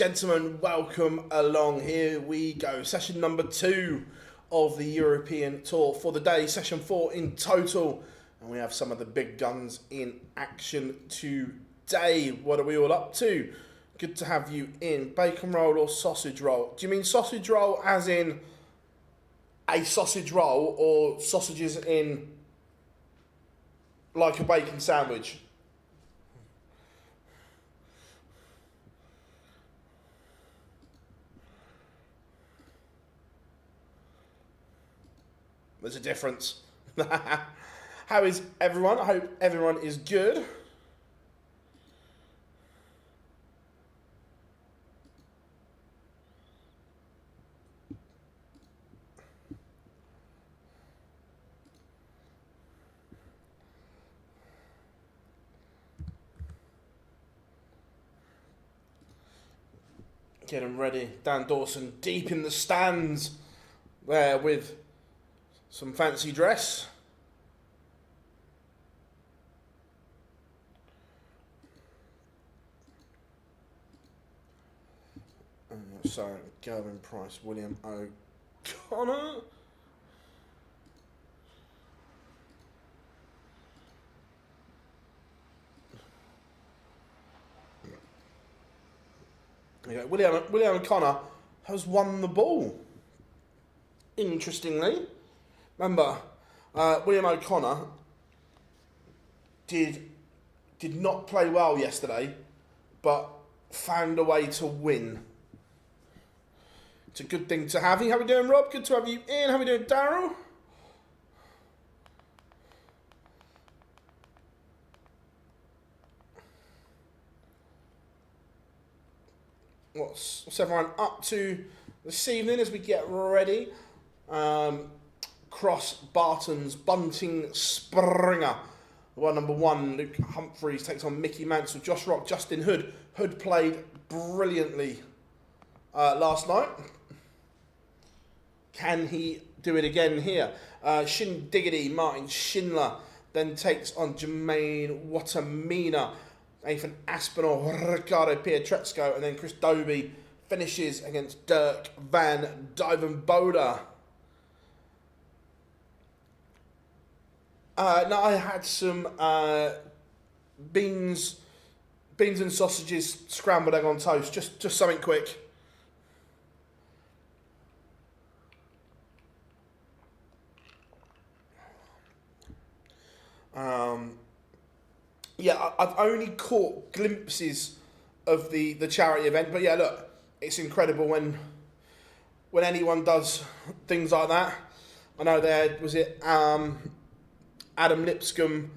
gentlemen, welcome along. Here we go. Session number 2 of the European Tour for the day. Session 4 in total. And we have some of the big guns in action today. What are we all up to? Good to have you in. Bacon roll or sausage roll? Do you mean sausage roll as in a sausage roll, or sausages in like a bacon sandwich? There's a difference. How is everyone? I hope everyone is good. Getting ready. Dan Dawson deep in the stands there with some fancy dress. So, Gervyn Price, William O'Connor. There you go. William O'Connor has won the ball. Interestingly. Remember, William O'Connor did not play well yesterday, but found a way to win. It's a good thing to have. How are we doing, Rob? Good to have you in. How are we doing, Daryl? What's everyone up to this evening as we get ready? Cross, Baetens, Bunting, Springer. Well, number 1, Luke Humphries takes on Mickey Mansell, Josh Rock, Justin Hood. Hood played brilliantly last night. Can he do it again here? Diggity, Martin Schindler then takes on Wattimena, Nathan Aspinall, Ricardo Pietreczko, and then Chris Dobey finishes against Dirk van Duijvenbode. Now I had some beans and sausages, scrambled egg on toast, just something quick. Yeah, I've only caught glimpses of the charity event, but yeah, look, it's incredible when anyone does things like that. I know there was Adam Lipscomb,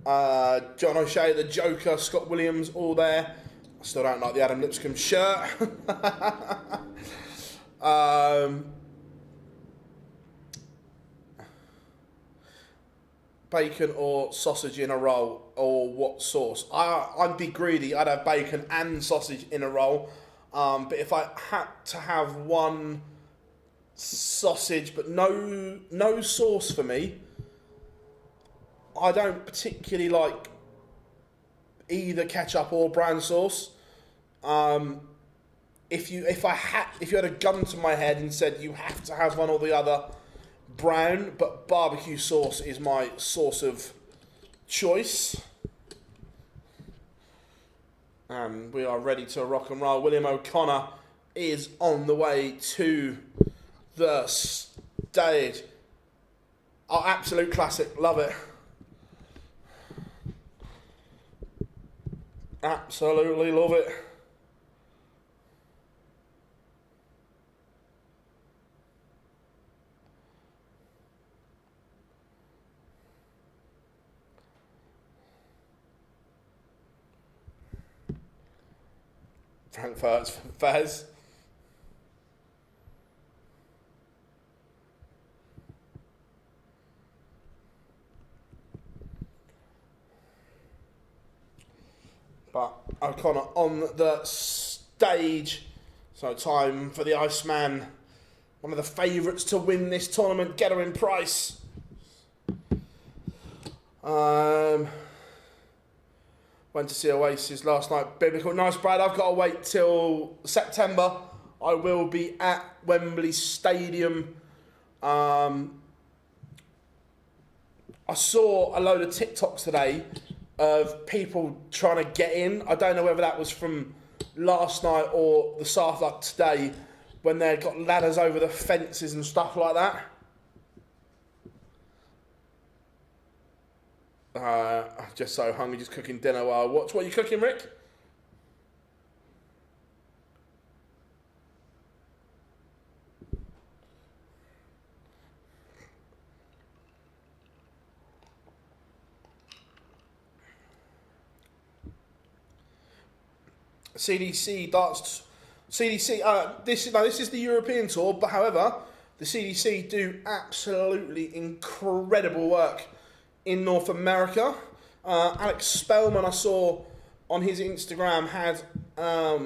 John O'Shea, the Joker, Scott Williams, all there. I still don't like the Adam Lipscomb shirt. Bacon or sausage in a roll, or what sauce? I'd be greedy. I'd have bacon and sausage in a roll. But if I had to have one sausage, but no sauce for me, I don't particularly like either ketchup or brown sauce. If you had a gun to my head and said you have to have one or the other, brown, but barbecue sauce is my sauce of choice. And we are ready to rock and roll. William O'Connor is on the way to the stage. Oh, absolute classic. Love it. Absolutely love it. Frankfurt's Fez. But O'Connor on the stage. So time for the Iceman. One of the favourites to win this tournament, Gervyn Price. Went to see Oasis last night. Biblical. Nice, Brad. I've got to wait till September. I will be at Wembley Stadium. I saw a load of TikToks today of people trying to get in. I don't know whether that was from last night or the start like today, when they got ladders over the fences and stuff like that. I'm just so hungry, just cooking dinner while I watch. What are you cooking, Rick? CDC darts. CDC. This is the European Tour, but however, the CDC do absolutely incredible work in North America. Alex Spellman, I saw on his Instagram, had a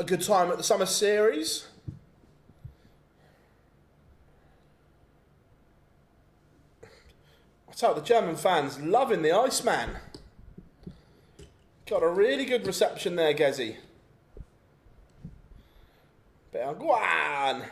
good time at the Summer Series. I tell you, the German fans loving the Iceman. Got a really good reception there, Gezi. Go on.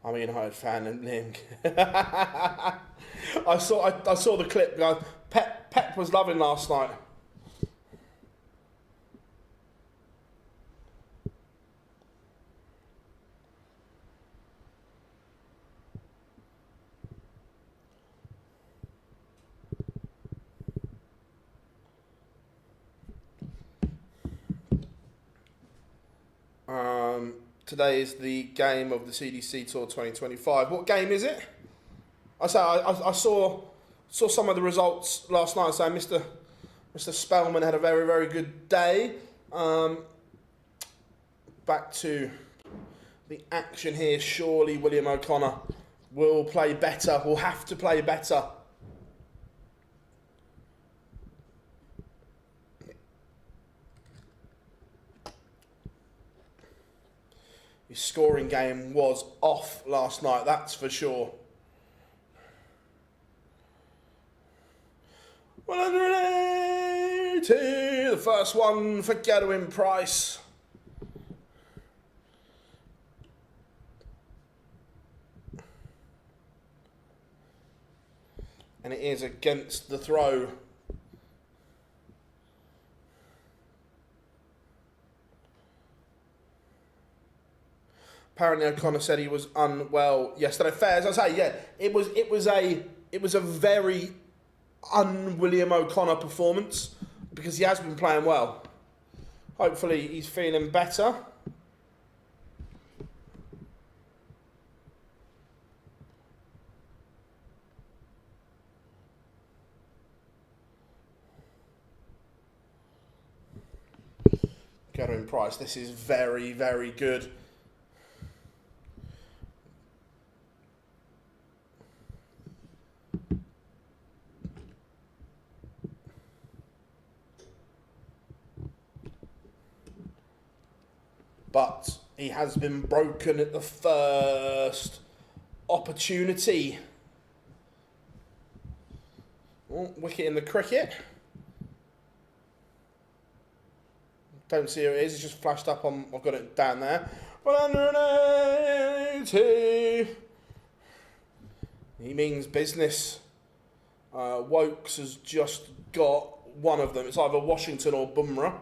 I'm a United fan and Liam. I saw the clip, guys. Pep was loving last night. Today is the game of the CDC Tour 2025. What game is it? I saw some of the results last night. So Mr. Spellman had a very, very good day. Back to the action here. Surely William O'Connor will play better. Will have to play better. His scoring game was off last night, that's for sure. 180, the first one for Gervyn Price. And it is against the throw. Apparently O'Connor said he was unwell yesterday. Fair, as I say, yeah, it was a very un-William O'Connor performance, because he has been playing well. Hopefully he's feeling better. Gervyn Price, this is very, very good. But he has been broken at the first opportunity. Oh, wicket in the cricket. Don't see who it is, it's just flashed up on, I've got it down there. 180. He means business. Wokes has just got one of them. It's either Washington or Bumrah.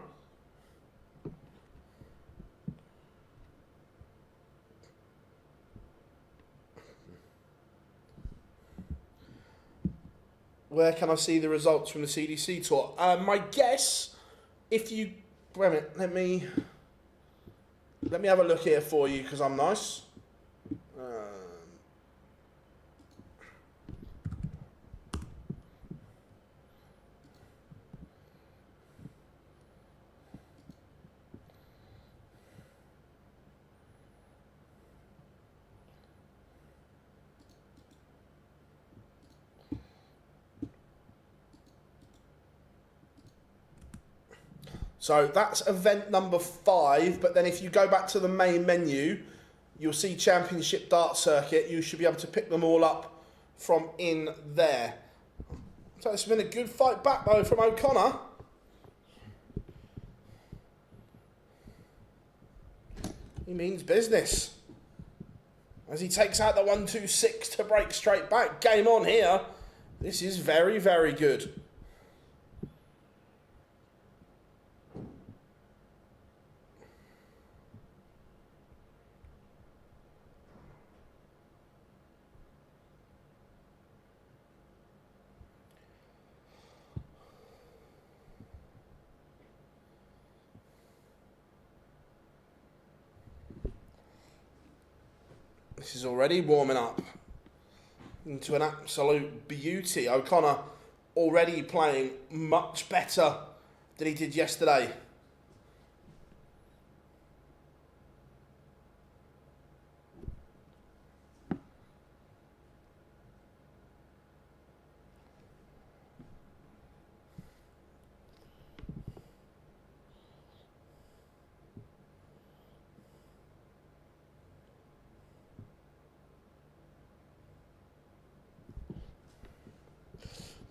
Where can I see the results from the CDC Tour? My guess, if you... Wait a minute, let me have a look here for you, because I'm nice. So that's event number 5, but then if you go back to the main menu, you'll see Championship Dart Circuit. You should be able to pick them all up from in there. So it's been a good fight back though from O'Connor. He means business. As he takes out the 1-2-6 to break straight back. Game on here. This is very, very good. This is already warming up into an absolute beauty. O'Connor already playing much better than he did yesterday.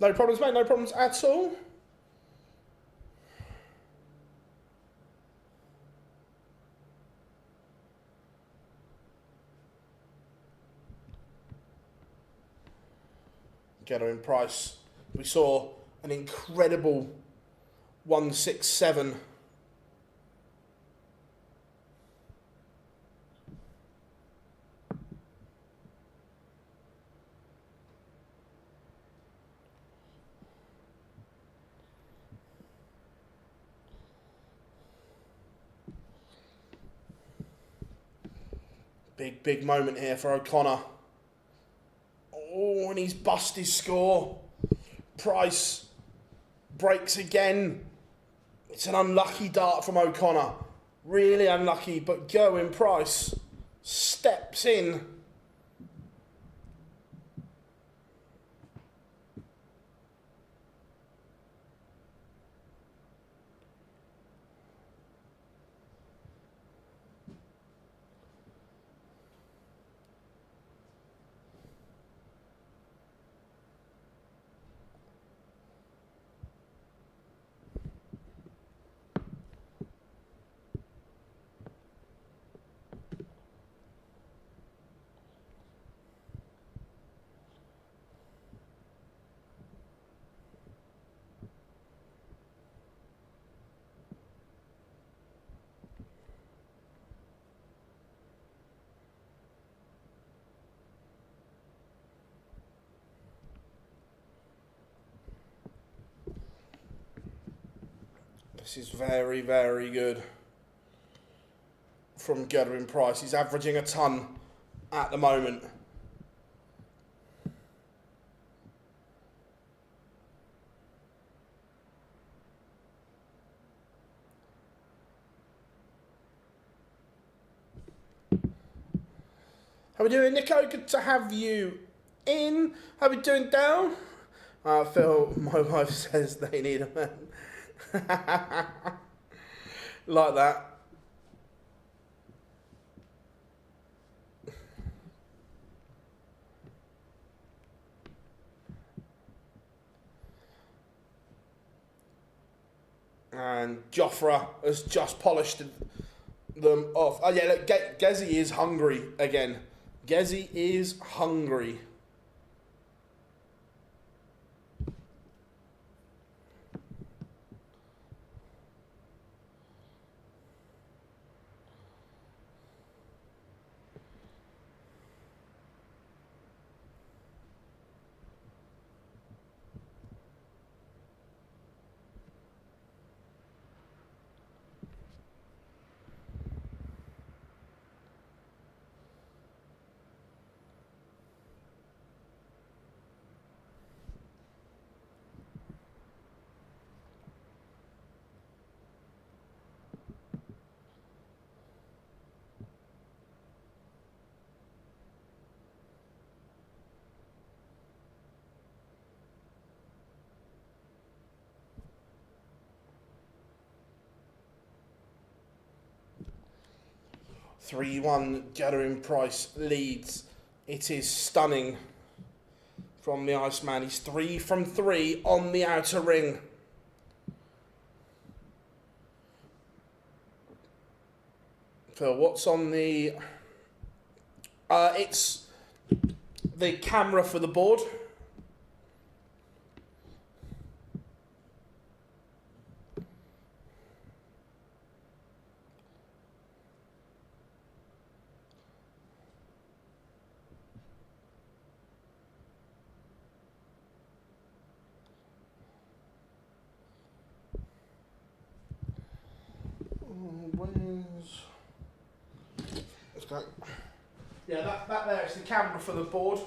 No problems, mate, no problems at all. Gervyn Price. We saw an incredible 1-6-7. Big moment here for O'Connor. Oh, and he's bust his score. Price breaks again. It's an unlucky dart from O'Connor. Really unlucky, but Gervyn Price steps in. This is very, very good from Gervyn Price. He's averaging a ton at the moment. How we doing, Nico? Good to have you in. How we doing, down? Phil, my wife says they need a man. Like that. And Jofra has just polished them off. Oh yeah, look, Gezi is hungry again. Gezi is hungry. 3-1, Gervyn Price leads. It is stunning from the Iceman. He's 3 from 3 on the outer ring. Phil, what's on the... it's the camera for the board. Yeah, that there is the camera for the board.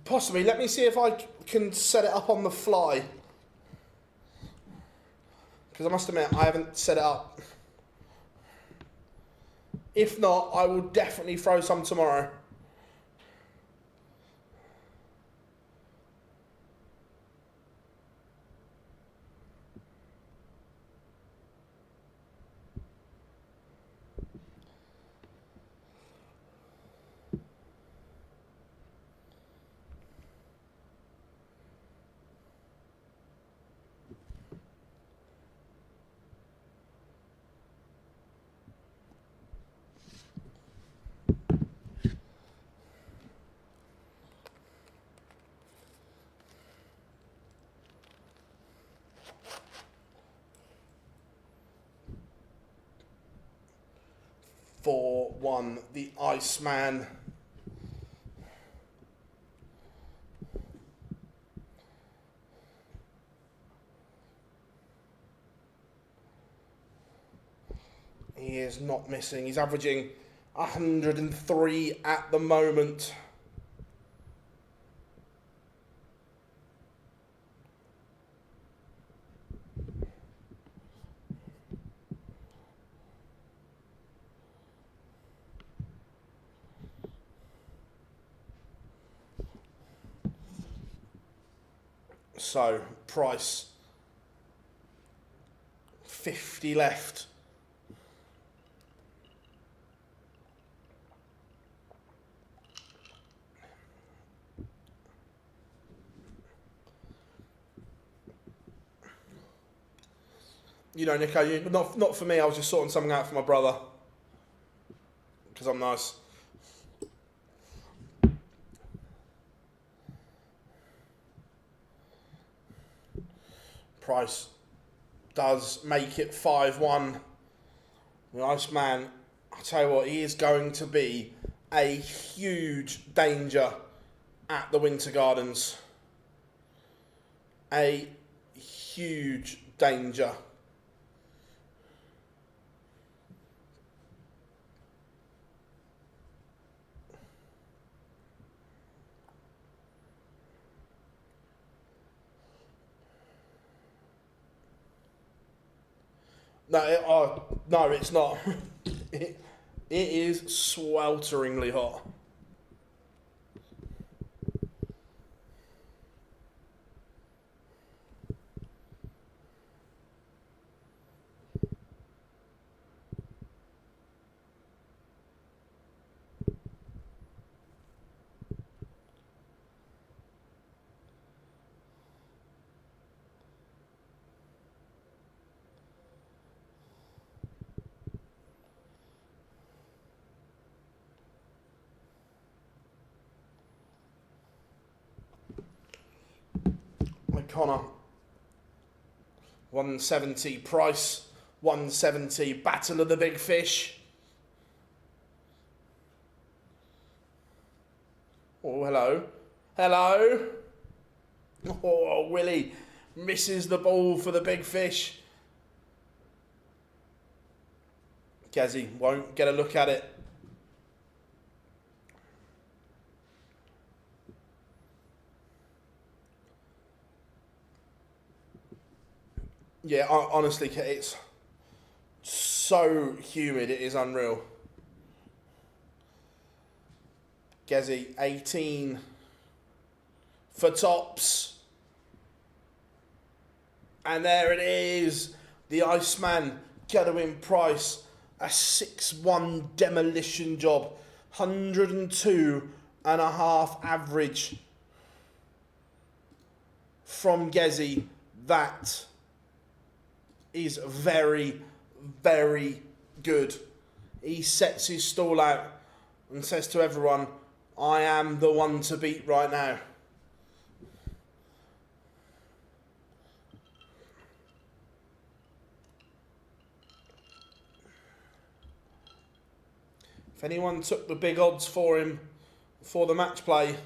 Possibly. Let me see if I can set it up on the fly. Because I must admit, I haven't set it up. If not, I will definitely throw some tomorrow. For 1, the Iceman. He is not missing. He's averaging 103 at the moment. So, Price, 50 left. You know, Nico, not for me, I was just sorting something out for my brother. Because I'm nice. Price does make it 5-1. The Iceman, I tell you what, he is going to be a huge danger at the Winter Gardens. A huge danger. No, it's not. It is swelteringly hot. Connor, 170, Price, 170, Battle of the Big Fish. Oh, hello. Hello. Oh, Willie misses the ball for the Big Fish. Gazzy won't get a look at it. Yeah, honestly, it's so humid, it is unreal. Gazzy, 18. for tops. And there it is. The Iceman, Gervyn Price. A 6-1 demolition job. 102.5 average from Gezi. That is very, very good. He sets his stall out and says to everyone, I am the one to beat right now. If anyone took the big odds for him for the match play, I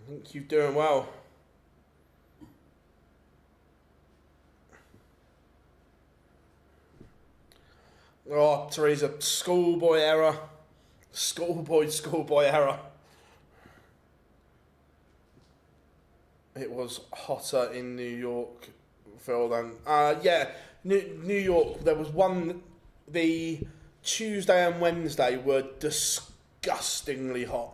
think you're doing well. Oh, Teresa, schoolboy error. Schoolboy error. It was hotter in New York, Phil, than... yeah, New York, there was one... The Tuesday and Wednesday were disgustingly hot.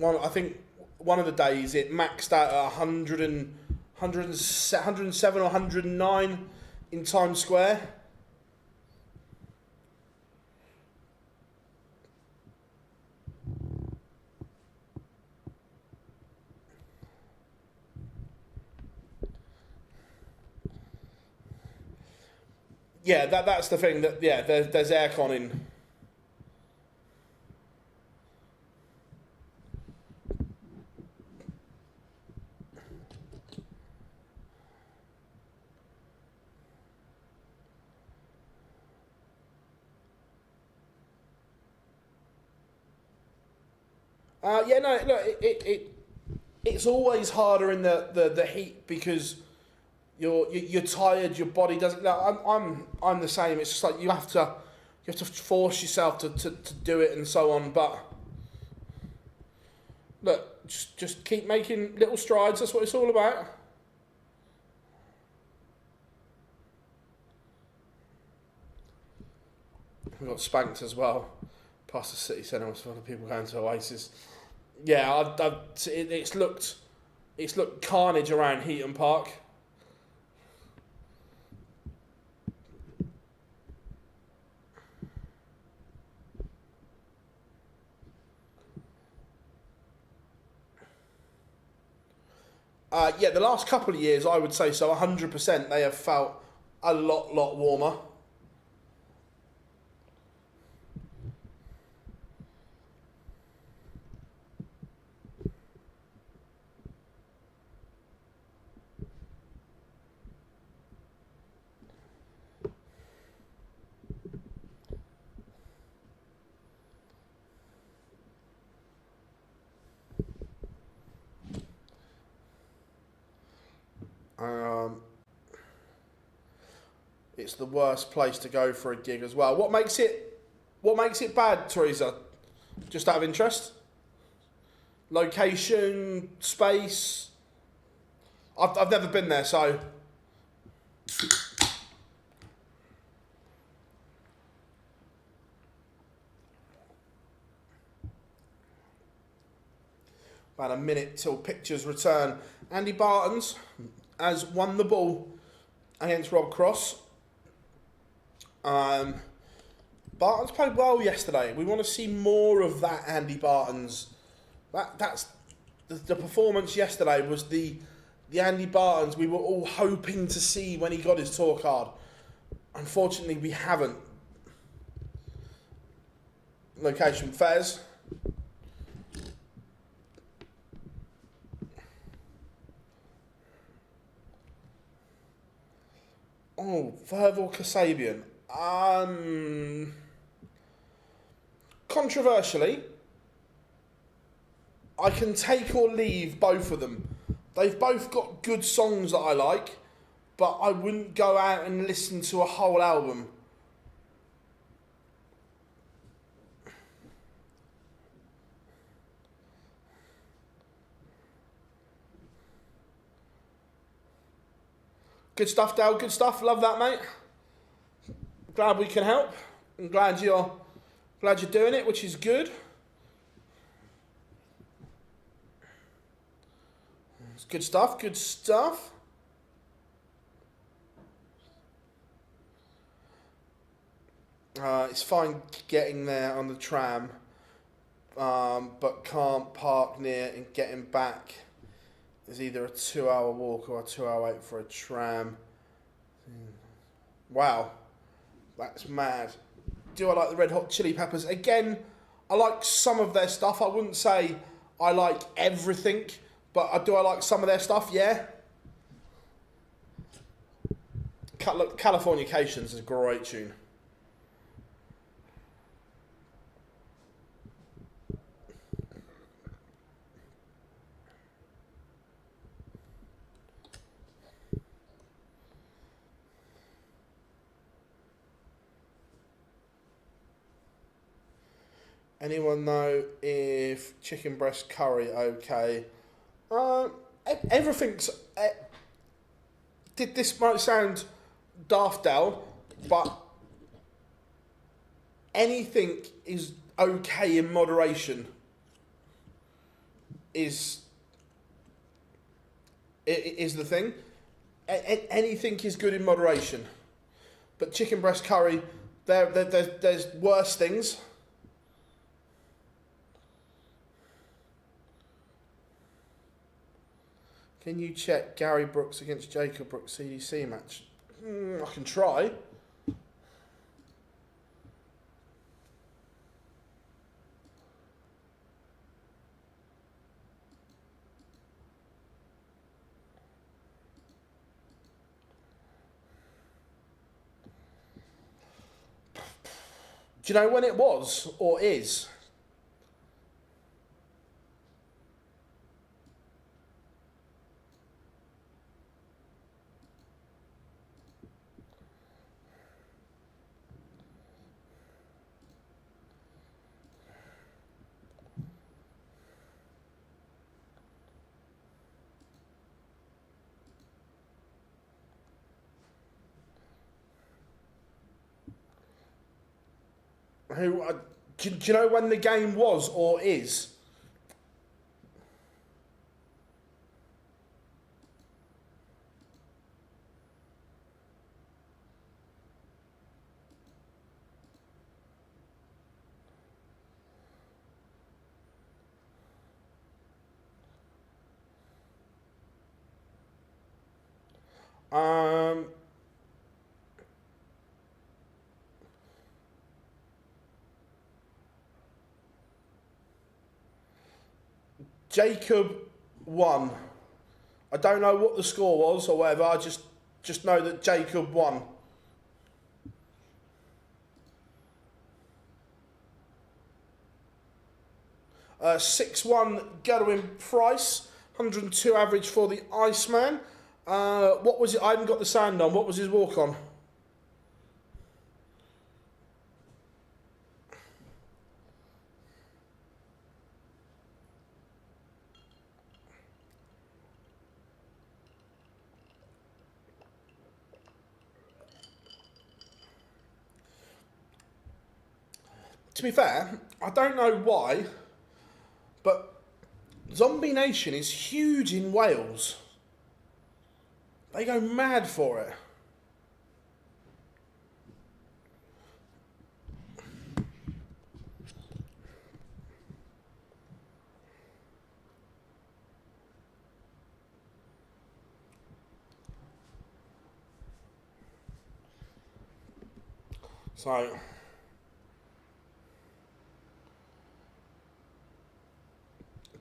I think one of the days it maxed out at 107 or 109 in Times Square. Yeah, that's the thing. That yeah, there's aircon in. Yeah, no, look, it's always harder in the heat because you're tired, your body doesn't. No, I'm the same. It's just like you have to force yourself to do it and so on. But look, just keep making little strides. That's what it's all about. We got spanked as well past the city centre. Was full of people going to Oasis. Yeah, it's looked carnage around Heaton Park. Yeah, the last couple of years, I would say so. 100%, they have felt a lot warmer. It's the worst place to go for a gig as well. What makes it bad, Teresa? Just out of interest? Location, space? I've never been there, so... About a minute till pictures return. Andy Baetens has won the ball against Rob Cross. Baetens played well yesterday. We want to see more of that Andy Baetens. That's the performance yesterday was the Andy Baetens we were all hoping to see when he got his tour card. Unfortunately, we haven't. Location, Fez. Oh, Verve or Kasabian? Controversially, I can take or leave both of them. They've both got good songs that I like, but I wouldn't go out and listen to a whole album. Good stuff, Dale. Good stuff. Love that, mate. Glad we can help. I'm glad you're doing it, which is good. Good stuff, good stuff. It's fine getting there on the tram, but can't park near and getting back is either a 2-hour walk or a 2-hour wait for a tram. Wow, that's mad. Do I like the Red Hot Chili Peppers? Again, I like some of their stuff. I wouldn't say I like everything, but do I like some of their stuff? Yeah. Look, Californications is a great tune. Anyone know if chicken breast curry okay? Everything's... this might sound daft, Dal, but anything is okay in moderation is the thing. Anything is good in moderation. But chicken breast curry, there's worse things. Can you check Gary Brooks against Jacob Brooks CDC match? I can try. Do you know when it was or is? Do you know when the game was or is? Jacob won. I don't know what the score was or whatever. I just know that Jacob won. Uh, 6-1 Gervyn Price, 102 average for the Iceman. What was it? I haven't got the sound on. What was his walk on? To be fair, I don't know why, but Zombie Nation is huge in Wales. They go mad for it. So...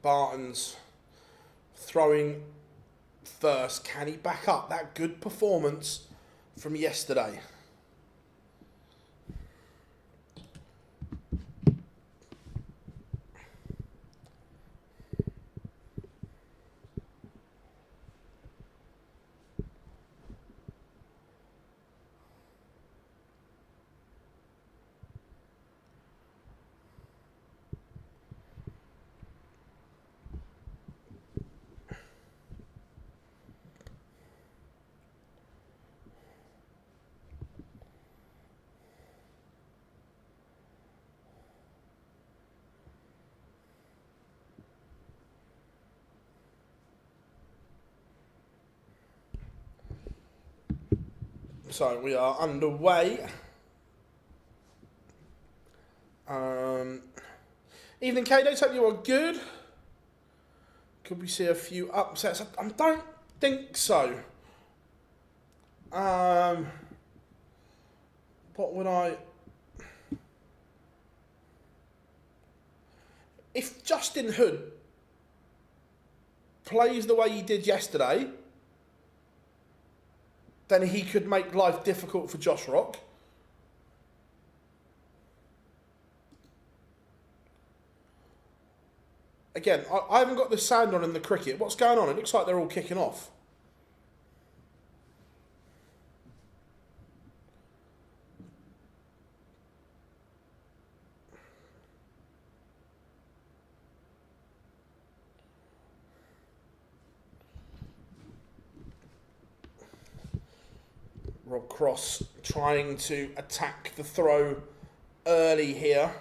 Baetens throwing first. Can he back up that good performance from yesterday? So we are underway. Evening, Kados. Hope you are good. Could we see a few upsets? I don't think so. What would I... If Justin Hood plays the way he did yesterday, then he could make life difficult for Josh Rock. Again, I haven't got the sound on in the cricket. What's going on? It looks like they're all kicking off. Rob Cross trying to attack the throw early here.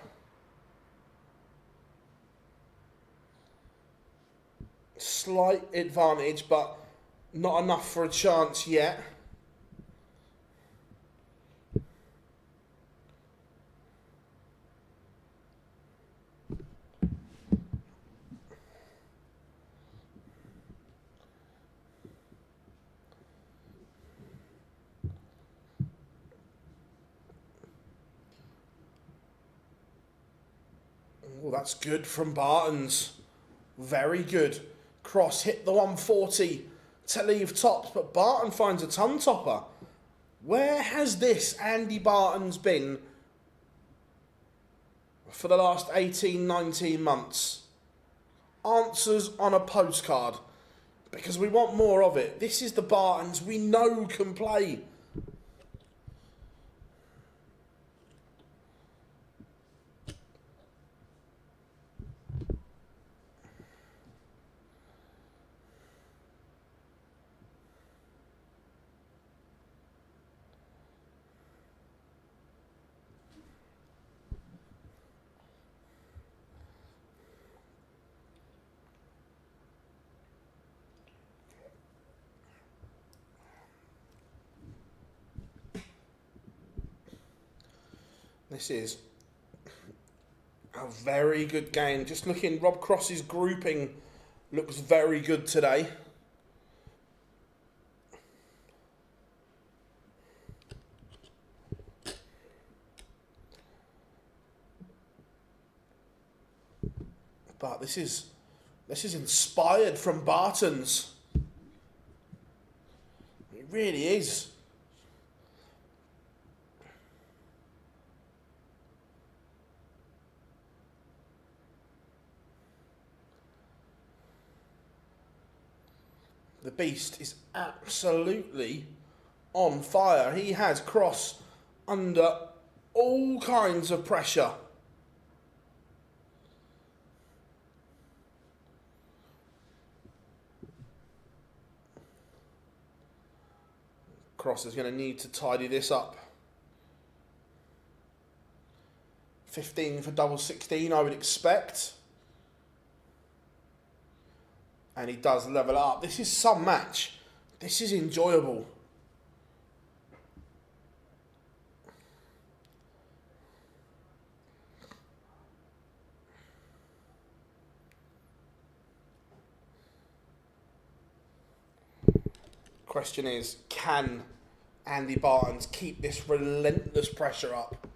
Slight advantage, but not enough for a chance yet. Oh, that's good from Baetens. Very good. Cross hit the 140 to leave tops, but Baetens finds a ton topper. Where has this Andy Baetens been for the last 18, 19 months? Answers on a postcard, because we want more of it. This is the Baetens we know can play. This is a very good game. Just looking, Rob Cross's grouping looks very good today. But this is inspired from Baetens. It really is. The beast is absolutely on fire. He has Cross under all kinds of pressure. Cross is going to need to tidy this up. 15 for double 16, I would expect. And he does level up. This is some match. This is enjoyable. Question is, can Andy Baetens keep this relentless pressure up?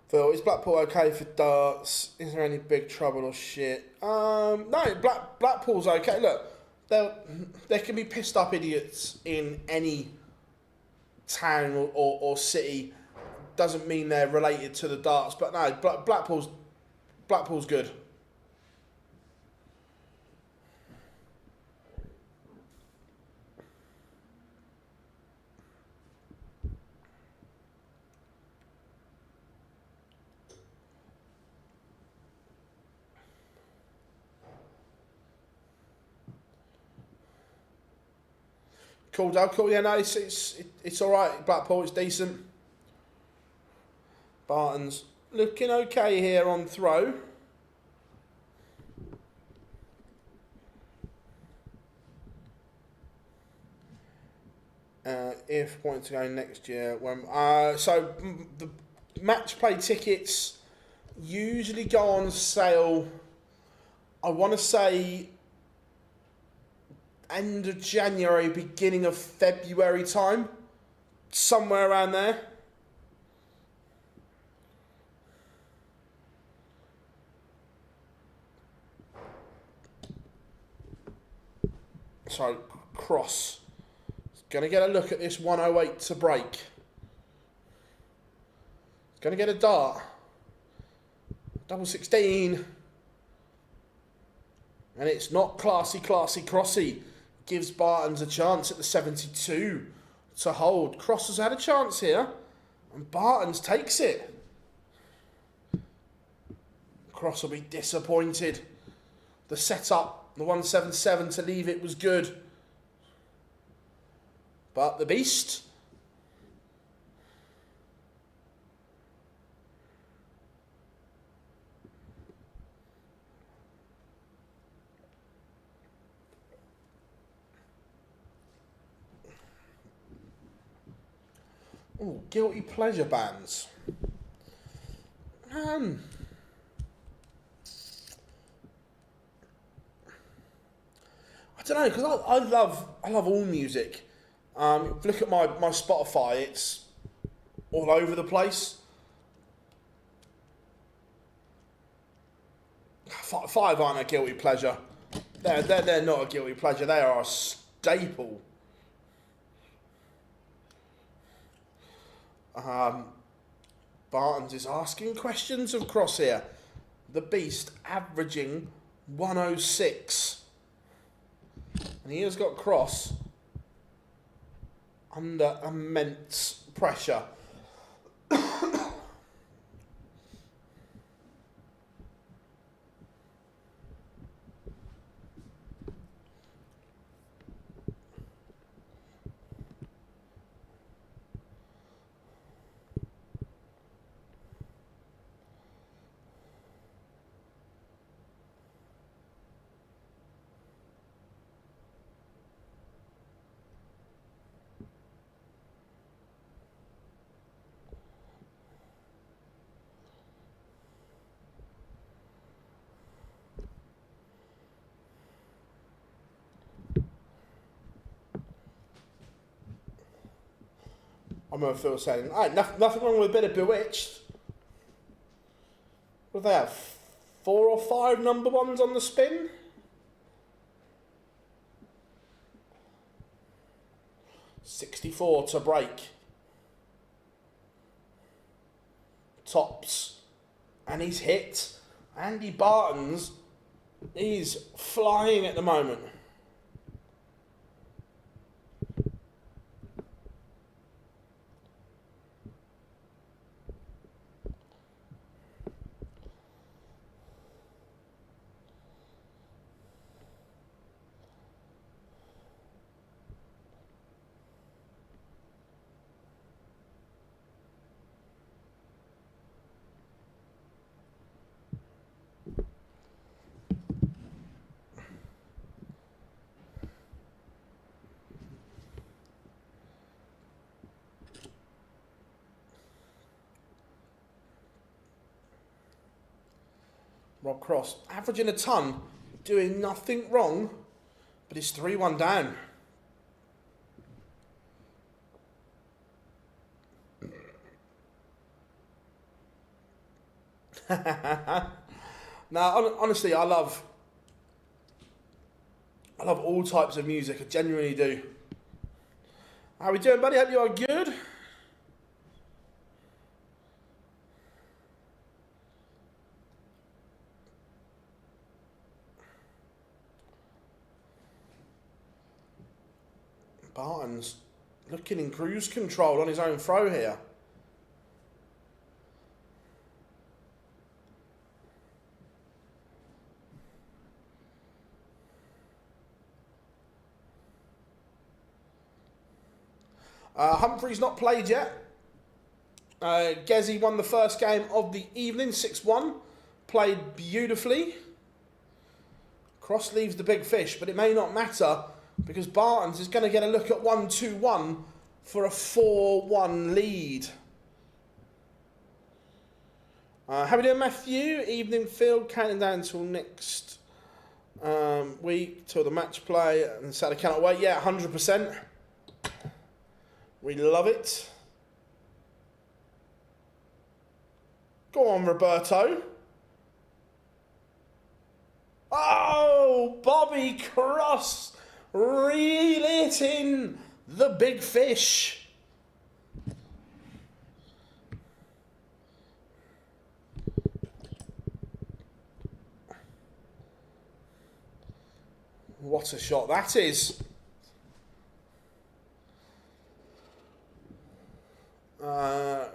Phil, is Blackpool okay for darts? Is there any big trouble or shit? No, Blackpool's okay. Look, there can be pissed up idiots in any town or city. Doesn't mean they're related to the darts, but no, Blackpool's good. Cool, Dale. Cool. Yeah, no, it's all right. Blackpool, it's decent. Baetens looking okay here on throw. If points are going next year, when so the match play tickets usually go on sale. I want to say end of January, beginning of February time, somewhere around there. So Cross. Going to get a look at this 108 to break. Going to get a dart. Double 16. And it's not classy, Crossy. Gives Baetens a chance at the 72 to hold. Cross has had a chance here. And Baetens takes it. Cross will be disappointed. The setup, the 177 to leave it was good. But the beast. Oh, guilty pleasure bands. I don't know, because I love all music. If you look at my Spotify, it's all over the place. Five aren't a guilty pleasure. They're not a guilty pleasure. They are a staple. Baetens is asking questions of Cross here. The beast averaging 106. And he has got Cross under immense pressure. I remember Phil saying, nothing wrong with a bit of Bewitched. What do they have? 4 or 5 number ones on the spin? $64 to break. Tops. And he's hit. Andy Baetens is flying at the moment. Rob Cross, averaging a ton, doing nothing wrong, but it's 3-1 down. Now, honestly, I love all types of music. I genuinely do. How are we doing, buddy? Hope you are good. Baetens looking in cruise control on his own throw here. Humphries not played yet. Gezi won the first game of the evening, 6-1. Played beautifully. Cross leaves the big fish, but it may not matter because Baetens is going to get a look at 1-2-1 for a 4-1 lead. How we doing, Matthew? Evening field, counting down until next week, till the match play. And Saturday cannot wait. Yeah, 100%. We love it. Go on, Roberto. Oh, Bobby Cross reel it in the big fish. What a shot that is.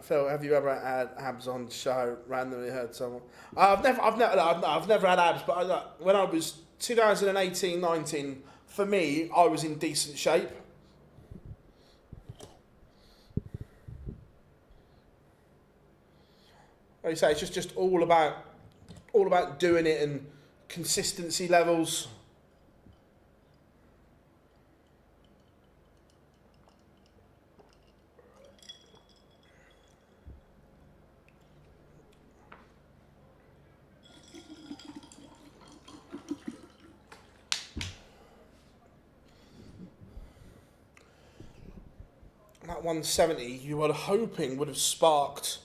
Phil, have you ever had abs on show? Randomly heard someone. I've never had abs, but when I was 2018-19, for me, I was in decent shape. Like you say, it's just all about doing it and consistency levels. That 170 you were hoping would have sparked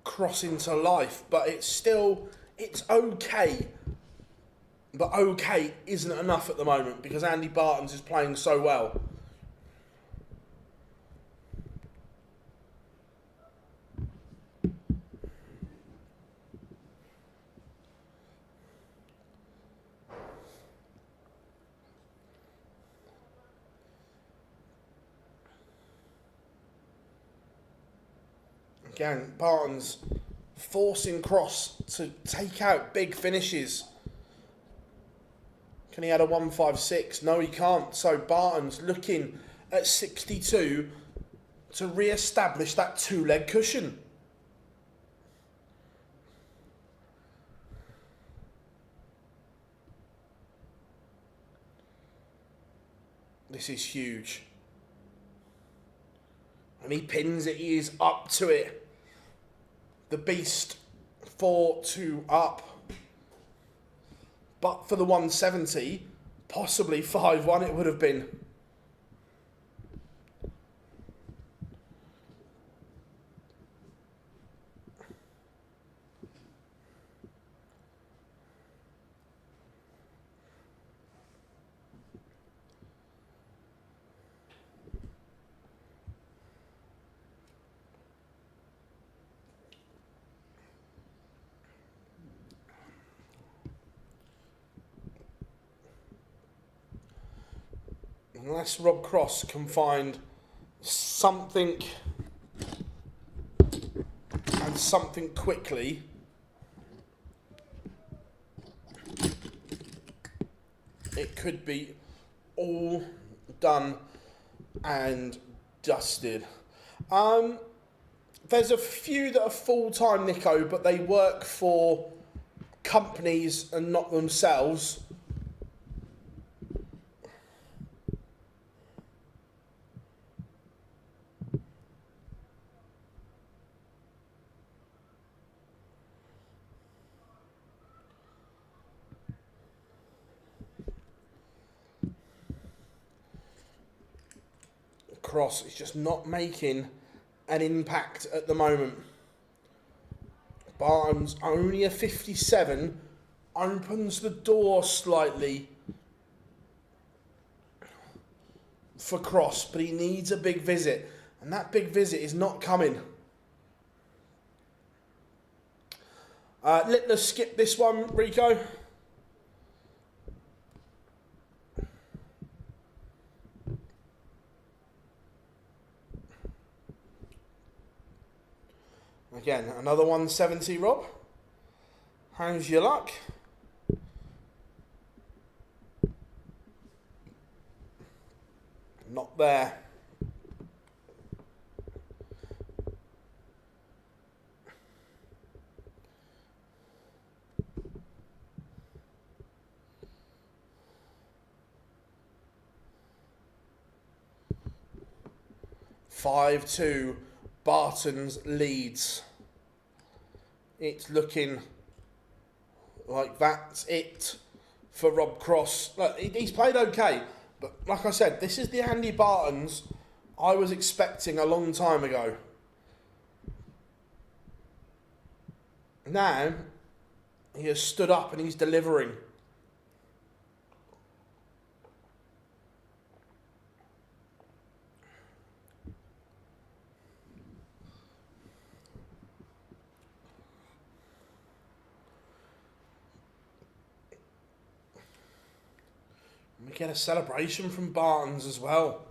Cross into life, but it's okay. But okay isn't enough at the moment because Andy Baetens is playing so well. Again, Baetens forcing Cross to take out big finishes. Can he add a 156? No, he can't. So Baetens looking at 62 to re-establish that two-leg cushion. This is huge. And he pins it, he is up to it. The beast 4-2 up. But for the 170, possibly 5-1 it would have been. Unless Rob Cross can find something and something quickly, it could be all done and dusted. There's a few that are full-time, Nico, but they work for companies and not themselves. Cross is just not making an impact at the moment. Baetens only a 57 opens the door slightly for Cross, but he needs a big visit, and that big visit is not coming. Let's skip this one, Rico. Again, another 170, Rob. How's your luck? Not there. 5-2, Baetens leads. It's looking like that's it for Rob Cross. Look, he's played okay, but like I said, this is the Andy Baetens I was expecting a long time ago. Now, he has stood up and he's delivering. We get a celebration from Baetens as well.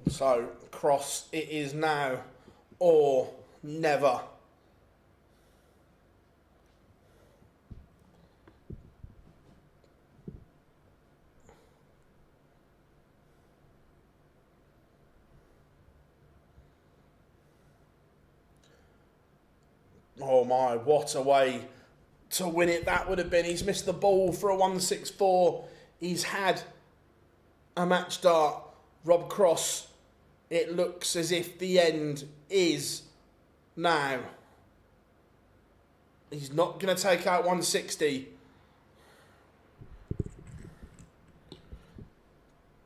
So, Cross, it is now or never. Oh my, what a way to win it that would have been. He's missed the ball for a 164. He's had a match dart. Rob Cross, it looks as if the end is now. He's not going to take out 160.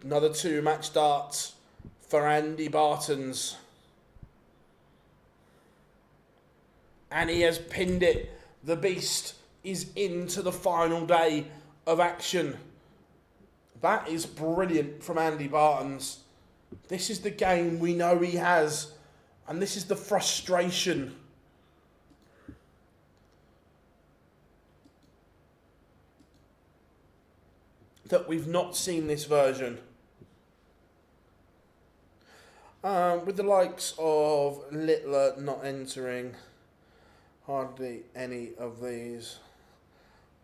Another 2 match darts for Andy Baetens. And he has pinned it. The beast is into the final day of action. That is brilliant from Andy Baetens. This is the game we know he has. And this is the frustration. That we've not seen this version. With the likes of Littler not entering. Hardly any of these.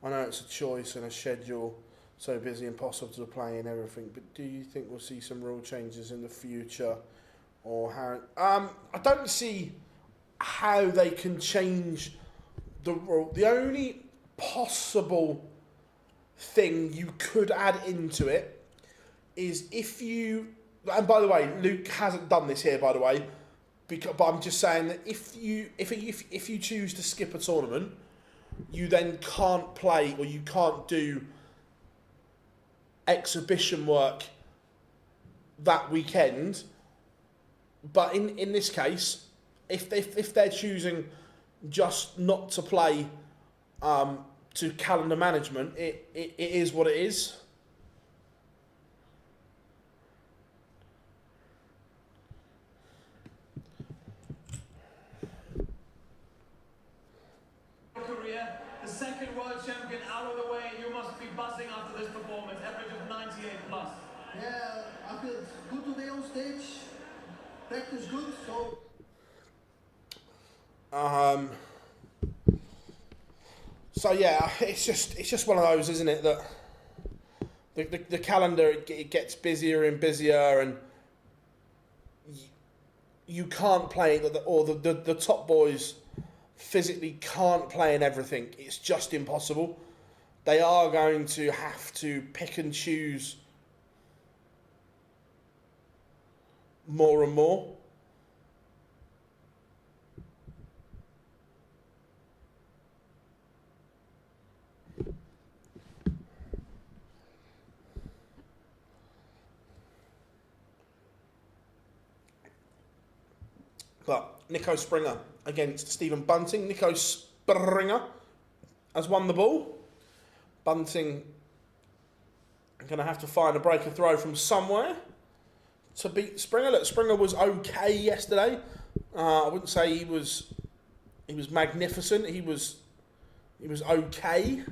I know it's a choice and a schedule, so busy, impossible to play and everything, but do you think we'll see some rule changes in the future? Or how? I don't see how they can change the rule. The only possible thing you could add into it is if you, and by the way, Luke hasn't done this here, by the way, but I'm just saying that if you choose to skip a tournament, you then can't play or you can't do exhibition work that weekend. But in this case, if they're choosing just not to play to calendar management, it is what it is. The second world champion out of the way, you must be buzzing after this performance, average of 98 plus. Yeah, I feel good today on stage. Practice good, so. So yeah, it's just one of those, isn't it? That the calendar it gets busier and busier, and you can't play, or the top boys physically can't play in everything. It's just impossible. They are going to have to pick and choose more and more. But Nico Springer against Stephen Bunting. Nico Springer has won the ball. Bunting going to have to find a breaker throw from somewhere to beat Springer. Look, Springer was okay yesterday. I wouldn't say he was magnificent. He was okay.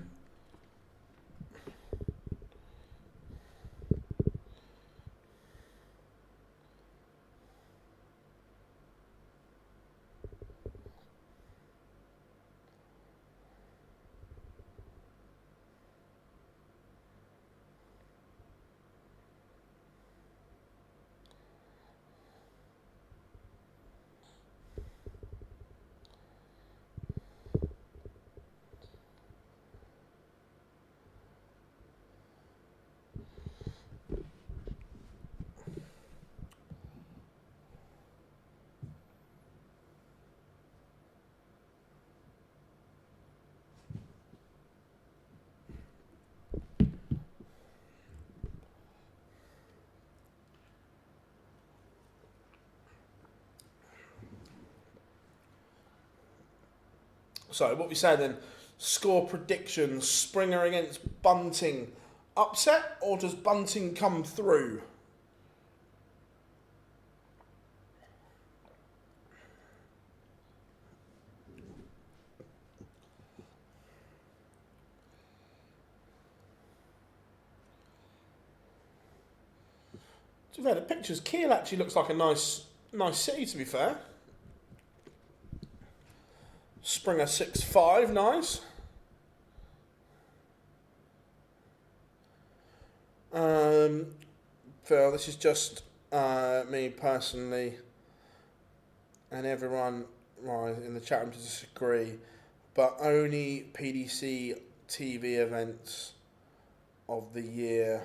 So what we say then, score prediction, Springer against Bunting. Upset, or does Bunting come through? To be fair, the pictures, Kiel actually looks like a nice city, to be fair. Springer 6'5", nice. Phil, this is just me personally, and everyone in the chat room to disagree, but only PDC TV events of the year.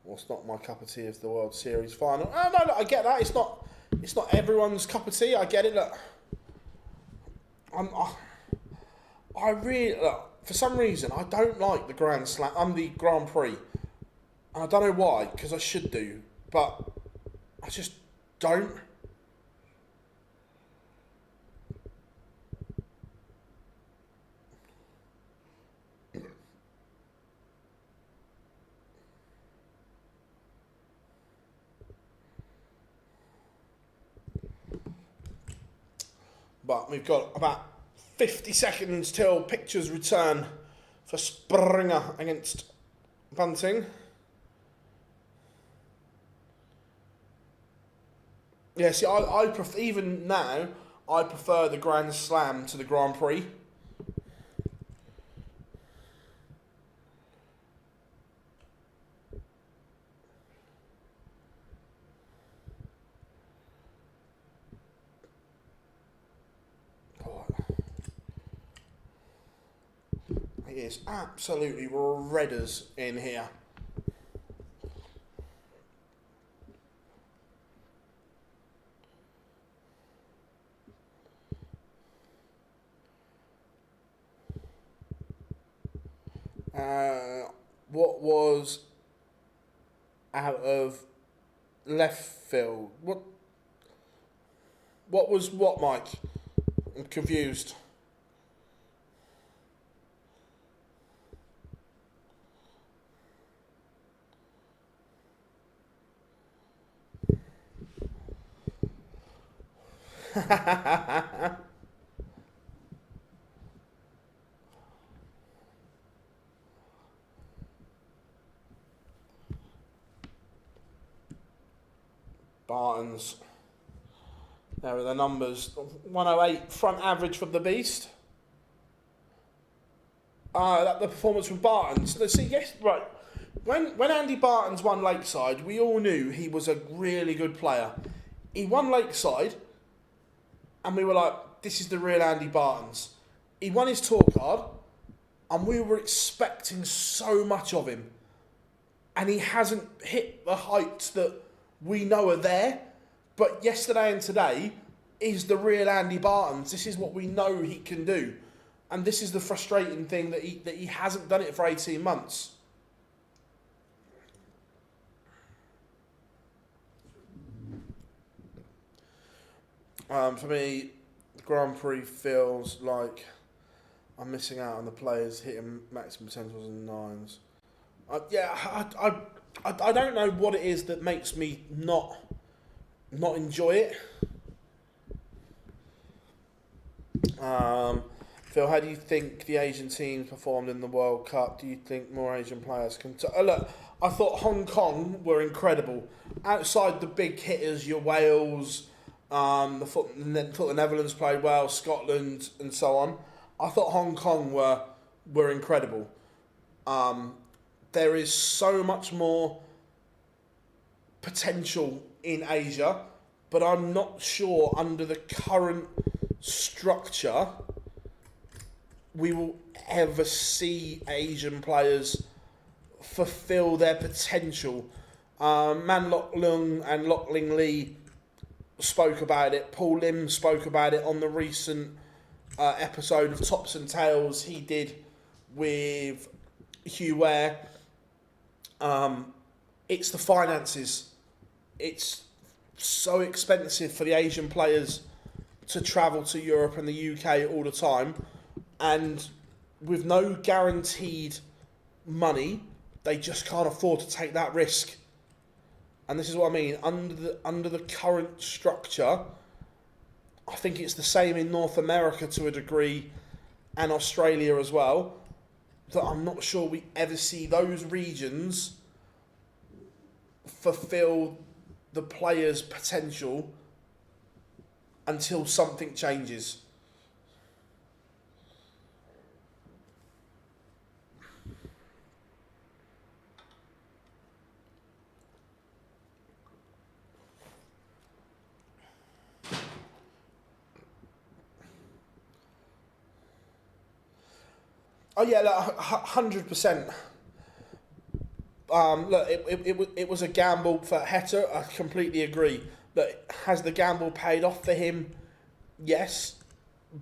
Well, it's not my cup of tea of the World Series final. Oh, no, look, I get that. It's not everyone's cup of tea. I get it. Look, I really look, for some reason I don't like the Grand Slam. The Grand Prix. And I don't know why, because I should do, but I just don't. But we've got about 50 seconds till pictures return for Springer against Bunting. Yeah, see, I prefer, even now, I prefer the Grand Slam to the Grand Prix. It is absolutely redders in here. What was out of left field? What was what, Mike? I'm confused. Baetens. There are the numbers. 108 front average from the Beast. That the performance from Baetens. Let's see, yes, right. When Andy Baetens won Lakeside, we all knew he was a really good player. He won Lakeside, and we were like, this is the real Andy Baetens. He won his tour card, and we were expecting so much of him. And he hasn't hit the heights that we know are there. But yesterday and today is the real Andy Baetens. This is what we know he can do. And this is the frustrating thing, that he hasn't done it for 18 months. For me, the Grand Prix feels like I'm missing out on the players hitting maximum potentials and nines. I don't know what it is that makes me not enjoy it. Phil, how do you think the Asian teams performed in the World Cup? Do you think more Asian players can... look, I thought Hong Kong were incredible. Outside the big hitters, your Wales, I thought the Netherlands played well, Scotland and so on. I thought Hong Kong were incredible. There is so much more potential in Asia, but I'm not sure under the current structure we will ever see Asian players fulfill their potential. Man Lok Lung and Lok Ling Lee spoke about it. Paul Lim spoke about it on the recent episode of Tops and Tails he did with Hugh Ware. It's the finances. It's so expensive for the Asian players to travel to Europe and the UK all the time, and with no guaranteed money, they just can't afford to take that risk. And this is what I mean. Under the current structure, I think it's the same in North America to a degree, and Australia as well, that I'm not sure we ever see those regions fulfill the players' potential until something changes. Oh yeah, look, 100%. Look, it was a gamble for Hector. I completely agree. But has the gamble paid off for him? Yes,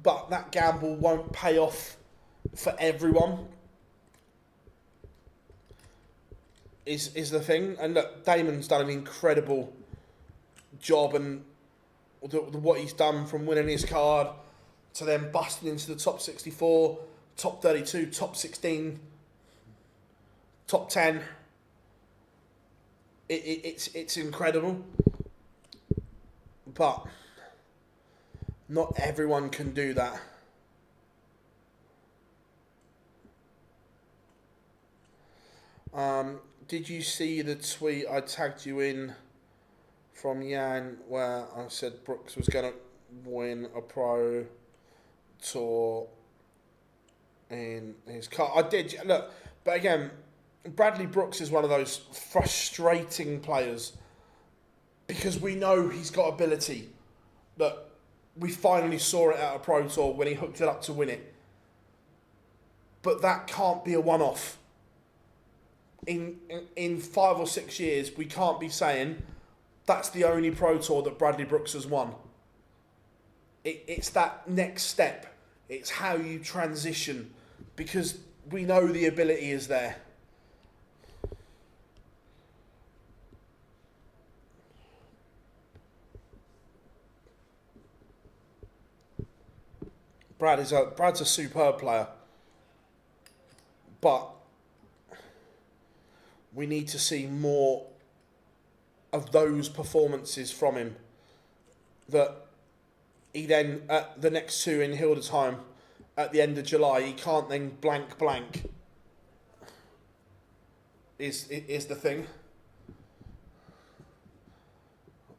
but that gamble won't pay off for everyone. Is the thing. And look, Damon's done an incredible job, and what he's done from winning his card to then busting into the top 64. Top 32, top 16, top 10. It's incredible. But not everyone can do that. Did you see the tweet I tagged you in from Jan where I said Brooks was going to win a pro tour in his car? I did, look, but again, Bradley Brooks is one of those frustrating players because we know he's got ability. Look, we finally saw it at a pro tour when he hooked it up to win it. But that can't be a one-off. In 5 or 6 years, we can't be saying that's the only pro tour that Bradley Brooks has won. It's that next step. It's how you transition, because we know the ability is there. Brad's a superb player, but we need to see more of those performances from him. That he then, at the next two in Hildesheim at the end of July, he can't then blank is the thing.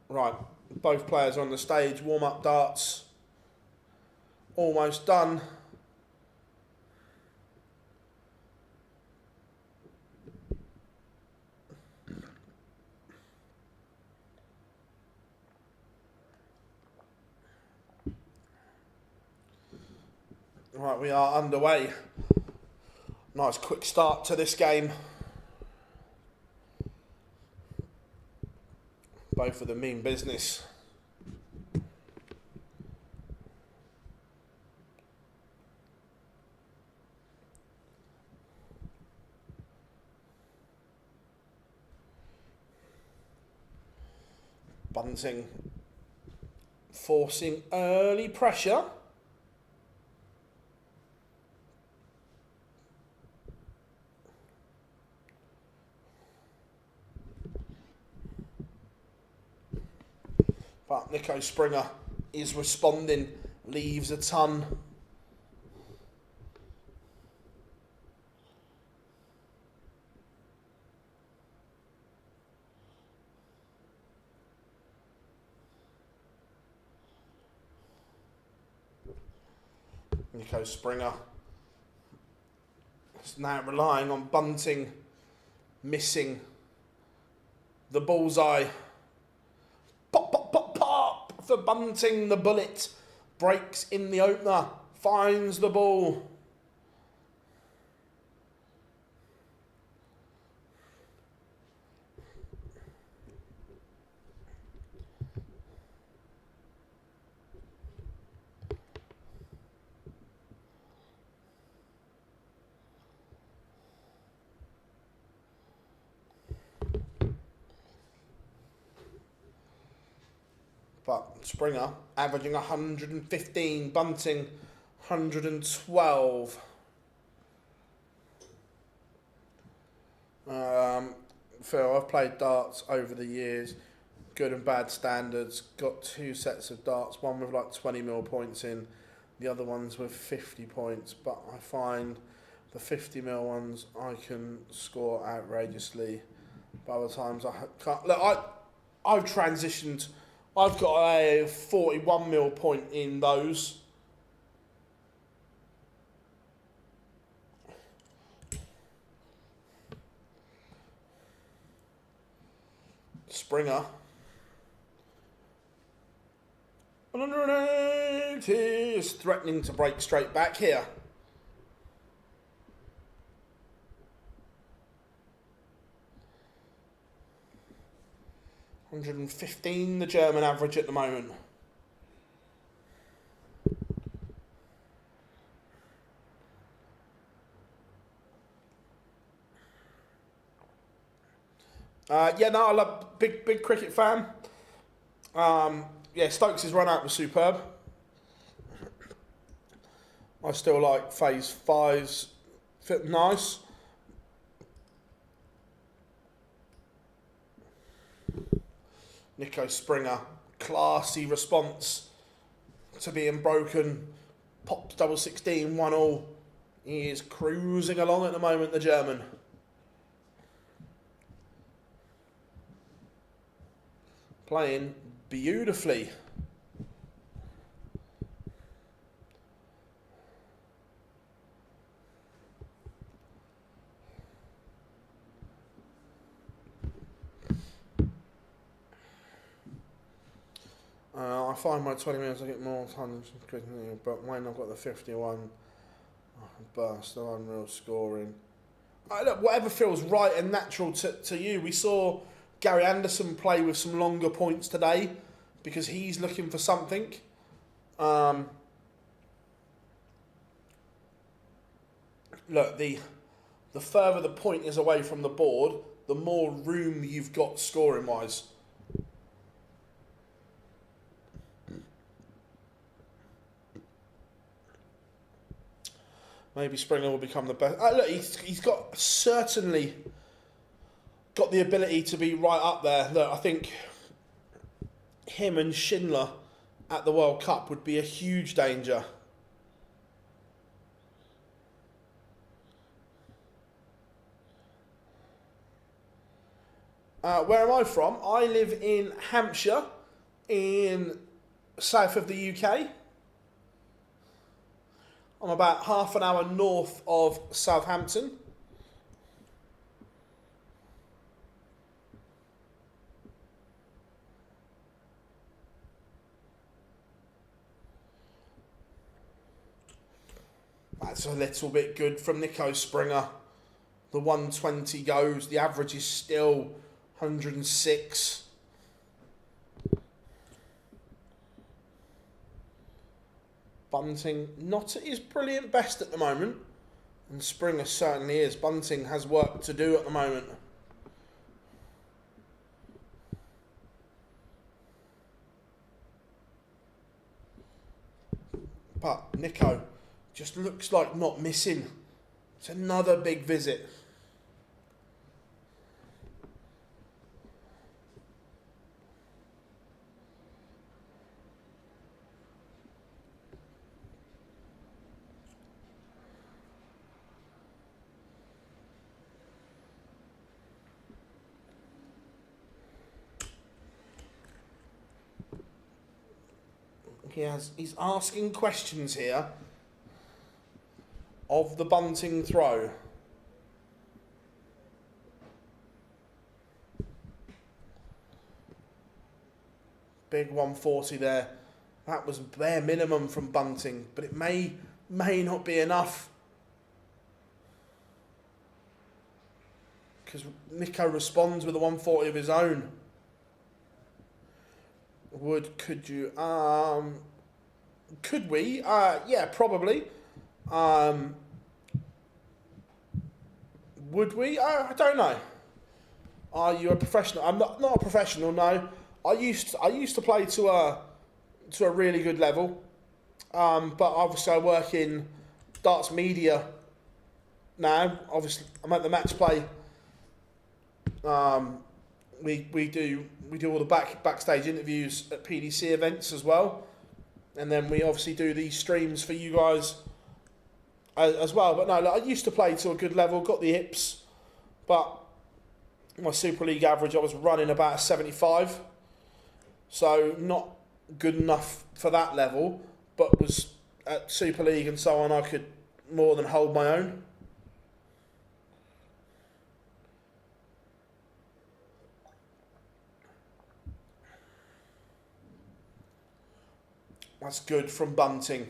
Right, both players on the stage, warm-up darts, almost done. Right, we are underway. Nice quick start to this game. Both of them mean business. Bunting forcing early pressure. But Nico Springer is responding, leaves a ton. Nico Springer is now relying on Bunting missing the bullseye. Pop, pop, pop, pop for Bunting. The bullet breaks in the opener, finds the ball. But Springer averaging 115, Bunting 112. Phil, I've played darts over the years, good and bad standards, got 2 sets of darts, one with like 20 points in, the other one's with 50 points, but I find the 50 ones I can score outrageously. By the times I can't, look, I've transitioned, I've got a 41 point in those. Springer. 180 is threatening to break straight back here. $115, the German average at the moment. Yeah, no, I love big cricket fan. Yeah, Stokes' run out was superb. I still like phase 5's fit nice. Nico Springer, classy response to being broken. Popped double 16, 1-all. He is cruising along at the moment, the German. Playing beautifully. I find my 20 minutes I get more time, but when I've got the 51 burst of unreal scoring. Look, whatever feels right and natural to you. We saw Gary Anderson play with some longer points today because he's looking for something. Look, the further the point is away from the board, the more room you've got scoring-wise. Maybe Springer will become the best. Look, he's got certainly got the ability to be right up there. Look, I think him and Schindler at the World Cup would be a huge danger. Where am I from? I live in Hampshire, in south of the UK. I'm about half an hour north of Southampton. That's a little bit good from Nico Springer. The 120 goes. The average is still 106. Bunting not at his brilliant best at the moment, and Springer certainly is. Bunting has work to do at the moment. But Nico just looks like not missing. It's another big visit. He's asking questions here of the Bunting throw. Big 140 there. That was bare minimum from Bunting, but it may not be enough. Because Nico responds with a 140 of his own. Could we? Yeah, probably. Would we? I don't know. Are you a professional? I'm not a professional. No. I used to play to to a really good level. But obviously I work in darts media now. Obviously I'm at the match play. We do all the backstage interviews at PDC events as well, and then we obviously do these streams for you guys as well. But no, I used to play to a good level, got the hips, but my Super League average I was running about a 75, so not good enough for that level, but was at Super League and so on I could more than hold my own. That's good from Bunting,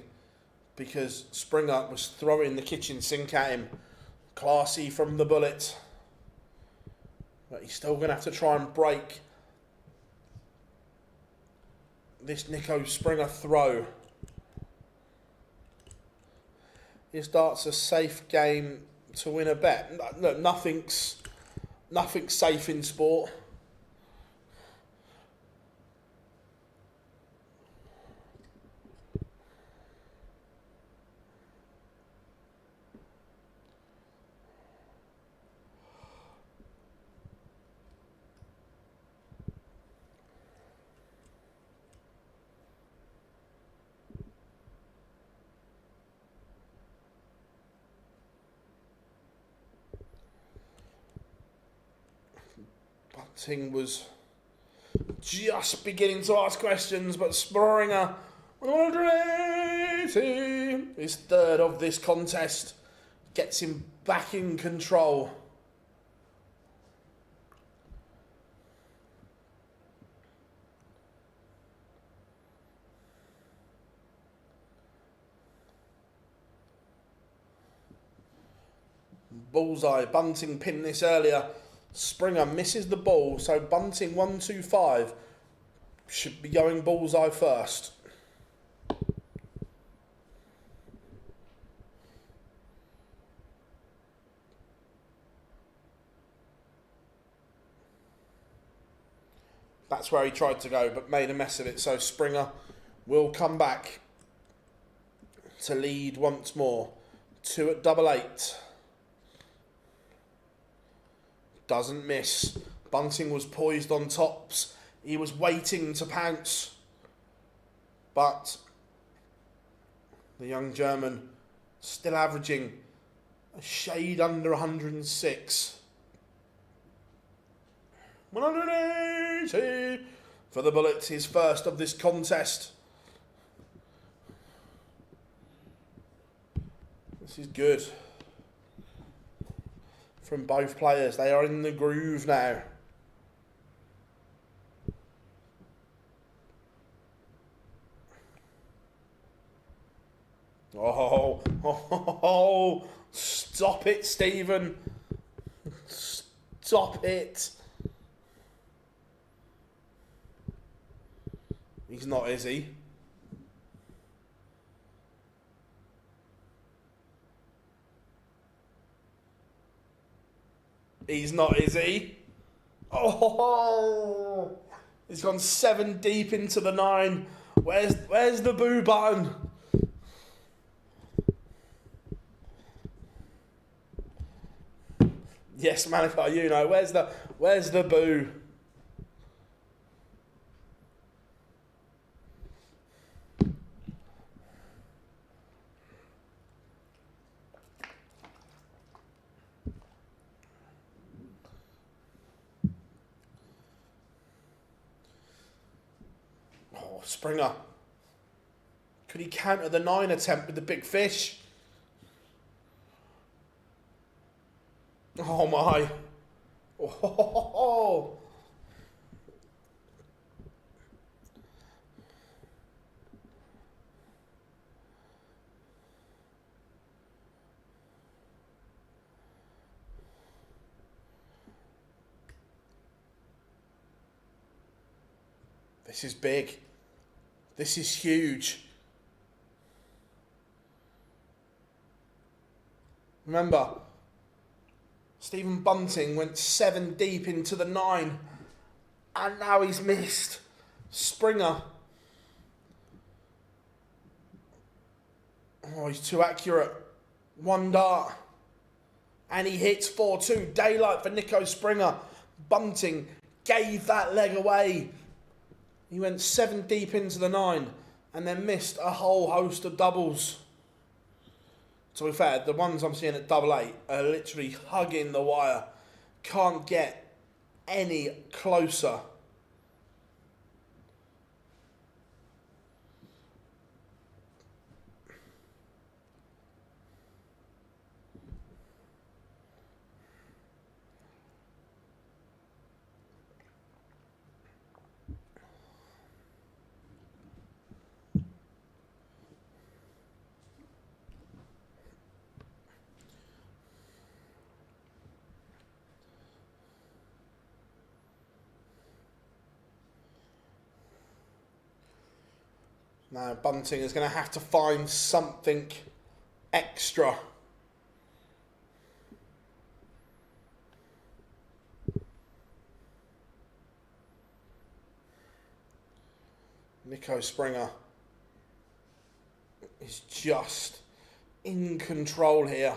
because Springer was throwing the kitchen sink at him. Classy from the bullet. But he's still going to have to try and break this Nico Springer throw. His dart's a safe game to win a bet. Look, nothing's safe in sport. Bunting was just beginning to ask questions, but Springer, 180, his third of this contest, gets him back in control. Bullseye. Bunting pinned this earlier. Springer misses the ball, so Bunting 1-2-5 should be going bullseye first. That's where he tried to go, but made a mess of it, so Springer will come back to lead once more. 2 at 888. Doesn't miss. Bunting was poised on tops. He was waiting to pounce. But the young German still averaging a shade under 106. 180 for the bullet, his first of this contest. This is good from both players. They are in the groove now. Oh, stop it, Stephen. Stop it. He's not, is he? He's not, is he? Oh, he's gone 7 deep into the 9. Where's the boo button? Yes, Malachi, you know, where's the boo? Springer. Could he counter the 9 attempt with the big fish? Oh my. Oh. This is big. This is huge. Remember, Stephen Bunting went 7 deep into the 9, and now he's missed. Springer Oh, he's too accurate. One dart. And he hits 4-2. Daylight for Nico Springer. Bunting gave that leg away. He went 7 deep into the 9 and then missed a whole host of doubles. To be fair, the ones I'm seeing at double 8 are literally hugging the wire. Can't get any closer. Now Bunting is going to have to find something extra. Nico Springer is just in control here.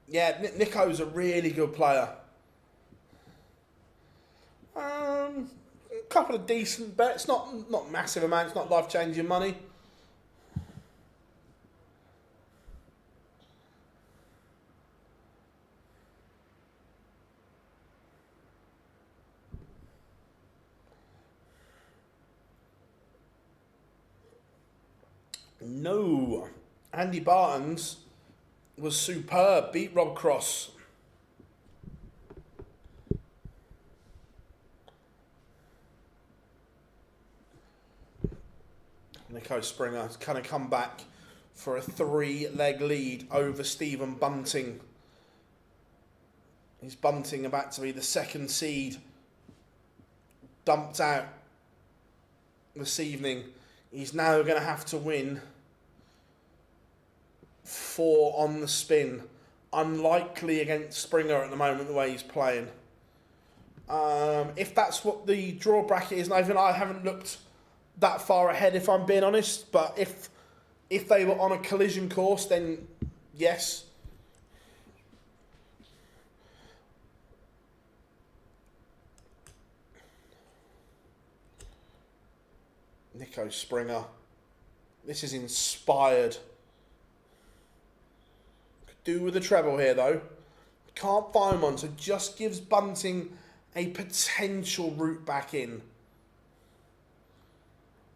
Yeah, Nico's a really good player. A couple of decent bets, not massive amounts, not life-changing money. No, Andy Baetens was superb, beat Rob Cross. Nico Springer has kind of come back for a 3-leg lead over Stephen Bunting. He's Bunting about to be the 2nd seed. Dumped out this evening. He's now going to have to win 4 on the spin. Unlikely against Springer at the moment, the way he's playing. If that's what the draw bracket is, and I haven't looked that far ahead, if I'm being honest, but if they were on a collision course, then yes. Nico Springer. This is inspired. Could do with a treble here though. Can't find one, so just gives Bunting a potential route back in.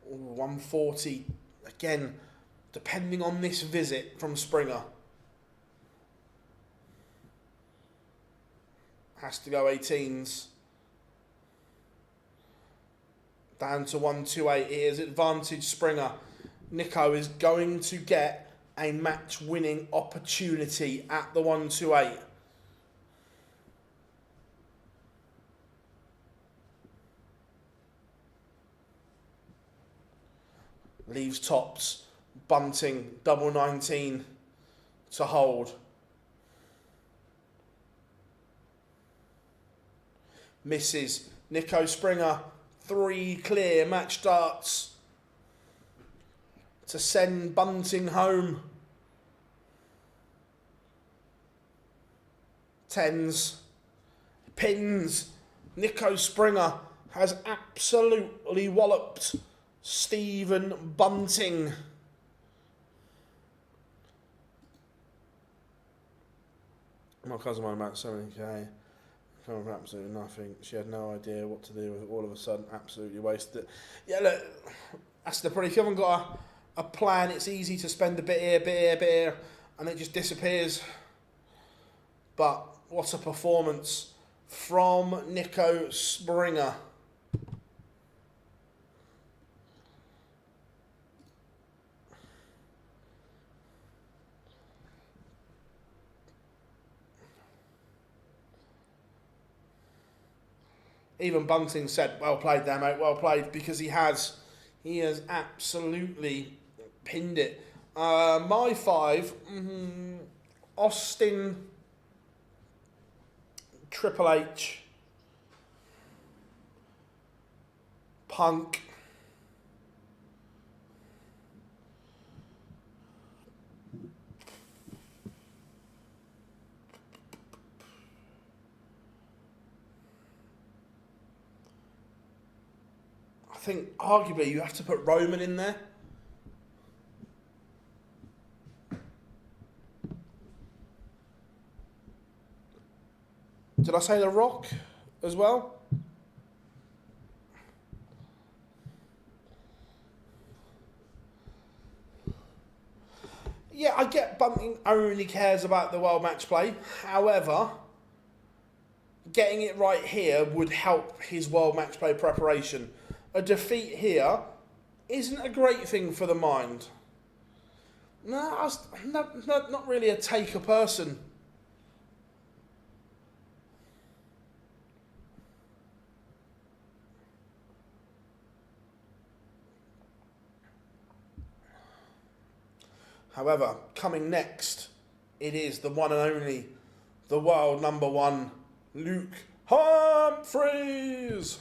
Ooh, 140. Again, depending on this visit from Springer. Has to go 18s. Down to 128. Here's advantage Springer. Nico is going to get a match-winning opportunity at the 128. Leaves tops. Bunting, double 19 to hold. Misses. Nico Springer, 3 clear match darts to send Bunting home. 10s. Pins. Nico Springer has absolutely walloped Stephen Bunting. My cousin won about 70k. Come for absolutely nothing. She had no idea what to do with it. All of a sudden, absolutely wasted it. Yeah, look, that's the problem. If you haven't got a plan, it's easy to spend a bit here, and it just disappears. But what a performance from Nico Springer. Even Bunting said, well played there, mate, well played, because he has absolutely pinned it. My 5, Austin, Triple H, Punk, I think arguably you have to put Roman in there. Did I say The Rock as well? Yeah, I get Bunting only cares about the world match play. However, getting it right here would help his world match play preparation. A defeat here isn't a great thing for the mind. No, not really a taker person. However, coming next, it is the one and only, the world number 1, Luke Humphries.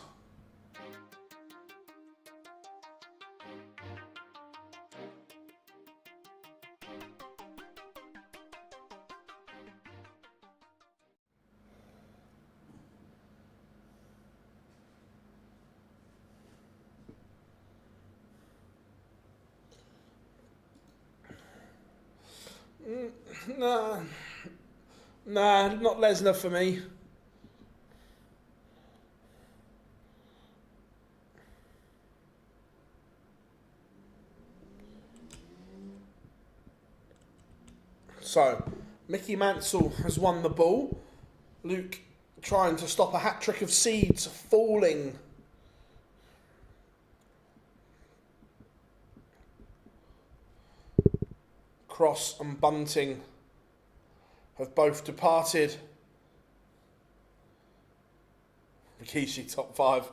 Nah, not Lesnar for me. So, Mickey Mansell has won the ball. Luke trying to stop a hat-trick of seeds falling. Cross and Bunting have both departed. Rikishi top 5.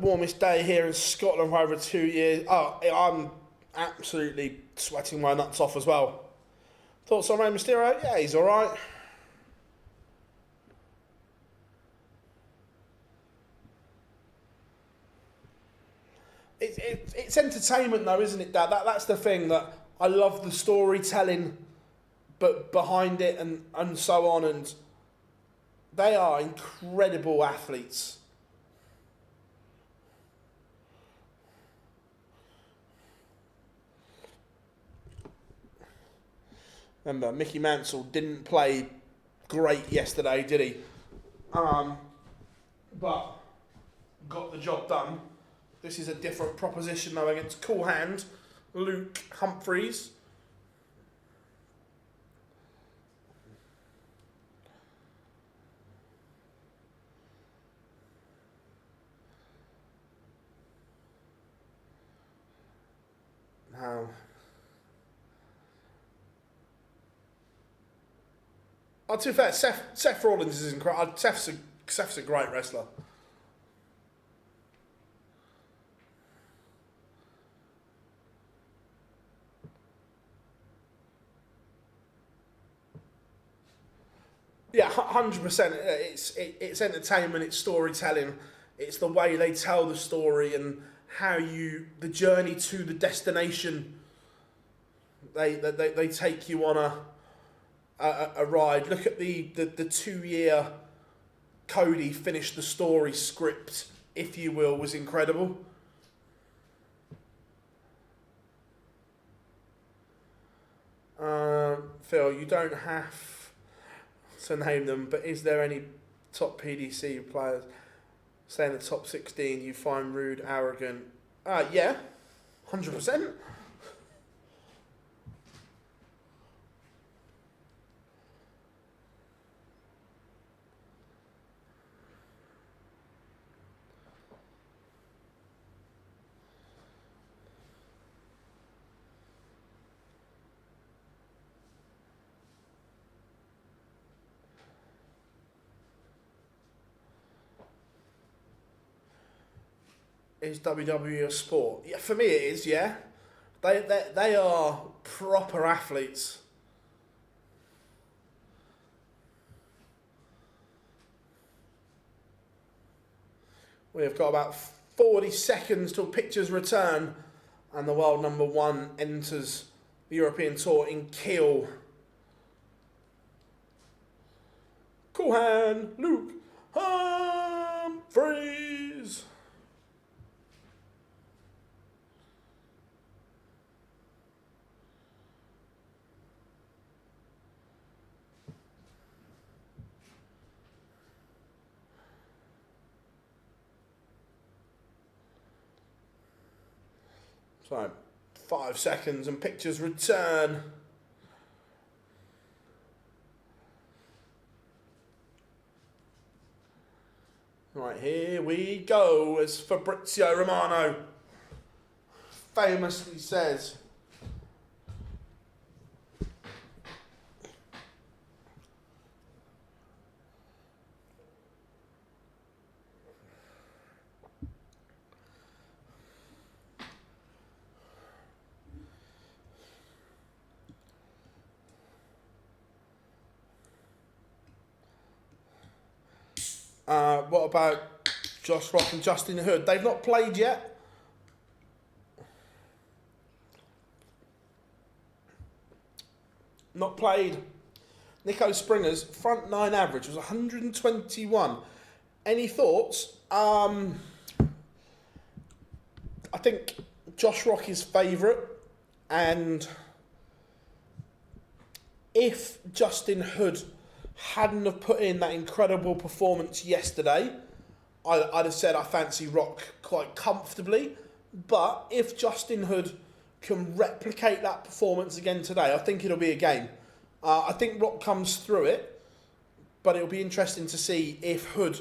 Warmest day here in Scotland for over 2 years. Oh, I'm absolutely sweating my nuts off as well. Thoughts on Rey Mysterio? Yeah, he's alright. It's entertainment though, isn't it, Dad? That's the thing, that I love the storytelling but behind it and so on, and they are incredible athletes. Remember, Mickey Mansell didn't play great yesterday, did he? But got the job done. This is a different proposition though against Cool Hand, Luke Humphries. Now, to be fair, Seth Rollins is incredible. Seth's a great wrestler. Yeah, 100%. It's entertainment. It's storytelling. It's the way they tell the story and how the journey to the destination. They take you on a ride. Look at the 2-year Cody finish the story script, if you will, was incredible. Phil, you don't have to name them, but is there any top PDC players, say in the top 16, you find rude, arrogant? Yeah, 100%. Is WWE a sport? Yeah, for me it is, yeah. They are proper athletes. We've got about 40 seconds till pictures return and the world number 1 enters the European Tour in Kiel. Cool hand, Luke Humphries. So, 5 seconds and pictures return. Right, here we go, as Fabrizio Romano famously says. What about Josh Rock and Justin Hood? They've not played yet. Not played. Nico Springer's front 9 average was 121. Any thoughts? I think Josh Rock is favourite, and if Justin Hood hadn't have put in that incredible performance yesterday, I'd have said I fancy Rock quite comfortably. But if Justin Hood can replicate that performance again today, I think it'll be a game. I think Rock comes through it, but it'll be interesting to see if Hood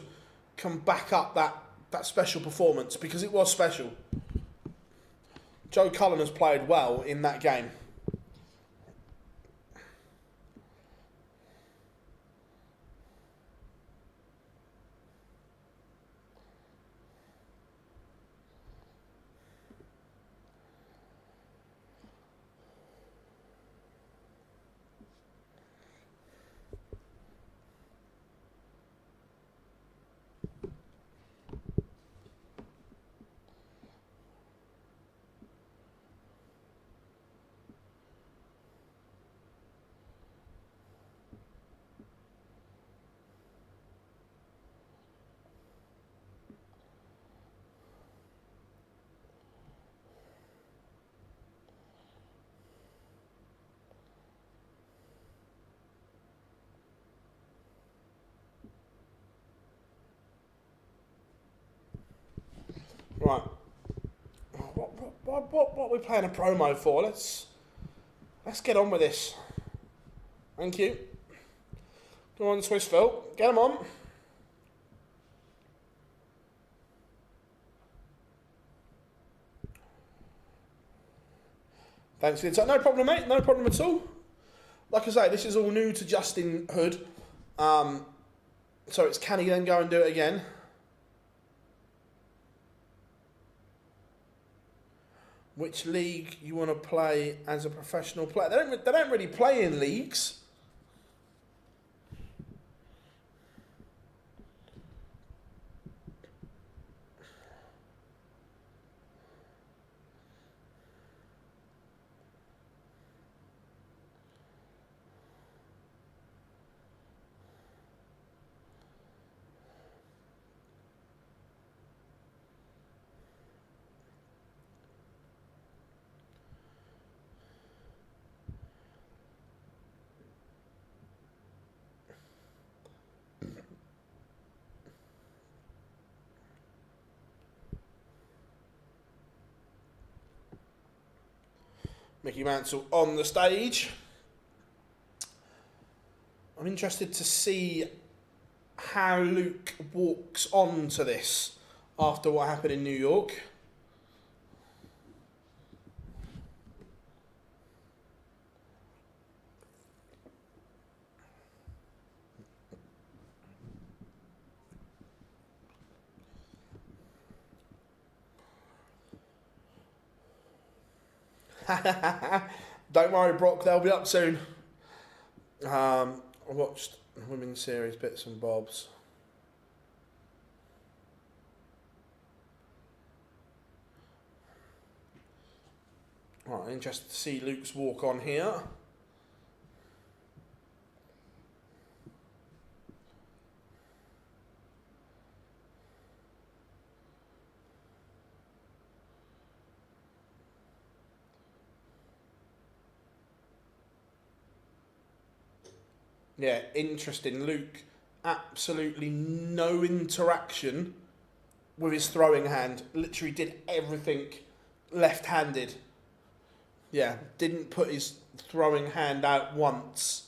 can back up that special performance, because it was special. Joe Cullen has played well in that game. Right. What are we playing a promo for? Let's get on with this. Thank you. Go on, Swissville. Get them on. Thanks for the time. No problem, mate. No problem at all. Like I say, this is all new to Justin Hood. So it's can he then go and do it again? Which league you want to play as a professional player? They don't really play in leagues. Mickey Mansell on the stage. I'm interested to see how Luke walks on to this after what happened in New York. Don't worry, Brock, they'll be up soon. I watched women's series bits and bobs. Right, interested to see Luke's walk on here. Yeah, interesting. Luke, absolutely no interaction with his throwing hand. Literally did everything left-handed. Yeah, didn't put his throwing hand out once.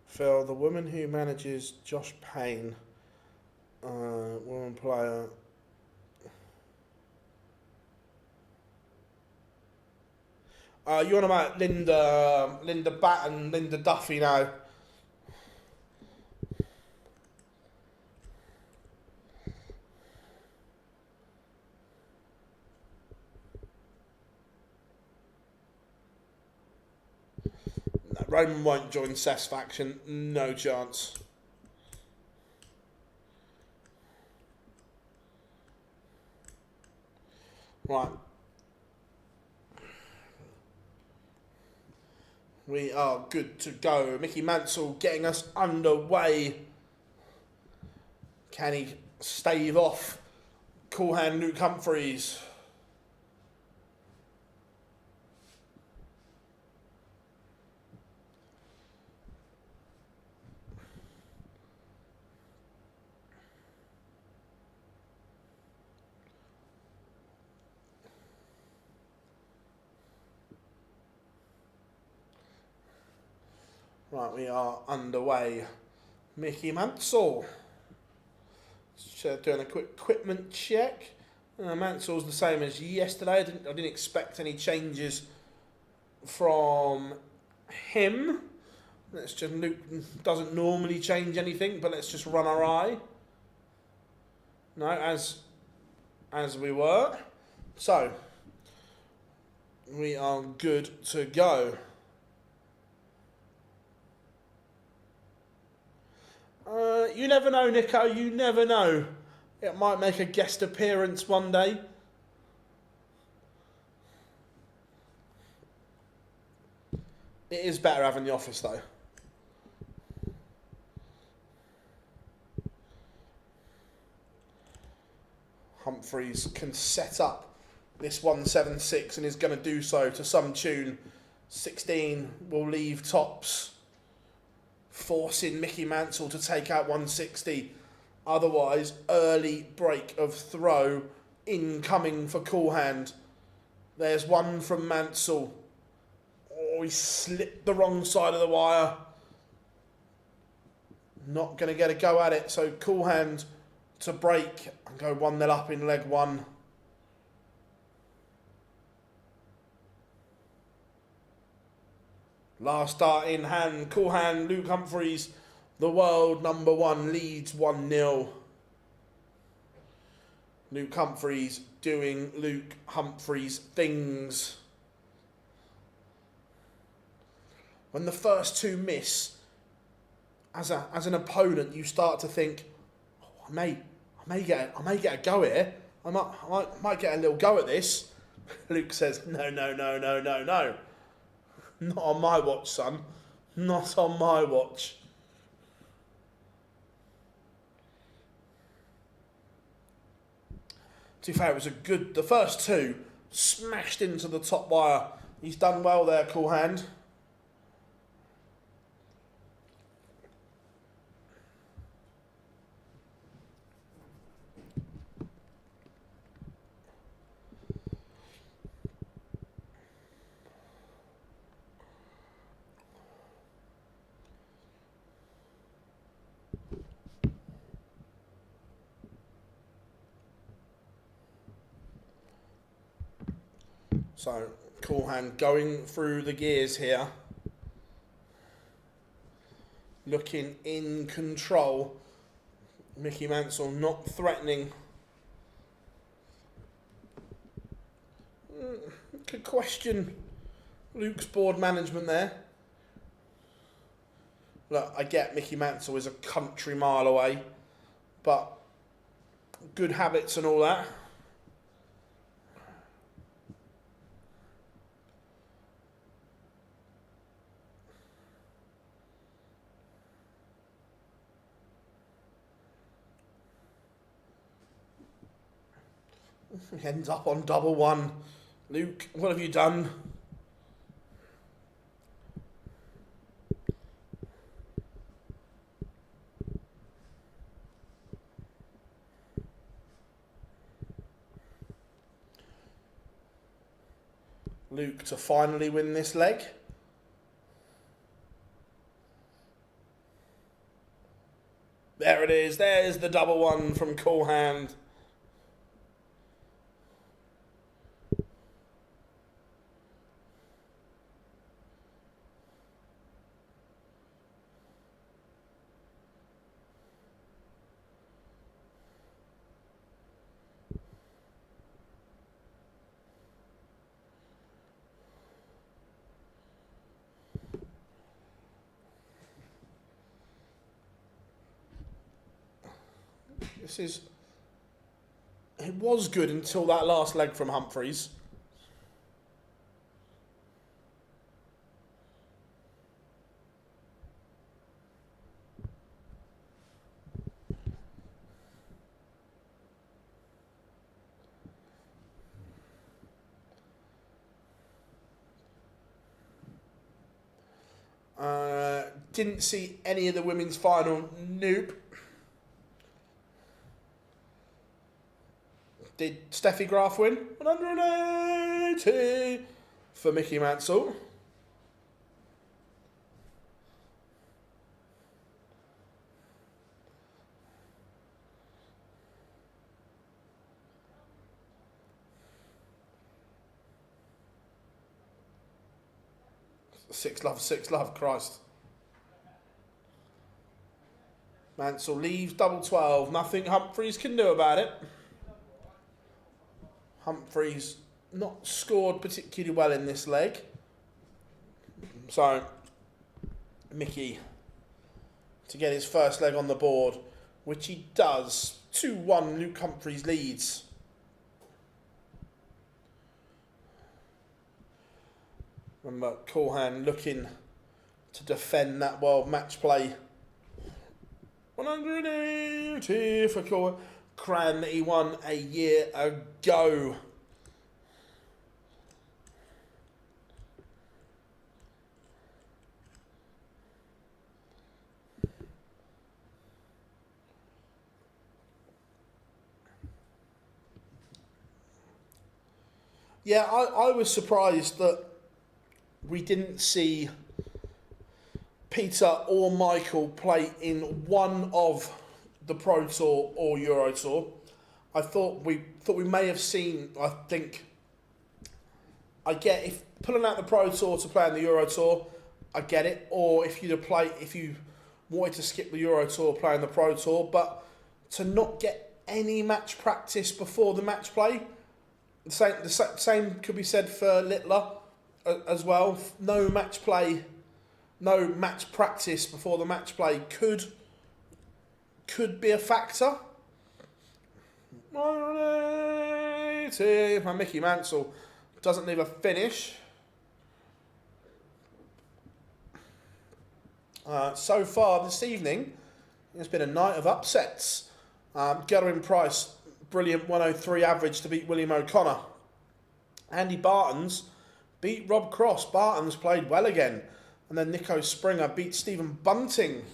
Phil, the woman who manages Josh Payne, woman player. You on about Linda Batten, Linda Duffy now? No, Roman won't join Seth's faction, no chance. Right. We are good to go. Mickey Mansell getting us underway. Can he stave off cool hand Luke Humphries? Right, we are underway. Mickey Mansell. Just doing a quick equipment check. Mansell's the same as yesterday. I didn't expect any changes from him. Let's just, Luke doesn't normally change anything, but let's just run our eye. No, as we were. So, we are good to go. You never know, Nico, you never know. It might make a guest appearance one day. It is better having the office, though. Humphries can set up this 176 and is going to do so to some tune. 16 will leave tops, forcing Mickey Mansell to take out 160. Otherwise, early break of throw incoming for Cool Hand. There's one from Mansell. Oh, he slipped the wrong side of the wire. Not going to get a go at it. So Cool Hand to break and go 1-0 up in leg one. Last start in hand. Cool Hand, Luke Humphries, the world number one, leads 1-0. Luke Humphries doing Luke Humphries things. When the first two miss, as an opponent, you start to think, oh, I may get a go here. I might get a little go at this. Luke says, no. Not on my watch, son. Not on my watch. To be fair, it was the first two smashed into the top wire. He's done well there, Cool Hand. So, Cool Hand going through the gears here. Looking in control. Mickey Mansell not threatening. Could question Luke's board management there. Look, I get Mickey Mansell is a country mile away, but good habits and all that. He ends up on double one. Luke, what have you done? Luke to finally win this leg. There it is. There's the double one from Cool Hand. It was good until that last leg from Humphries. Didn't see any of the women's final. Nope. Did Steffi Graf win? 180 for Mickey Mansell. Six love, Christ. Mansell leaves double 12. Nothing Humphries can do about it. Humphries not scored particularly well in this leg. So, Mickey to get his first leg on the board, which he does. 2-1, Luke Humphries leads. Remember, Cool Hand looking to defend that world match play. 180 for Cool Cran that he won a year ago. Yeah, I was surprised that we didn't see Peter or Michael play in one of the Pro Tour or Euro Tour. I thought we may have seen. I get if pulling out the Pro Tour to play in the Euro Tour, I get it. Or if you wanted to skip the Euro Tour, play in the Pro Tour, but to not get any match practice before the match play, the same could be said for Littler as well. No match play, no match practice before the match play could be a factor. 180. My Mickey Mansell doesn't leave a finish. So far this evening, it's been a night of upsets. Gervyn Price brilliant 103 average to beat William O'Connor. Andy Baetens beat Rob Cross. Baetens played well again. And then Nico Springer beat Stephen Bunting.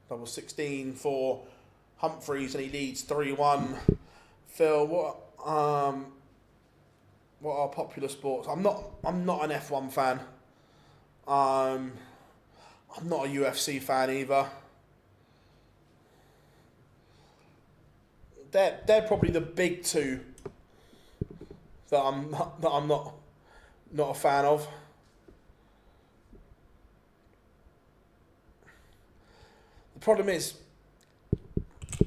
Double 16 for Humphries, and he leads 3-1. Phil, what are popular sports? I'm not an F1 fan. I'm not a UFC fan either. They're probably the big two that I'm not a fan of. The problem is,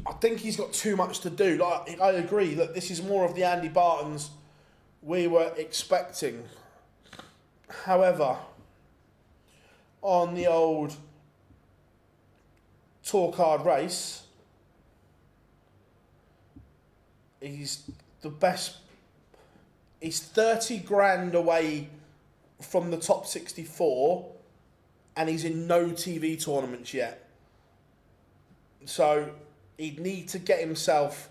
I think he's got too much to do. Like, I agree that this is more of the Andy Baetens we were expecting. However, on the old tour card race, he's the best. He's 30 grand away from the top 64, and he's in no TV tournaments yet. So he'd need to get himself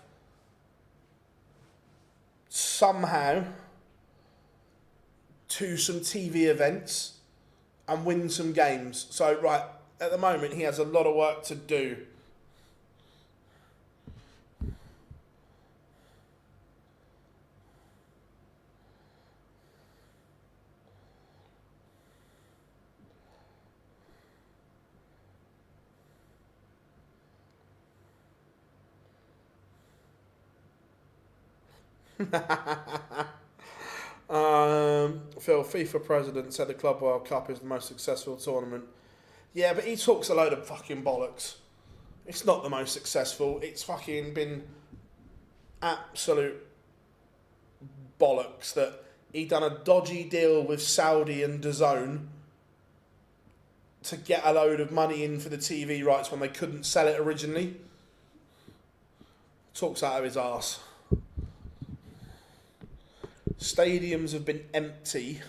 somehow to some TV events and win some games. So, right, at the moment, he has a lot of work to do. Phil, FIFA president said the Club World Cup is the most successful tournament. Yeah, but he talks a load of fucking bollocks. It's not the most successful. It's fucking been absolute bollocks that he done a dodgy deal with Saudi and DAZN to get a load of money in for the TV rights when they couldn't sell it originally. Talks out of his arse. Stadiums have been empty.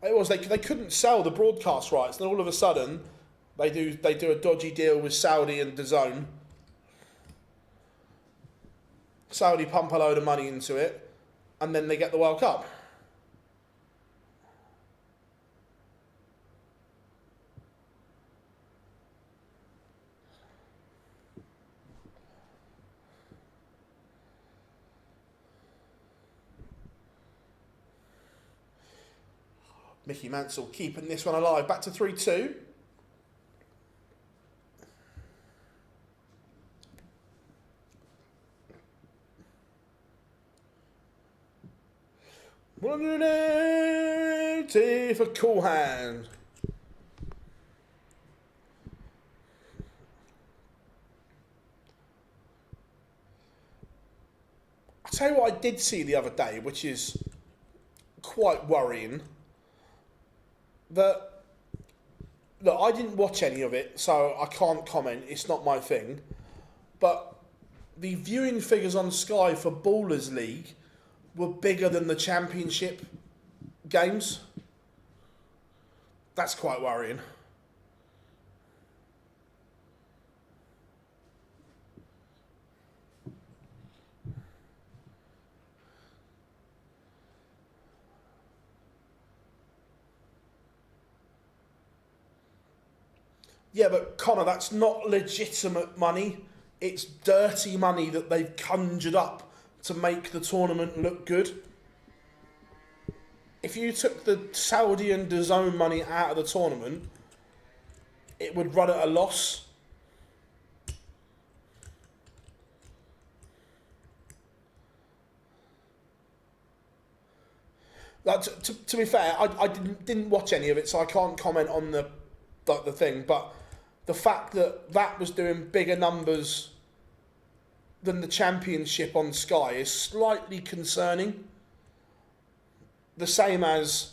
It was they couldn't sell the broadcast rights. Then all of a sudden, they do a dodgy deal with Saudi and DAZN. Saudi pump a load of money into it, and then they get the World Cup. Mickey Mansell keeping this one alive. Back to 3-2. $180 for Cool Hand. I'll tell you what I did see the other day, which is quite worrying. That, look, I didn't watch any of it, so I can't comment. It's not my thing. But the viewing figures on Sky for Ballers League were bigger than the Championship games. That's quite worrying. Yeah, but Connor, that's not legitimate money. It's dirty money that they've conjured up to make the tournament look good. If you took the Saudi and DAZN money out of the tournament, it would run at a loss. Like, to be fair, I didn't watch any of it, so I can't comment on the thing, but the fact that that was doing bigger numbers than the Championship on Sky is slightly concerning. The same as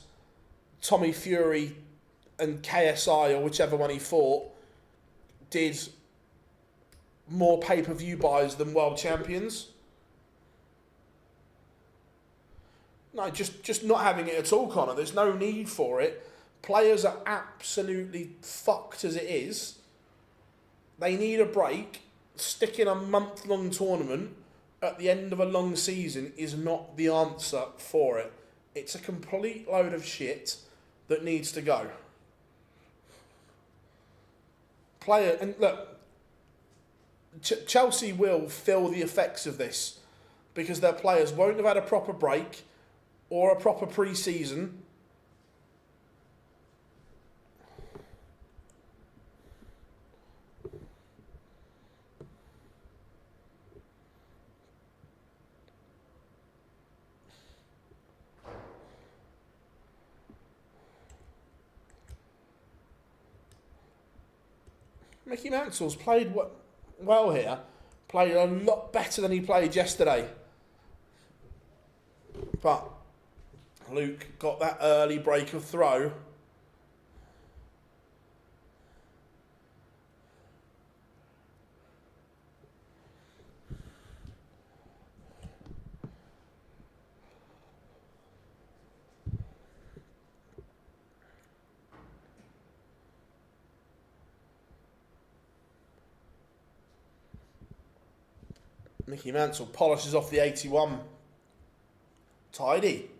Tommy Fury and KSI, or whichever one he fought, did more pay-per-view buys than world champions. No, just not having it at all, Connor. There's no need for it. Players are absolutely fucked as it is. They need a break. Sticking a month-long tournament at the end of a long season is not the answer for it. It's a complete load of shit that needs to go. And look, Chelsea will feel the effects of this because their players won't have had a proper break or a proper pre-season. Mickey Mansell's played well here. Played a lot better than he played yesterday. But Luke got that early break of throw. Mickey Mansell polishes off the 81. Tidy.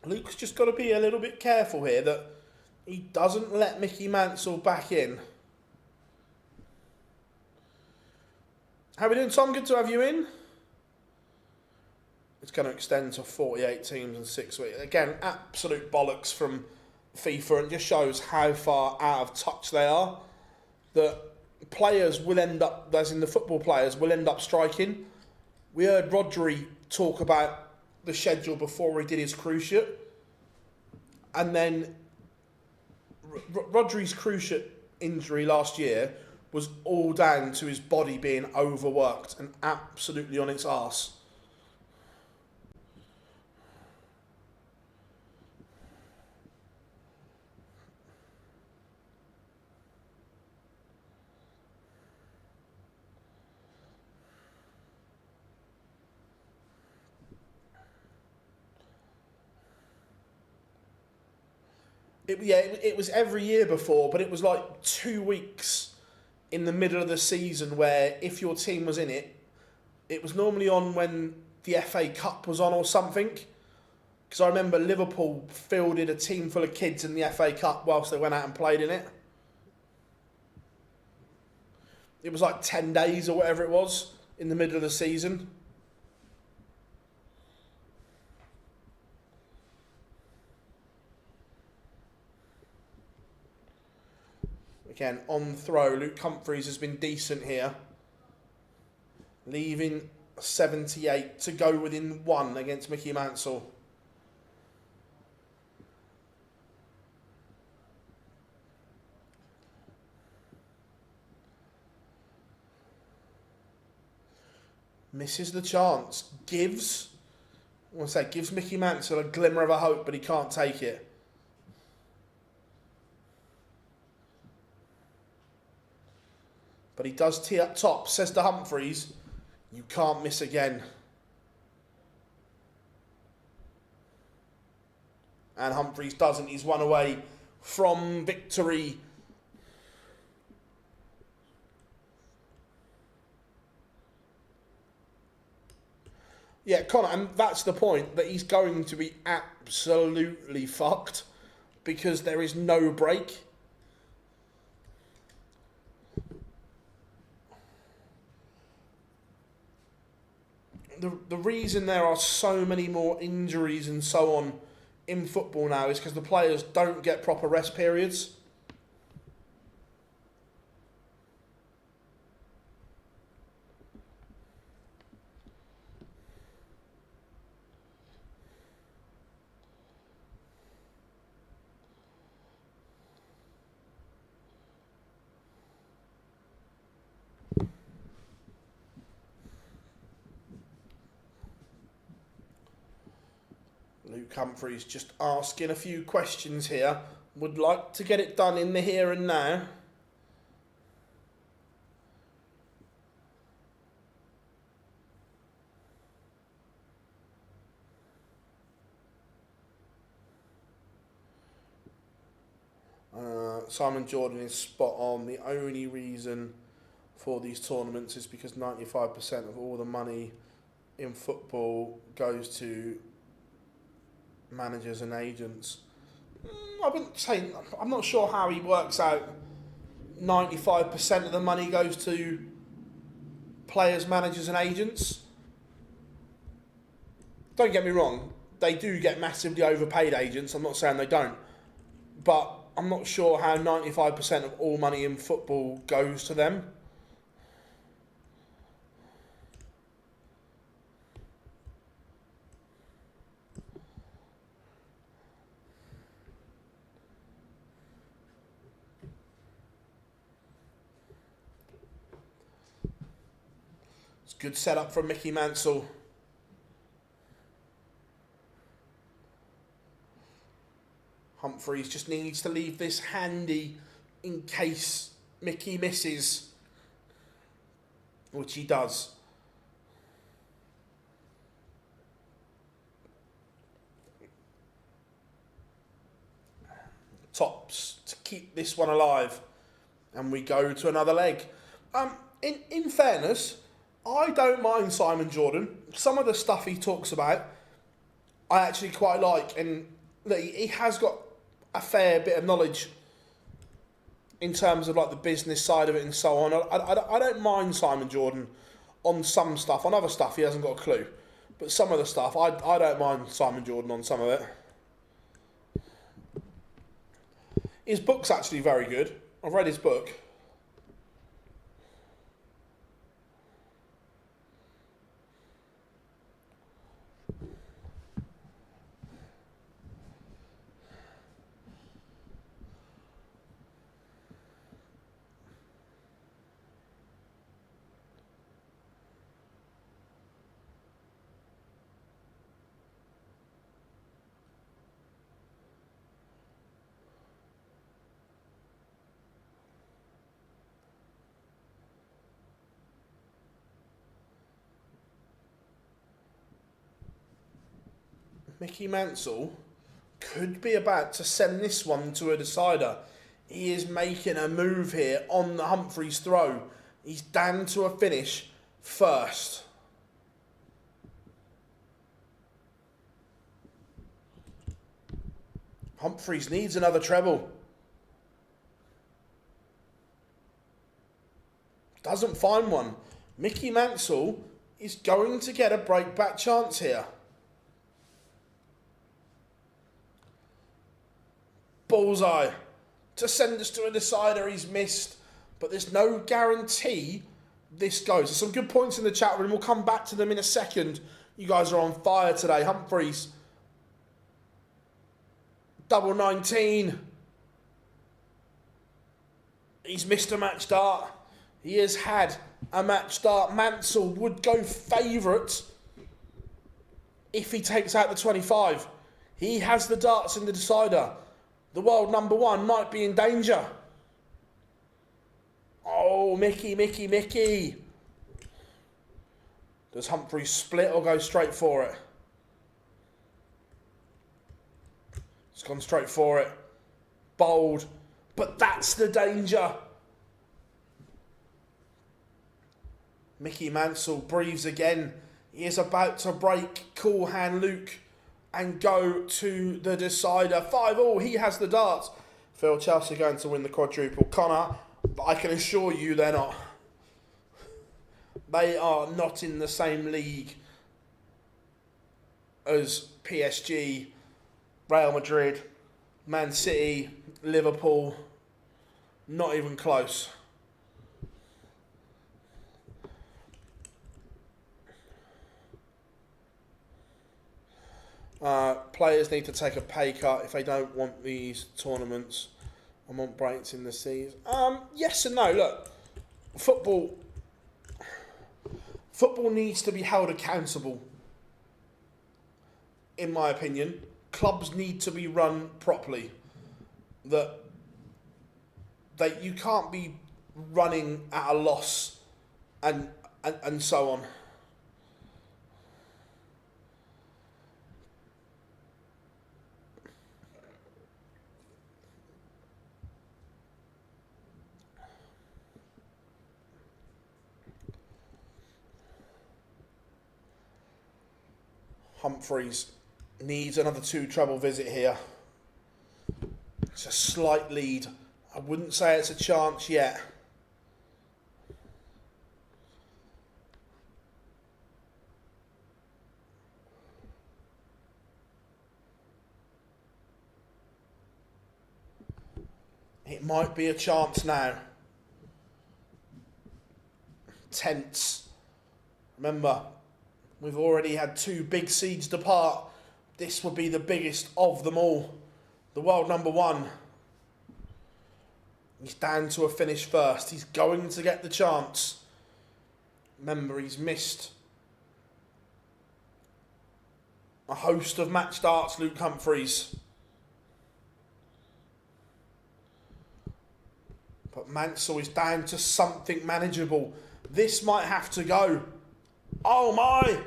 Luke's just got to be a little bit careful here that he doesn't let Mickey Mansell back in. How are we doing, Tom? Good to have you in. It's going to extend to 48 teams in 6 weeks. Again, absolute bollocks from FIFA, and just shows how far out of touch they are. That players will end up, as in the football players, will end up striking. We heard Rodri talk about the schedule before he did his cruciate. And then Rodri's cruciate injury last year was all down to his body being overworked and absolutely on its arse. It was every year before, but it was like 2 weeks in the middle of the season where if your team was in it, it was normally on when the FA Cup was on or something. Because I remember Liverpool fielded a team full of kids in the FA Cup whilst they went out and played in it. It was like 10 days or whatever it was in the middle of the season. Again, on throw, Luke Humphries has been decent here. Leaving 78 to go within 1 against Mickey Mansell. Misses the chance. Gives Mickey Mansell a glimmer of a hope, but he can't take it. But he does tee up top, says to Humphries, you can't miss again. And Humphries doesn't. He's won away from victory. Yeah, Connor, and that's the point, that he's going to be absolutely fucked because there is no break. The reason there are so many more injuries and so on in football now is because the players don't get proper rest periods. Luke Humphries just asking a few questions here would like to get it done in the here and now. Simon Jordan is spot on. The only reason for these tournaments is because 95% of all the money in football goes to managers and agents. I wouldn't say, I'm not sure how he works out 95% of the money goes to players, managers and agents. Don't get me wrong, they do get massively overpaid agents, I'm not saying they don't, but I'm not sure how 95% of all money in football goes to them. It's a good setup from Mickey Mansell. Humphries just needs to leave this handy in case Mickey misses, which he does. Tops to keep this one alive, and we go to another leg. In fairness, I don't mind Simon Jordan. Some of the stuff he talks about, I actually quite like, and he has got a fair bit of knowledge in terms of like the business side of it and so on. I don't mind Simon Jordan on some stuff. On other stuff, he hasn't got a clue. But some of the stuff, I don't mind Simon Jordan on some of it. His book's actually very good. I've read his book. Mickey Mansell could be about to send this one to a decider. He is making a move here on the Humphries throw. He's down to a finish first. Humphries needs another treble. Doesn't find one. Mickey Mansell is going to get a break-back chance here. Bullseye. To send us to a decider, he's missed. But there's no guarantee this goes. There's some good points in the chat room. We'll come back to them in a second. You guys are on fire today. Humphries. Double 19. He's missed a match start. He has had a match start. Mansell would go favourite if he takes out the 25. He has the darts in the decider. The world number one might be in danger. Oh, Mickey. Does Humphries split or go straight for it? It's gone straight for it. Bold. But that's the danger. Mickey Mansell breathes again. He is about to break Cool Hand Luke and go to the decider. 5-5, he has the darts. Phil, Chelsea are going to win the quadruple. Connor, but I can assure you they're not. They are not in the same league as PSG, Real Madrid, Man City, Liverpool. Not even close. Players need to take a pay cut if they don't want these tournaments and want breaks in the season. Yes and no. Look, football needs to be held accountable. In my opinion, clubs need to be run properly. that you can't be running at a loss and so on. Humphries needs another 2 treble visit here. It's a slight lead. I wouldn't say it's a chance yet. It might be a chance now. Tense. Remember, we've already had 2 big seeds depart. This would be the biggest of them all. The world number 1. He's down to a finish first. He's going to get the chance. Remember, he's missed a host of match starts, Luke Humphries. But Mansell is down to something manageable. This might have to go. Oh my!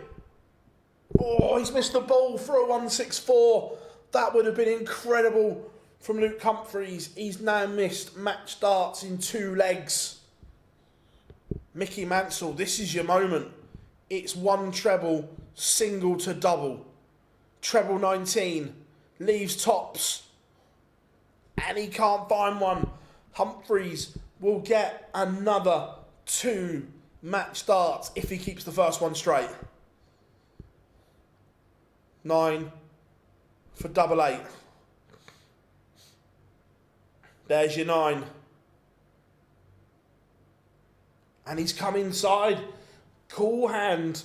Oh, he's missed the ball for a 164. That would have been incredible from Luke Humphries. He's now missed match starts in 2 legs. Mickey Mansell, this is your moment. It's 1 treble, single to double. Treble 19, leaves tops. And he can't find one. Humphries will get another 2 match starts if he keeps the first one straight. 9 for double 8. There's your 9. And he's come inside. Cool hand.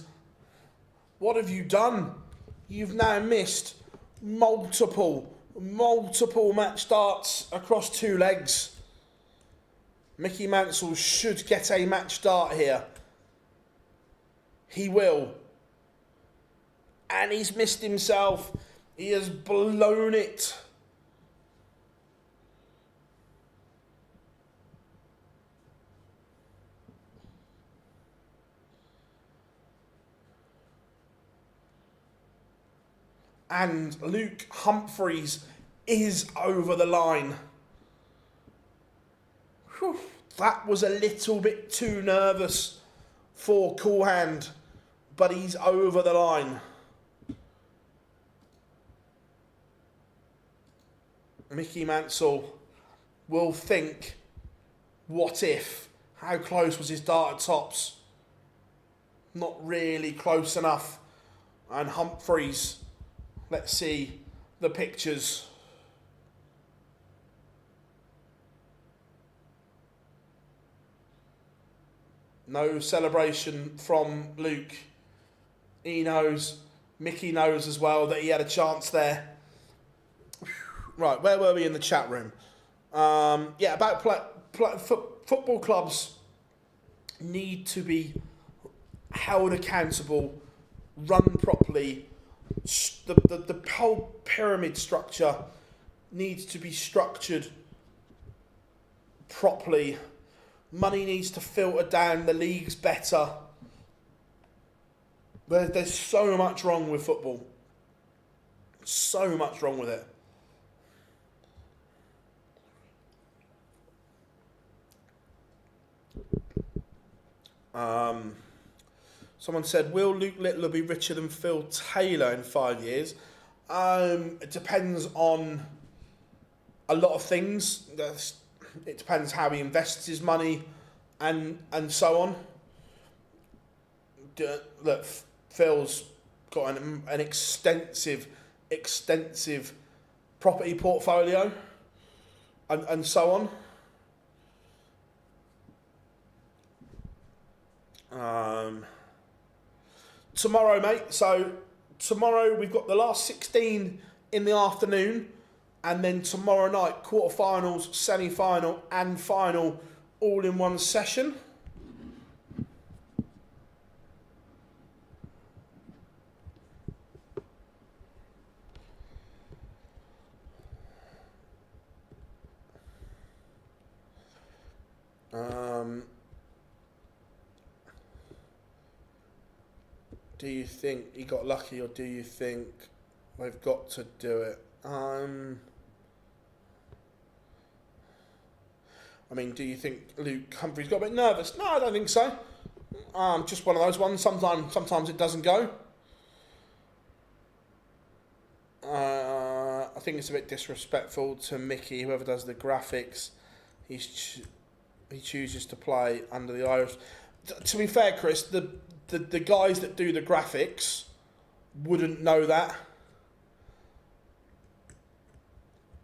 What have you done? You've now missed multiple match starts across 2 legs. Mickey Mansell should get a match start here. He will. And he's missed himself. He has blown it. And Luke Humphries is over the line. Whew, that was a little bit too nervous for Cool Hand, but he's over the line. Mickey Mansell will think, what if? How close was his dart at tops? Not really close enough. And Humphries, let's see the pictures. No celebration from Luke. He knows, Mickey knows as well that he had a chance there. Right, where were we in the chat room? Yeah, about football clubs need to be held accountable, run properly. The whole pyramid structure needs to be structured properly. Money needs to filter down the leagues better. There's so much wrong with football. So much wrong with it. Someone said, will Luke Littler be richer than Phil Taylor in 5 years? It depends on a lot of things. It depends how he invests his money and so on. Look, Phil's got an extensive property portfolio and so on. Tomorrow, mate. So tomorrow we've got the last 16 in the afternoon, and then tomorrow night quarterfinals, semi-final, and final, all in one session. Do you think he got lucky, or do you think they've got to do it? I mean, do you think Luke Humphries got a bit nervous? No, I don't think so. Just one of those ones. Sometimes it doesn't go. I think it's a bit disrespectful to Mickey, whoever does the graphics. He chooses to play under the Irish. To be fair, Chris, the guys that do the graphics wouldn't know that.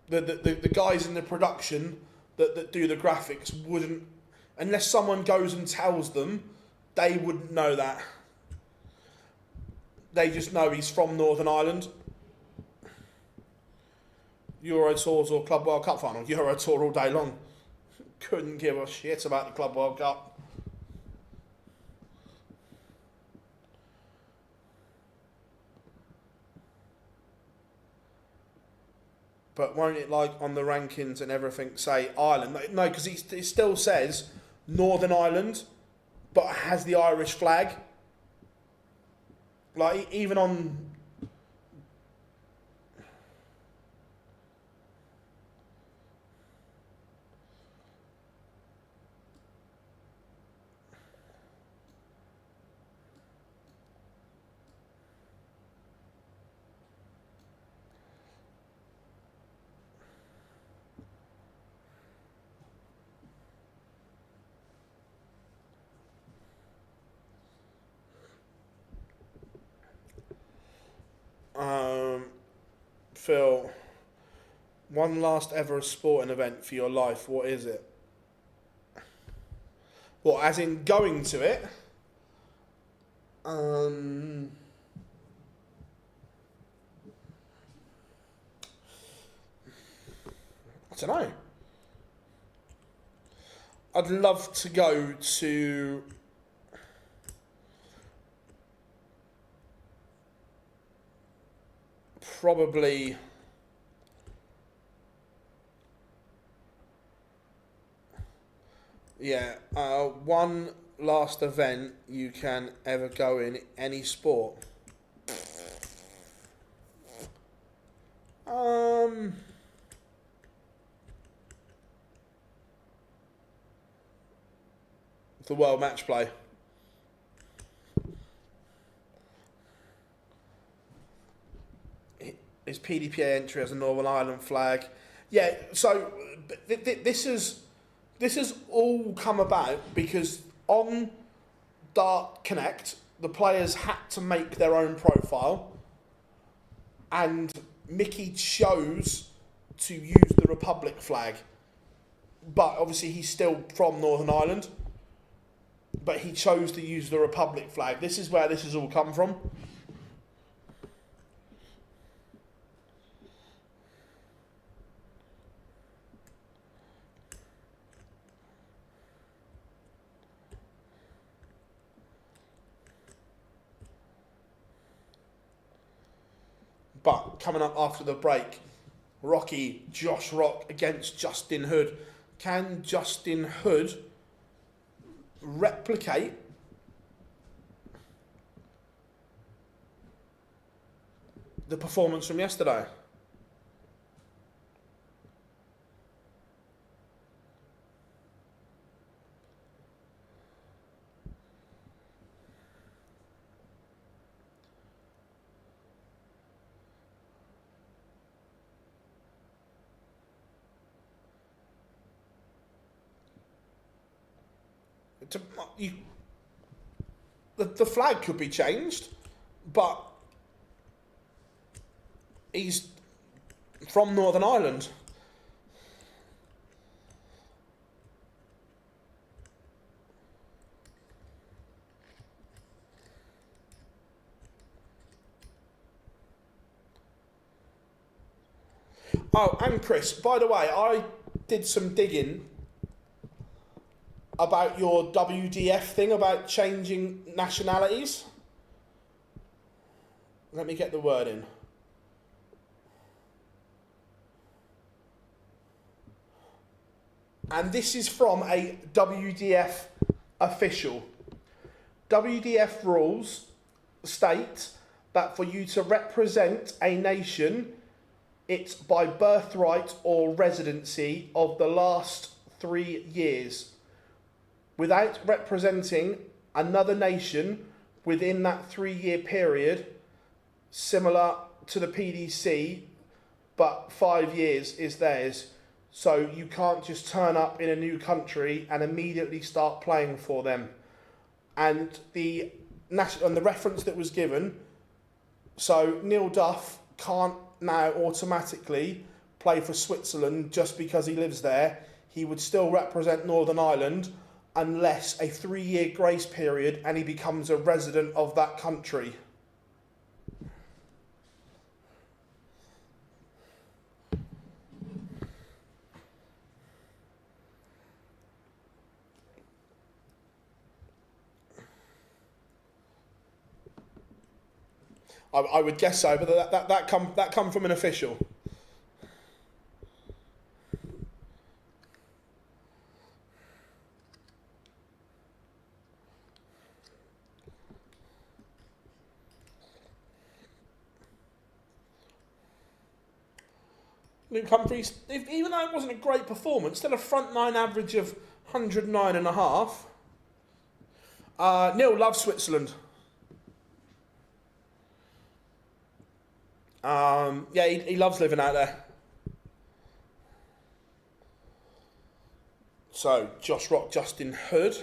The guys in the production that do the graphics wouldn't, unless someone goes and tells them, they wouldn't know that. They just know he's from Northern Ireland. Euro Tours or Club World Cup final. Euro Tour all day long. Couldn't give a shit about the Club World Cup. But won't it, like, on the rankings and everything, say Ireland? No, because it still says Northern Ireland, but has the Irish flag. Like, even on... Phil, one last ever sporting event for your life, what is it? What, as in going to it? I don't know. I'd love to go to... Probably one last event you can ever go in any sport. The World Match Play. His PDPA entry as a Northern Ireland flag. Yeah, so this has all come about because on Dart Connect, the players had to make their own profile, and Mickey chose to use the Republic flag. But obviously he's still from Northern Ireland, but he chose to use the Republic flag. This is where this has all come from. But coming up after the break, Josh Rock against Justin Hood. Can Justin Hood replicate the performance from yesterday? The flag could be changed, but he's from Northern Ireland. Oh, and Chris, by the way, I did some digging about your WDF thing about changing nationalities. Let me get the word in. And this is from a WDF official. WDF rules state that for you to represent a nation, it's by birthright or residency of the last 3 years. Without representing another nation within that 3-year period, similar to the PDC, but 5 years is theirs. So you can't just turn up in a new country and immediately start playing for them. And the reference that was given, so Neil Duff can't now automatically play for Switzerland just because he lives there. He would still represent Northern Ireland unless a 3-year grace period and he becomes a resident of that country. I would guess so, but that come from an official. Luke Humphries, even though it wasn't a great performance, still a front 9 average of 109.5. Neil loves Switzerland. Yeah, he loves living out there. So, Josh Rock, Justin Hood.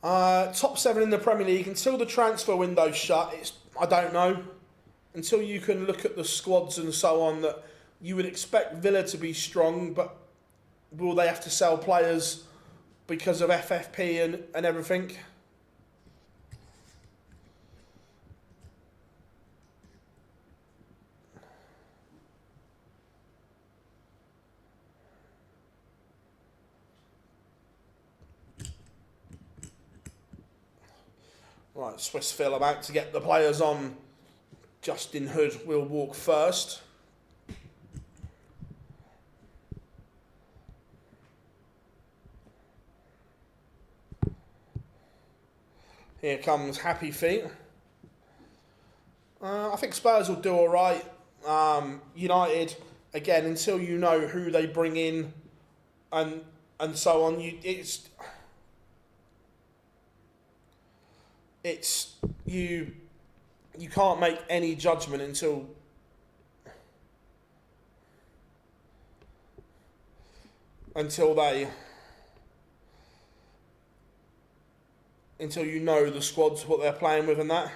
Top 7 in the Premier League. Until the transfer window's shut, I don't know. Until you can look at the squads and so on, that you would expect Villa to be strong, but will they have to sell players because of FFP and everything? Right, Swiss Phil about to get the players on. Justin Hood will walk first. Here comes Happy Feet. I think Spurs will do all right. United, again, until you know who they bring in and so on, you can't make any judgment until you know the squads, what they're playing with and that.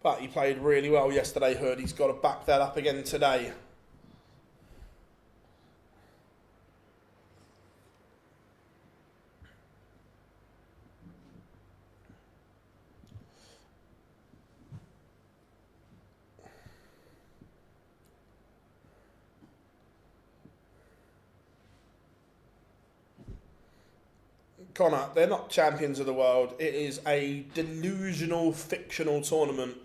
But he played really well yesterday, Hood. He's got to back that up again today. Connor, they're not champions of the world. It is a delusional, fictional tournament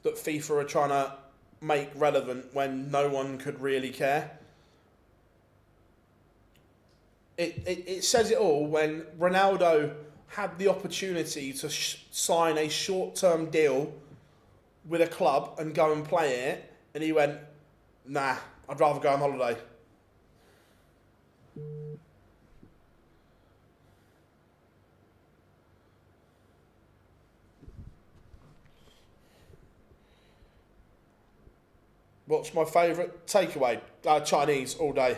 that FIFA are trying to make relevant when no one could really care. It says it all when Ronaldo had the opportunity to sign a short-term deal with a club and go and play it, and he went, nah, I'd rather go on holiday. What's my favourite takeaway? Chinese all day.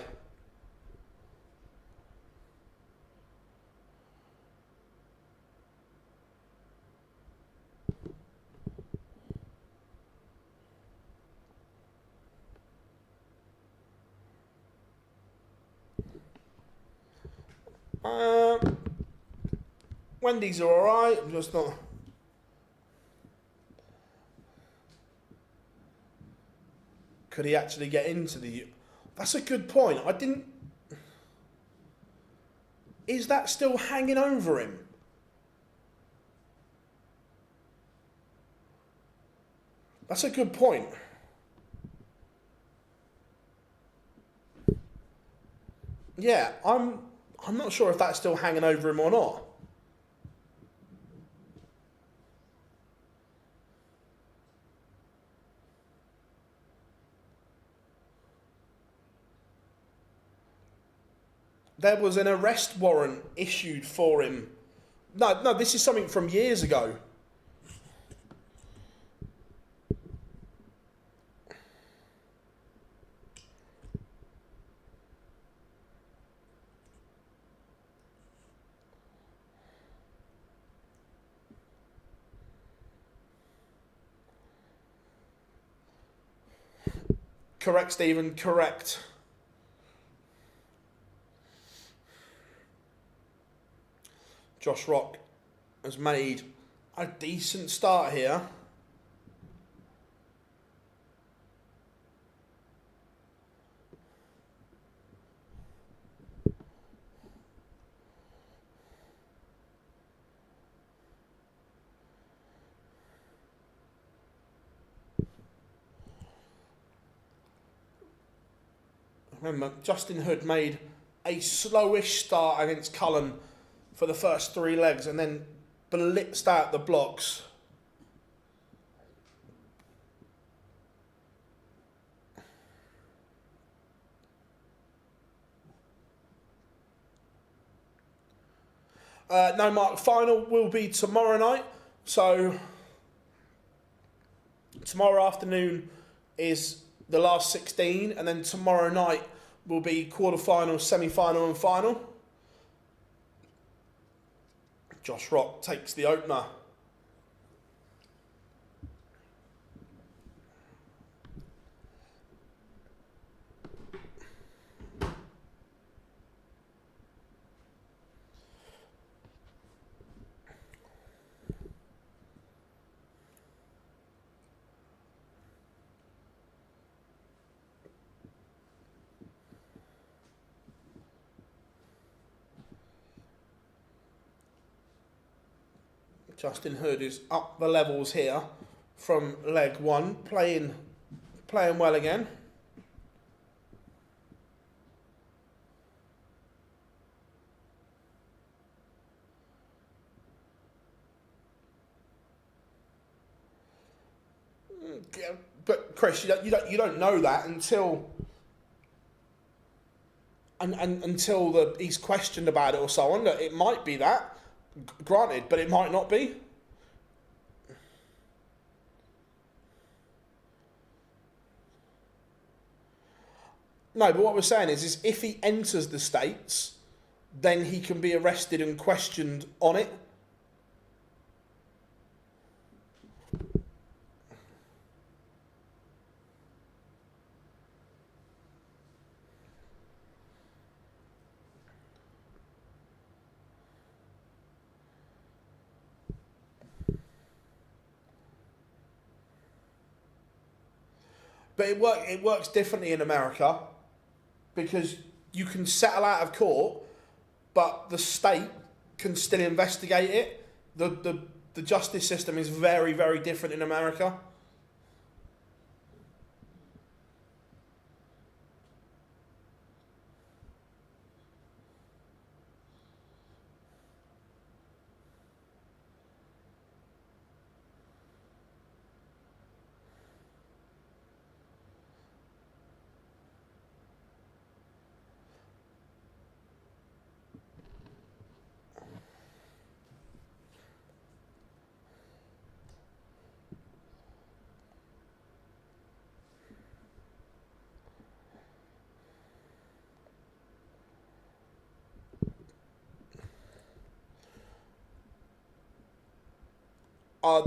Wendy's are alright, I'm just not... Could he actually get into the... That's a good point. I didn't... Is that still hanging over him? That's a good point. Yeah, I'm not sure if that's still hanging over him or not. There was an arrest warrant issued for him. No, this is something from years ago. Correct, Stephen, correct. Josh Rock has made a decent start here. Remember, Justin Hood made a slowish start against Cullen for the first 3 legs and then blitzed out the blocks. No, Mark, final will be tomorrow night. So tomorrow afternoon is the last 16, and then tomorrow night will be quarter-final, semi-final and final. Josh Rock takes the opener. Justin Hood is up the levels here from leg 1, playing well again. But Chris, you don't know that until until he's questioned about it or so on. Look, it might be that. Granted, but it might not be. No, but what we're saying is if he enters the States, then he can be arrested and questioned on it. But it works differently in America because you can settle out of court, but the state can still investigate it. The justice system is very, very different in America.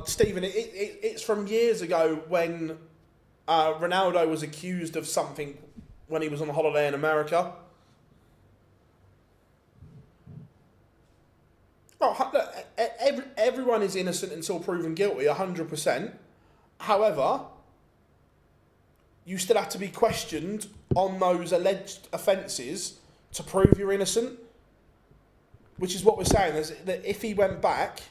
Stephen, it's from years ago when Ronaldo was accused of something when he was on holiday in America. Oh, look, everyone is innocent until proven guilty, 100%. However, you still have to be questioned on those alleged offences to prove you're innocent, which is what we're saying, is that if he went back,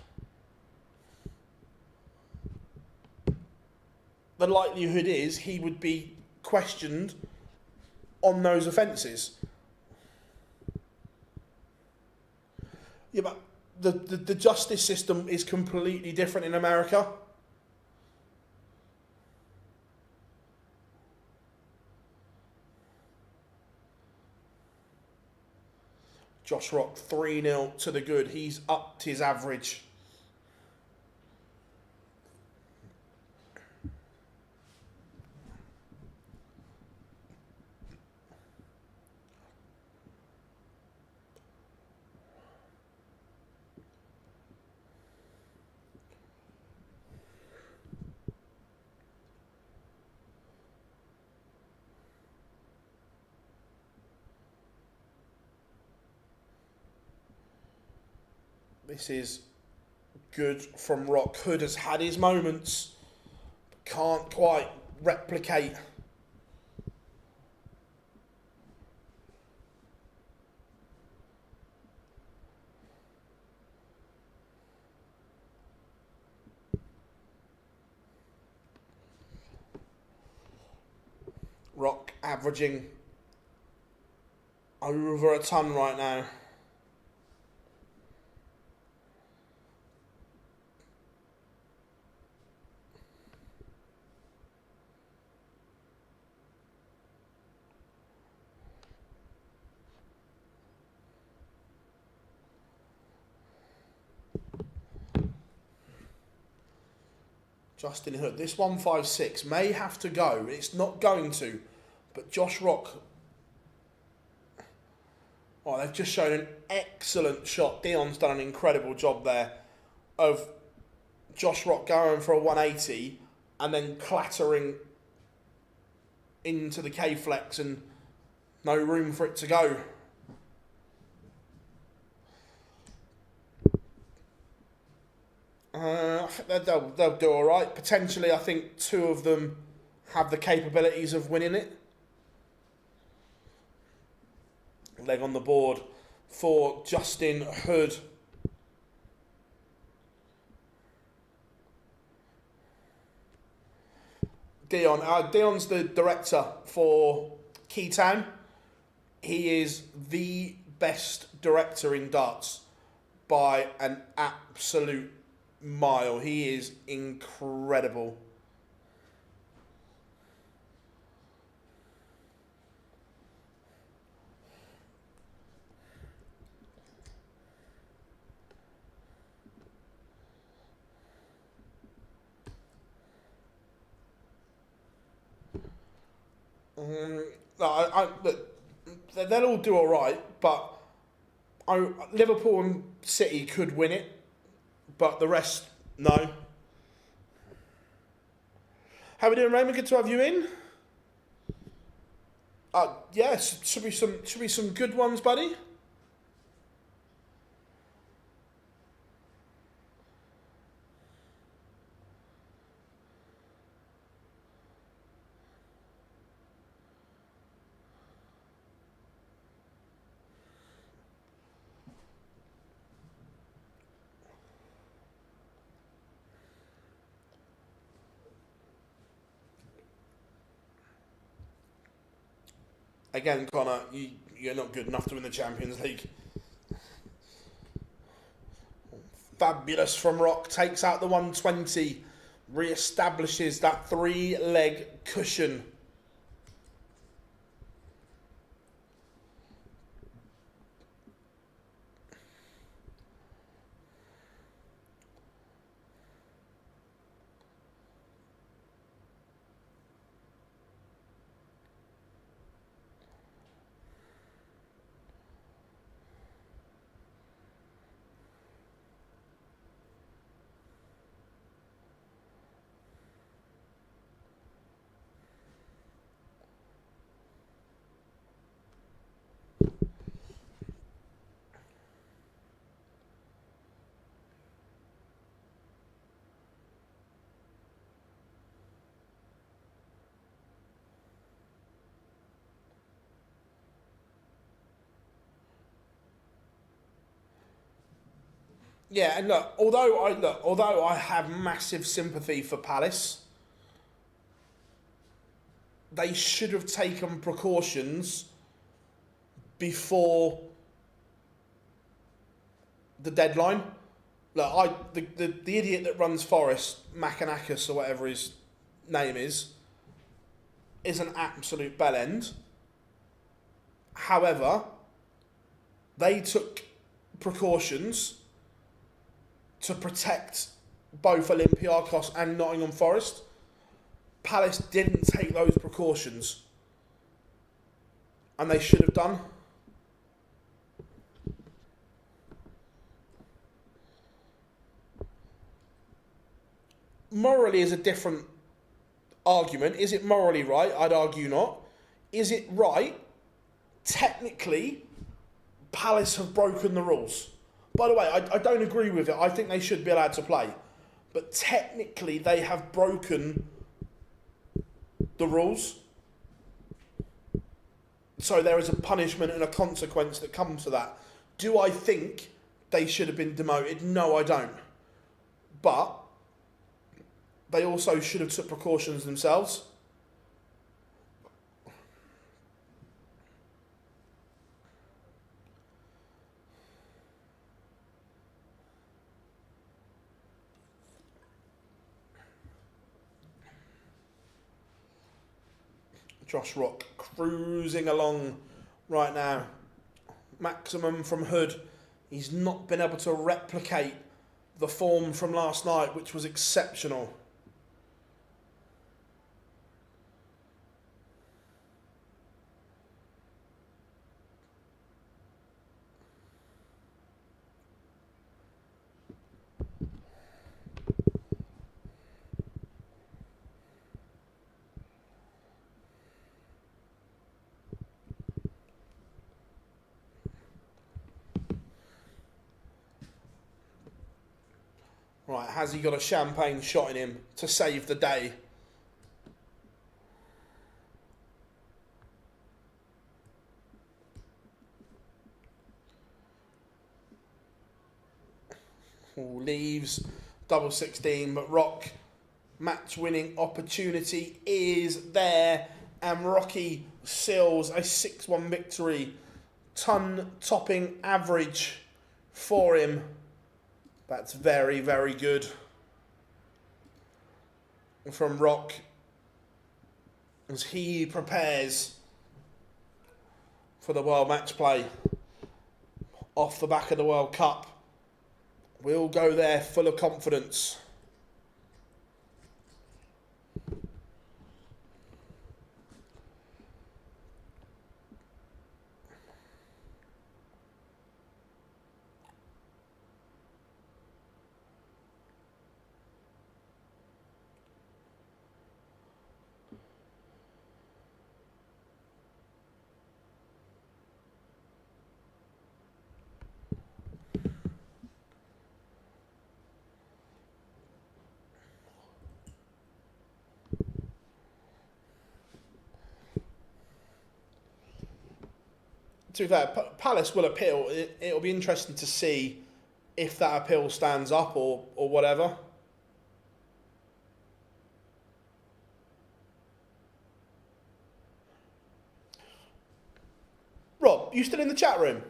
the likelihood is he would be questioned on those offences. Yeah, but the justice system is completely different in America. Josh Rock 3-0 to the good. He's upped his average. This is good from Rock. Hood has had his moments, but can't quite replicate. Rock averaging over a ton right now. Justin Hood, this 156 may have to go. It's not going to, but Josh Rock. Oh, they've just shown an excellent shot. Dion's done an incredible job there of Josh Rock going for a 180 and then clattering into the K-flex and no room for it to go. They'll do all right. Potentially, I think two of them have the capabilities of winning it. Leg on the board for Justin Hood. Dion's the director for Keytown. He is the best director in darts by an absolute mile. He is incredible. They'll all do all right, but Liverpool and City could win it, but the rest, no. How are we doing, Raymond? Good to have you in. Yes, should be some good ones, buddy. Again, Connor, you're not good enough to win the Champions League. Fabulous from Rock. Takes out the 120. Re-establishes that 3-leg cushion. Yeah, and although I have massive sympathy for Palace, they should have taken precautions before the deadline. Look, the idiot that runs Forest, Makanakis or whatever his name is an absolute bellend. However, they took precautions to protect both Olympiacos and Nottingham Forest. Palace didn't take those precautions, and they should have done. Morally is a different argument. Is it morally right? I'd argue not. Is it right? Technically, Palace have broken the rules. By the way, I don't agree with it. I think they should be allowed to play. But technically, they have broken the rules. So there is a punishment and a consequence that comes to that. Do I think they should have been demoted? No, I don't. But they also should have took precautions themselves. Josh Rock cruising along right now. Maximum from Hood. He's not been able to replicate the form from last night, which was exceptional. Right, has he got a champagne shot in him to save the day? Leaves, double 16, but Rock, match-winning opportunity is there, and Rocky seals a 6-1 victory. Ton-topping average for him. That's very, very good from Rock as he prepares for the World Match Play off the back of the World Cup. We'll go there full of confidence. To be fair, Palace will appeal. It'll be interesting to see if that appeal stands up or whatever. Rob, you still in the chat room?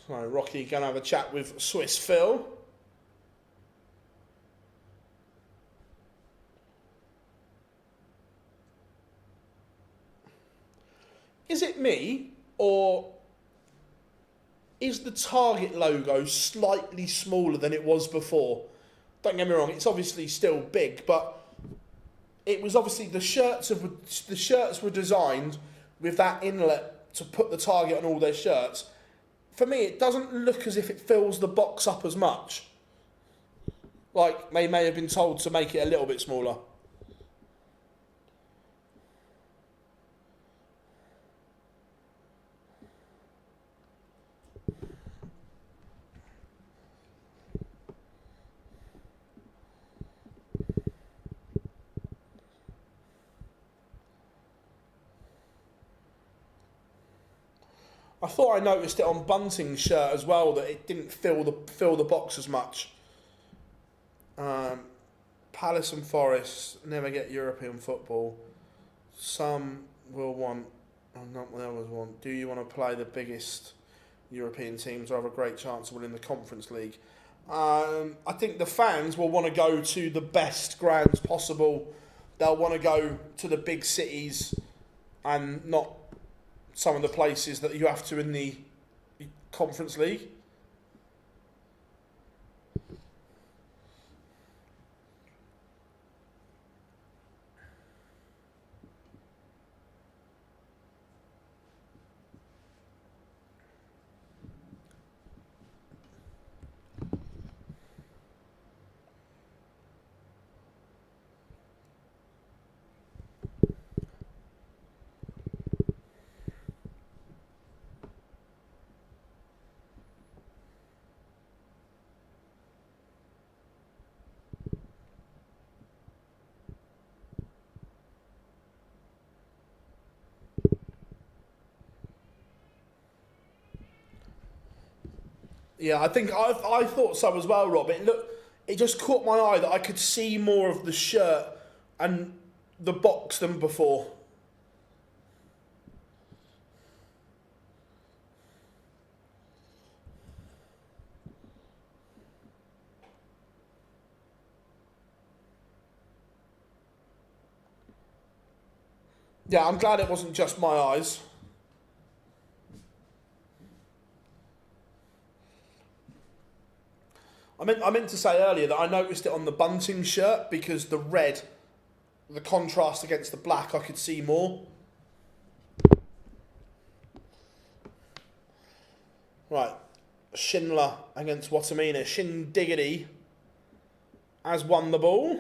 So Rocky going to have a chat with Swiss Phil. Is it me, or is the Target logo slightly smaller than it was before? Don't get me wrong, it's obviously still big, but it was obviously the shirts were designed with that inlet to put the Target on all their shirts. For me, it doesn't look as if it fills the box up as much. Like, they may have been told to make it a little bit smaller. I thought I noticed it on Bunting's shirt as well that it didn't fill the box as much. Palace and Forest never get European football. Some will want, not the others want. Do you want to play the biggest European teams or have a great chance of winning the Conference League? I think the fans will want to go to the best grounds possible. They'll want to go to the big cities and not some of the places that you have to in the Conference League. Yeah, I think I thought so as well, Rob. It just caught my eye that I could see more of the shirt and the box than before. Yeah, I'm glad it wasn't just my eyes. I meant to say earlier that I noticed it on the Bunting shirt because the red, the contrast against the black, I could see more. Right, Schindler against Wattimena. Shindiggity has won the ball.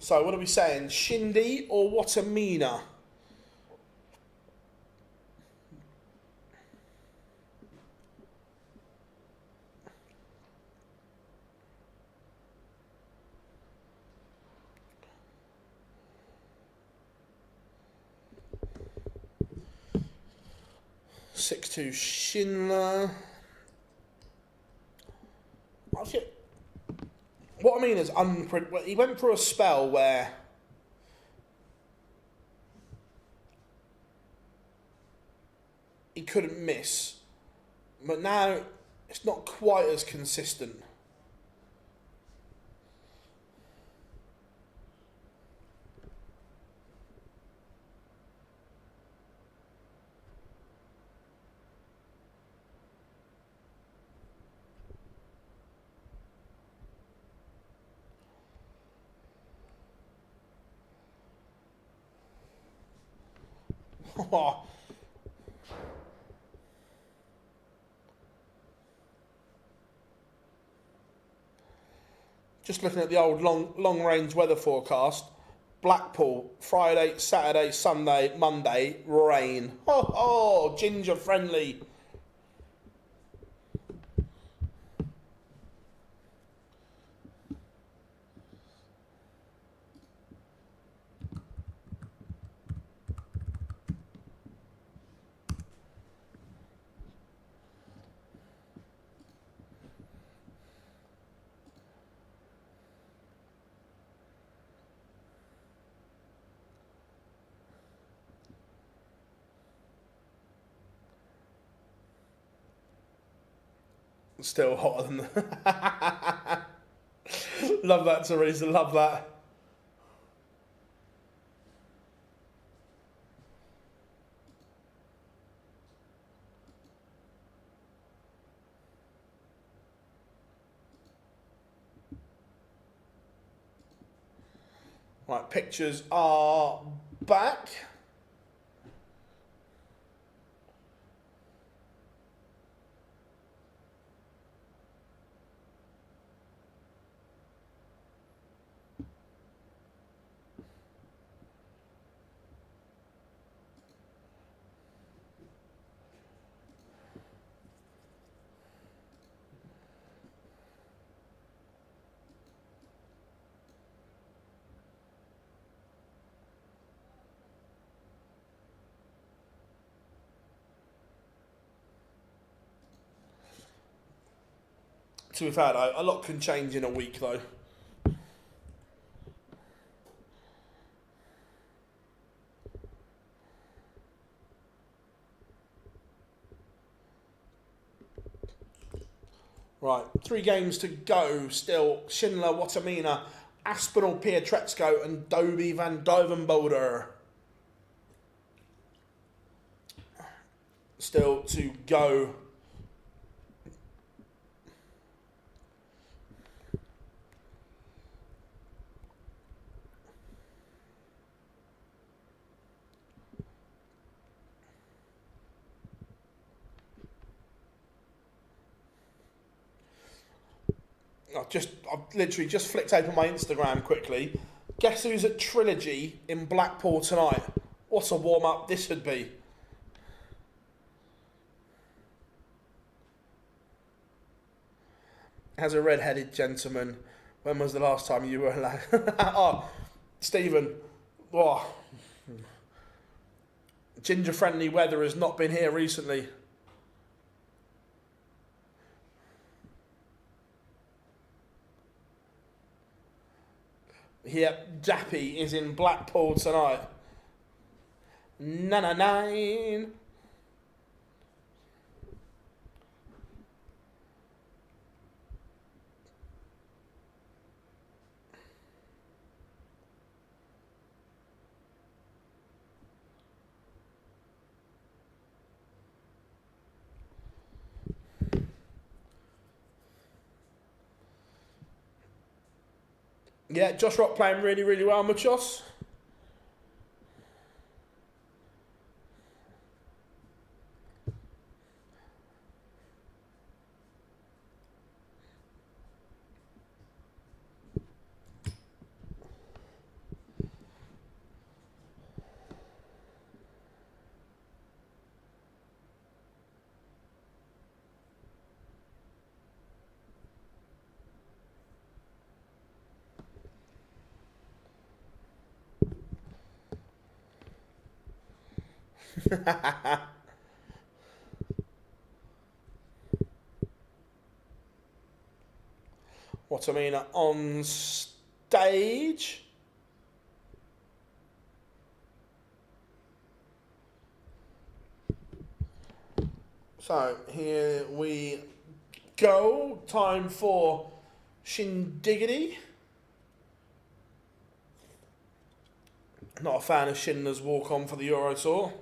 So what are we saying? Shindy or Wattimena? (6-2) Schindler. What I mean is, he went through a spell where he couldn't miss, but now it's not quite as consistent. Just looking at the old long range weather forecast. Blackpool, Friday, Saturday, Sunday, Monday, rain. Ginger friendly. Still hotter than the Love that, Teresa, love that. Right, pictures are back. to be fair though, a lot can change in a week though. Right, 3 games to go still. Schindler, Wattimena, Aspinall, Pietreczko and Dobey van Duijvenbode. Still to go. I've literally just flicked open my Instagram quickly. Guess who's at Trilogy in Blackpool tonight? What a warm-up this would be. As a red-headed gentleman, when was the last time you were allowed? Oh, Stephen. Oh. Ginger-friendly weather has not been here recently. Yep, Dappy is in Blackpool tonight. 999. Yeah, Josh Rock playing really, really well, Muchos. Wattimena on stage. So here we go. Time for Shindiggity. Not a fan of Schindler's walk on for the Euro Tour.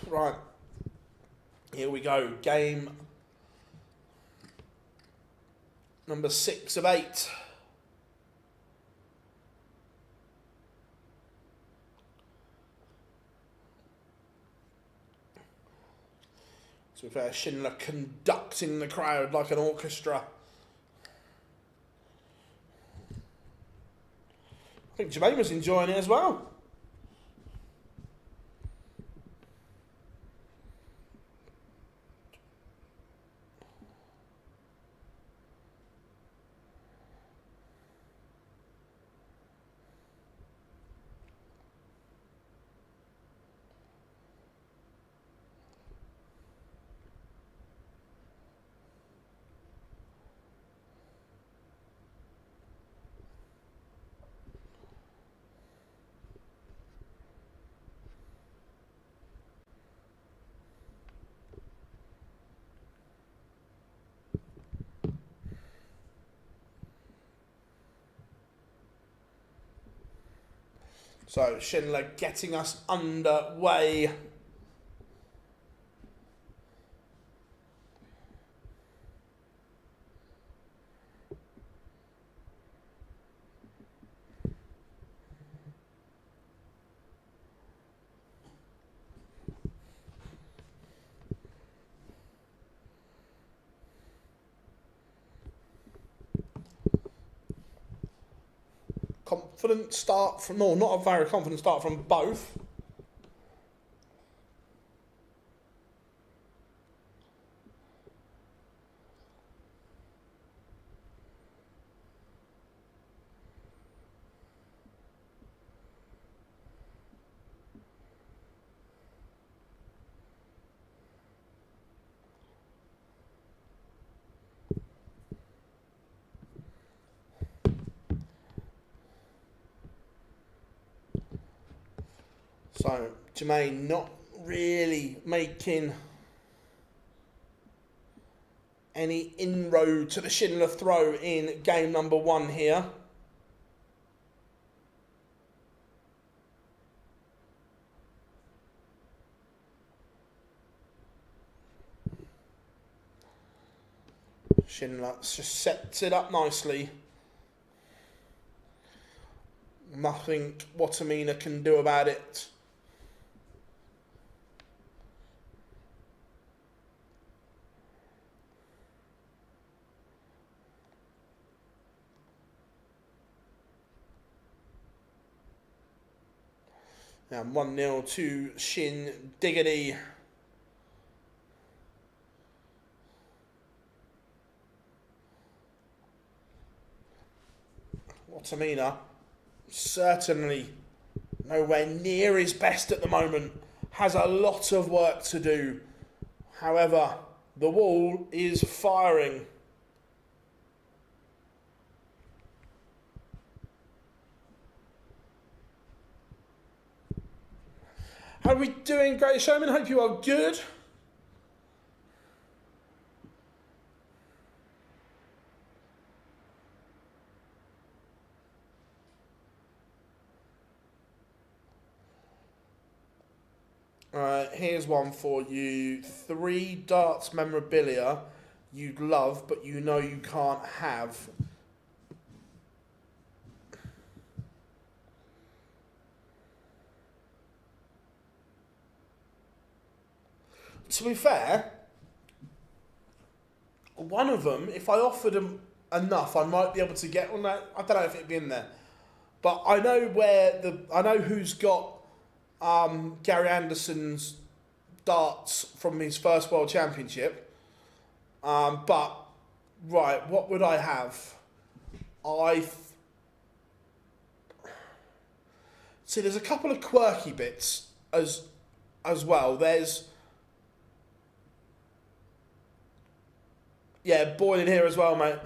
Right, here we go. Game number 6 of 8. To be fair, Schindler conducting the crowd like an orchestra. I think Jermaine was enjoying it as well. So Schindler getting us underway. confident start from... No, not a very confident start from both. So, Jermaine not really making any inroad to the Schindler throw in game number 1 here. Schindler just sets it up nicely. Nothing Wattimena can do about it. And 1-0 to Shin Diggity. Wattimena certainly nowhere near his best at the moment. Has a lot of work to do. However, the wall is firing. How are we doing, Great Showman? Hope you are good. Here's one for you. 3 darts memorabilia you'd love, but you know you can't have. To be fair, one of them, if I offered them enough, I might be able to get on that. I don't know if it'd be in there, but I know I know who's got Gary Anderson's darts from his first World Championship. But right, what would I have? See, there's a couple of quirky bits as well. There's Boyd in here as well, mate.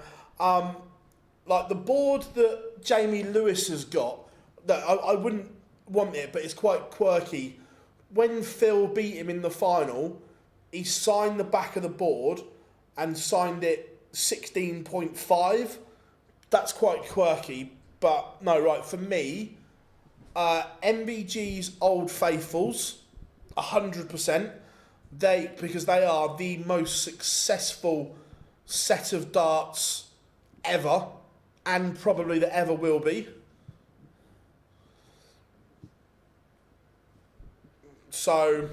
Like the board that Jamie Lewis has got, that I wouldn't want it, but it's quite quirky. When Phil beat him in the final, he signed the back of the board and signed it 16.5. That's quite quirky, but no, right, for me, MBG's Old Faithfuls, 100%, because they are the most successful set of darts ever, and probably that ever will be. So,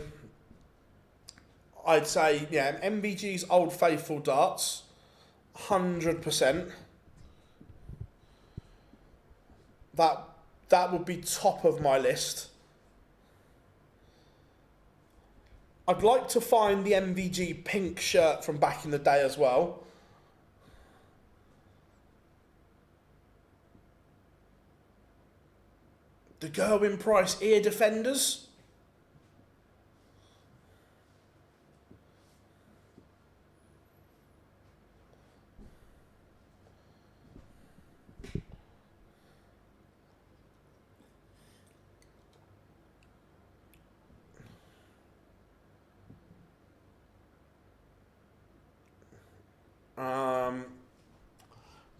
I'd say, MBG's Old Faithful darts, 100%. That would be top of my list. I'd like to find the MVG pink shirt from back in the day as well. The Gervyn Price ear defenders.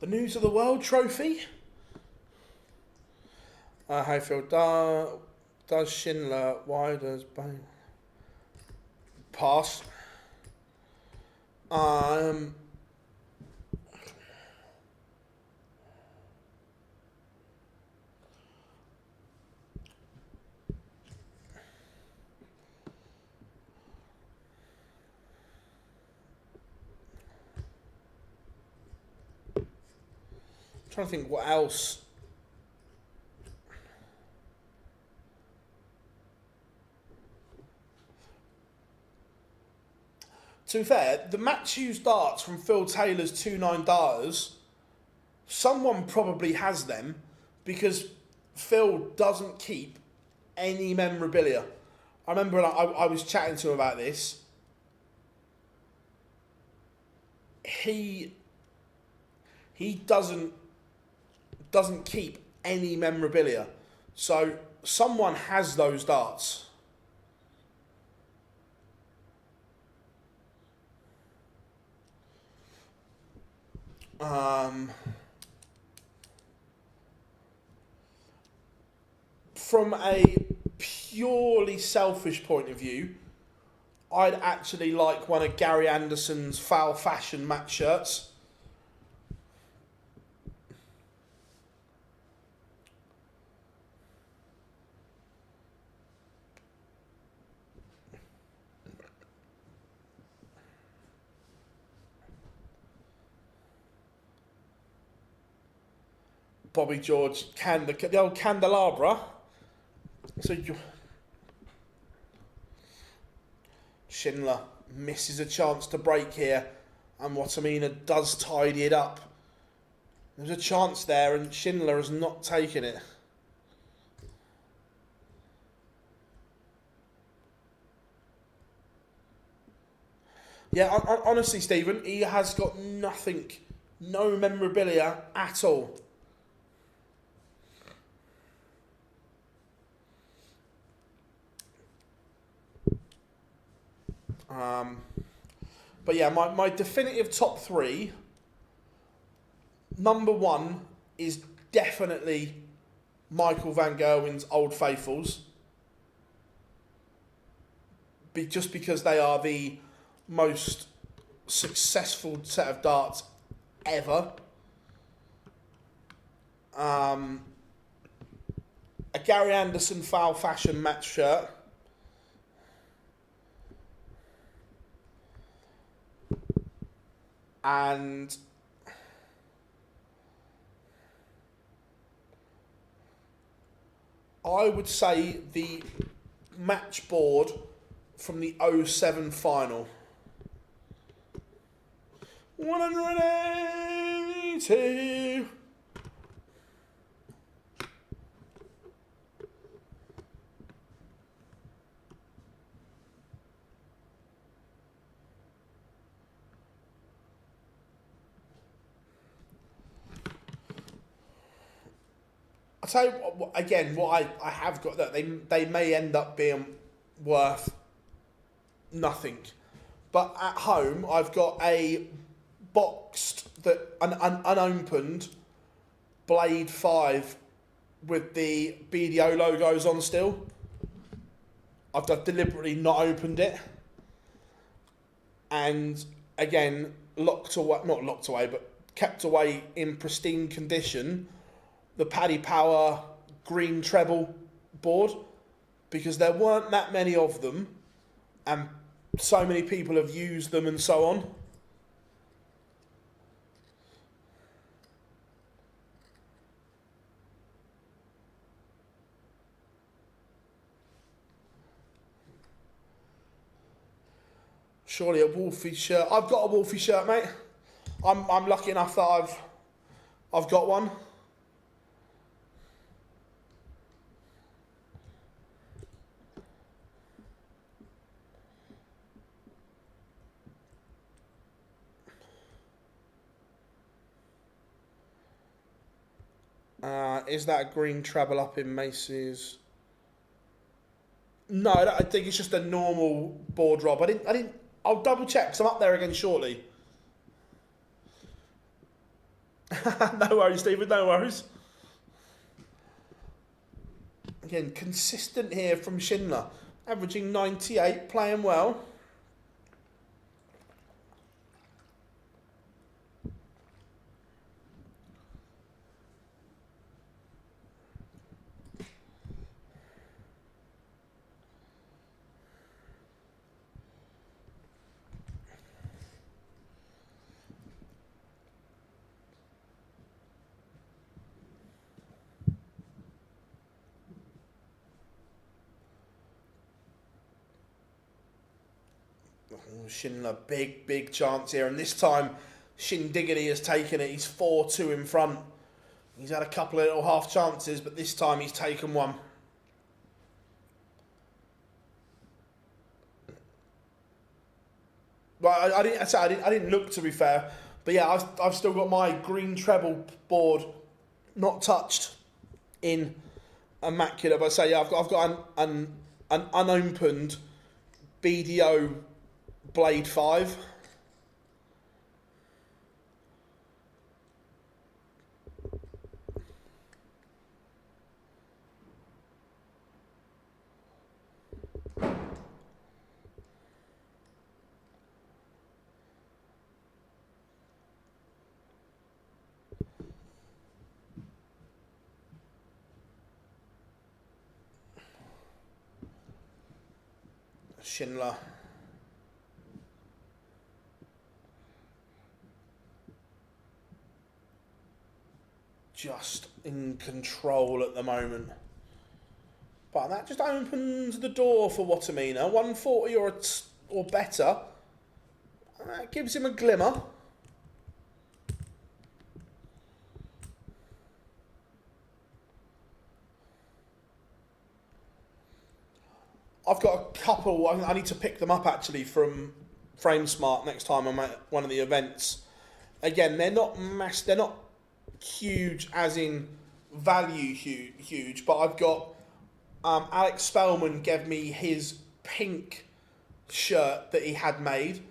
The News of the World trophy. Hayfield, does Schindler, why does Baetens pass? Trying to think what else to be fair, the match used darts from Phil Taylor's 2-9 darters, someone probably has them because Phil doesn't keep any memorabilia. I remember when I was chatting to him about this. He doesn't keep any memorabilia. So someone has those darts. From a purely selfish point of view, I'd actually like one of Gary Anderson's foul fashion match shirts. Bobby George, the old candelabra. So Schindler misses a chance to break here, and Wattimena does tidy it up. There's a chance there, and Schindler has not taken it. Yeah, honestly, Stephen, he has got nothing, no memorabilia at all. But yeah, my definitive top three, number one is definitely Michael van Gerwen's Old Faithfuls. Just because they are the most successful set of darts ever. A Gary Anderson foul fashion match shirt. And I would say the match board from the 07 final. 180. I'll tell you what, again, what I have got, that they may end up being worth nothing. But at home, I've got a boxed, an unopened Blade 5 with the BDO logos on still. I've deliberately not opened it. And again, not locked away, but kept away in pristine condition, the Paddy Power green treble board, because there weren't that many of them and so many people have used them and so on. Surely a Wolfie shirt. I've got a Wolfie shirt, mate. I'm lucky enough that I've got one. Is that a green treble up in Macy's? No, I think it's just a normal board, Rob. I didn't. I'll double check because I'm up there again shortly. No worries, Stephen. No worries. Again, consistent here from Schindler, averaging 98, playing well. Schindler, big chance here. And this time, Shindiggity has taken it. He's 4-2 in front. He's had a couple of little half chances, but this time he's taken one. Well, I didn't look, to be fair. But yeah, I've still got my green treble board not touched in immaculate. But I say, yeah, I've got an unopened BDO Blade 5. Schindler. Just in control at the moment. But that just opens the door for Wattimena. 140 or better. That gives him a glimmer. I've got a couple. I need to pick them up actually from FrameSmart next time I'm at one of the events. Again, they're not they're not huge as in value huge, but I've got Alex Spellman gave me his pink shirt that he had made,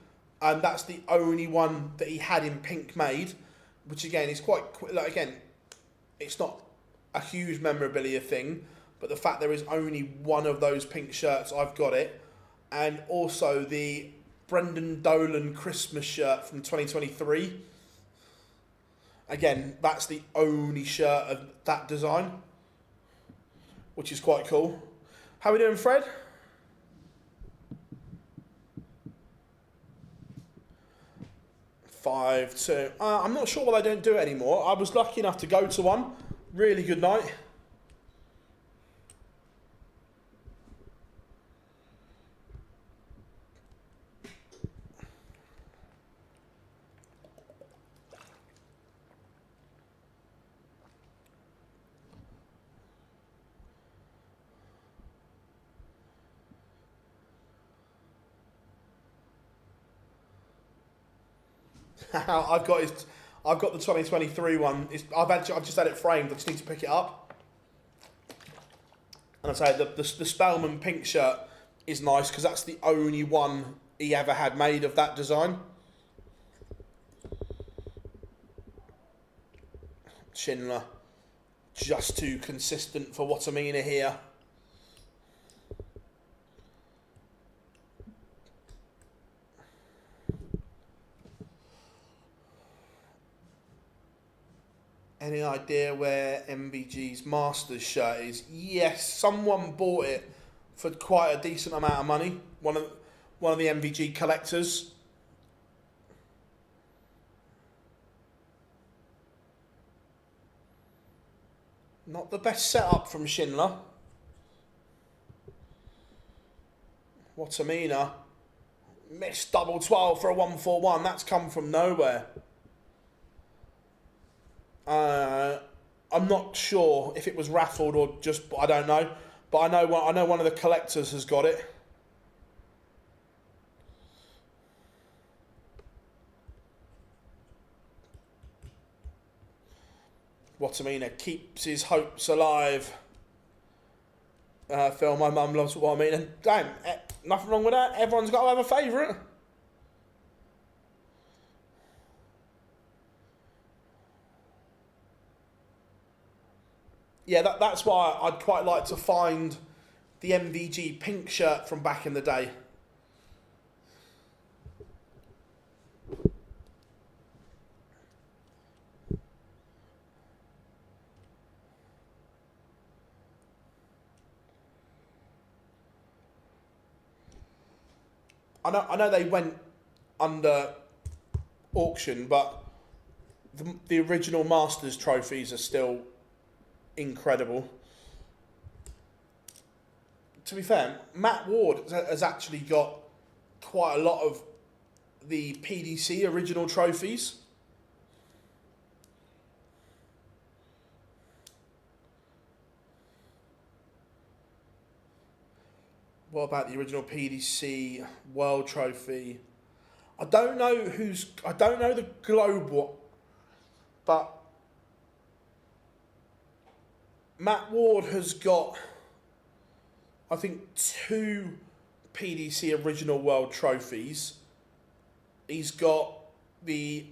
and that's the only one that he had in pink made, which again is quite like, again, it's not a huge memorabilia thing. But the fact there is only one of those pink shirts, I've got it. And also the Brendan Dolan Christmas shirt from 2023. Again, that's the only shirt of that design, which is quite cool. How we doing, Fred? Five, two. I'm not sure why they don't do it anymore. I was lucky enough to go to one. Really good night. I've got the 2023 one. I've just had it framed. I just need to pick it up. And I say the Spellman pink shirt is nice because that's the only one he ever had made of that design. Schindler, just too consistent for Wattimena here. Any idea where MVG's Masters shirt is? Yes, someone bought it for quite a decent amount of money. One of the MVG collectors. Not the best setup from Schindler. Wattimena missed double 12 for a 141. That's come from nowhere. I'm not sure if it was raffled or just, I don't know. But I know one of the collectors has got it. Wattimena keeps his hopes alive. Phil, my mum loves Wattimena. Damn, nothing wrong with that. Everyone's got to have a favourite. Yeah, that's why I'd quite like to find the MVG pink shirt from back in the day. I know they went under auction, but the original Masters trophies are still incredible. To be fair, Matt Ward has actually got quite a lot of the PDC original trophies. What about the original PDC World Trophy? I don't know the globe one, but Matt Ward has got, I think, 2 PDC original World Trophies. He's got the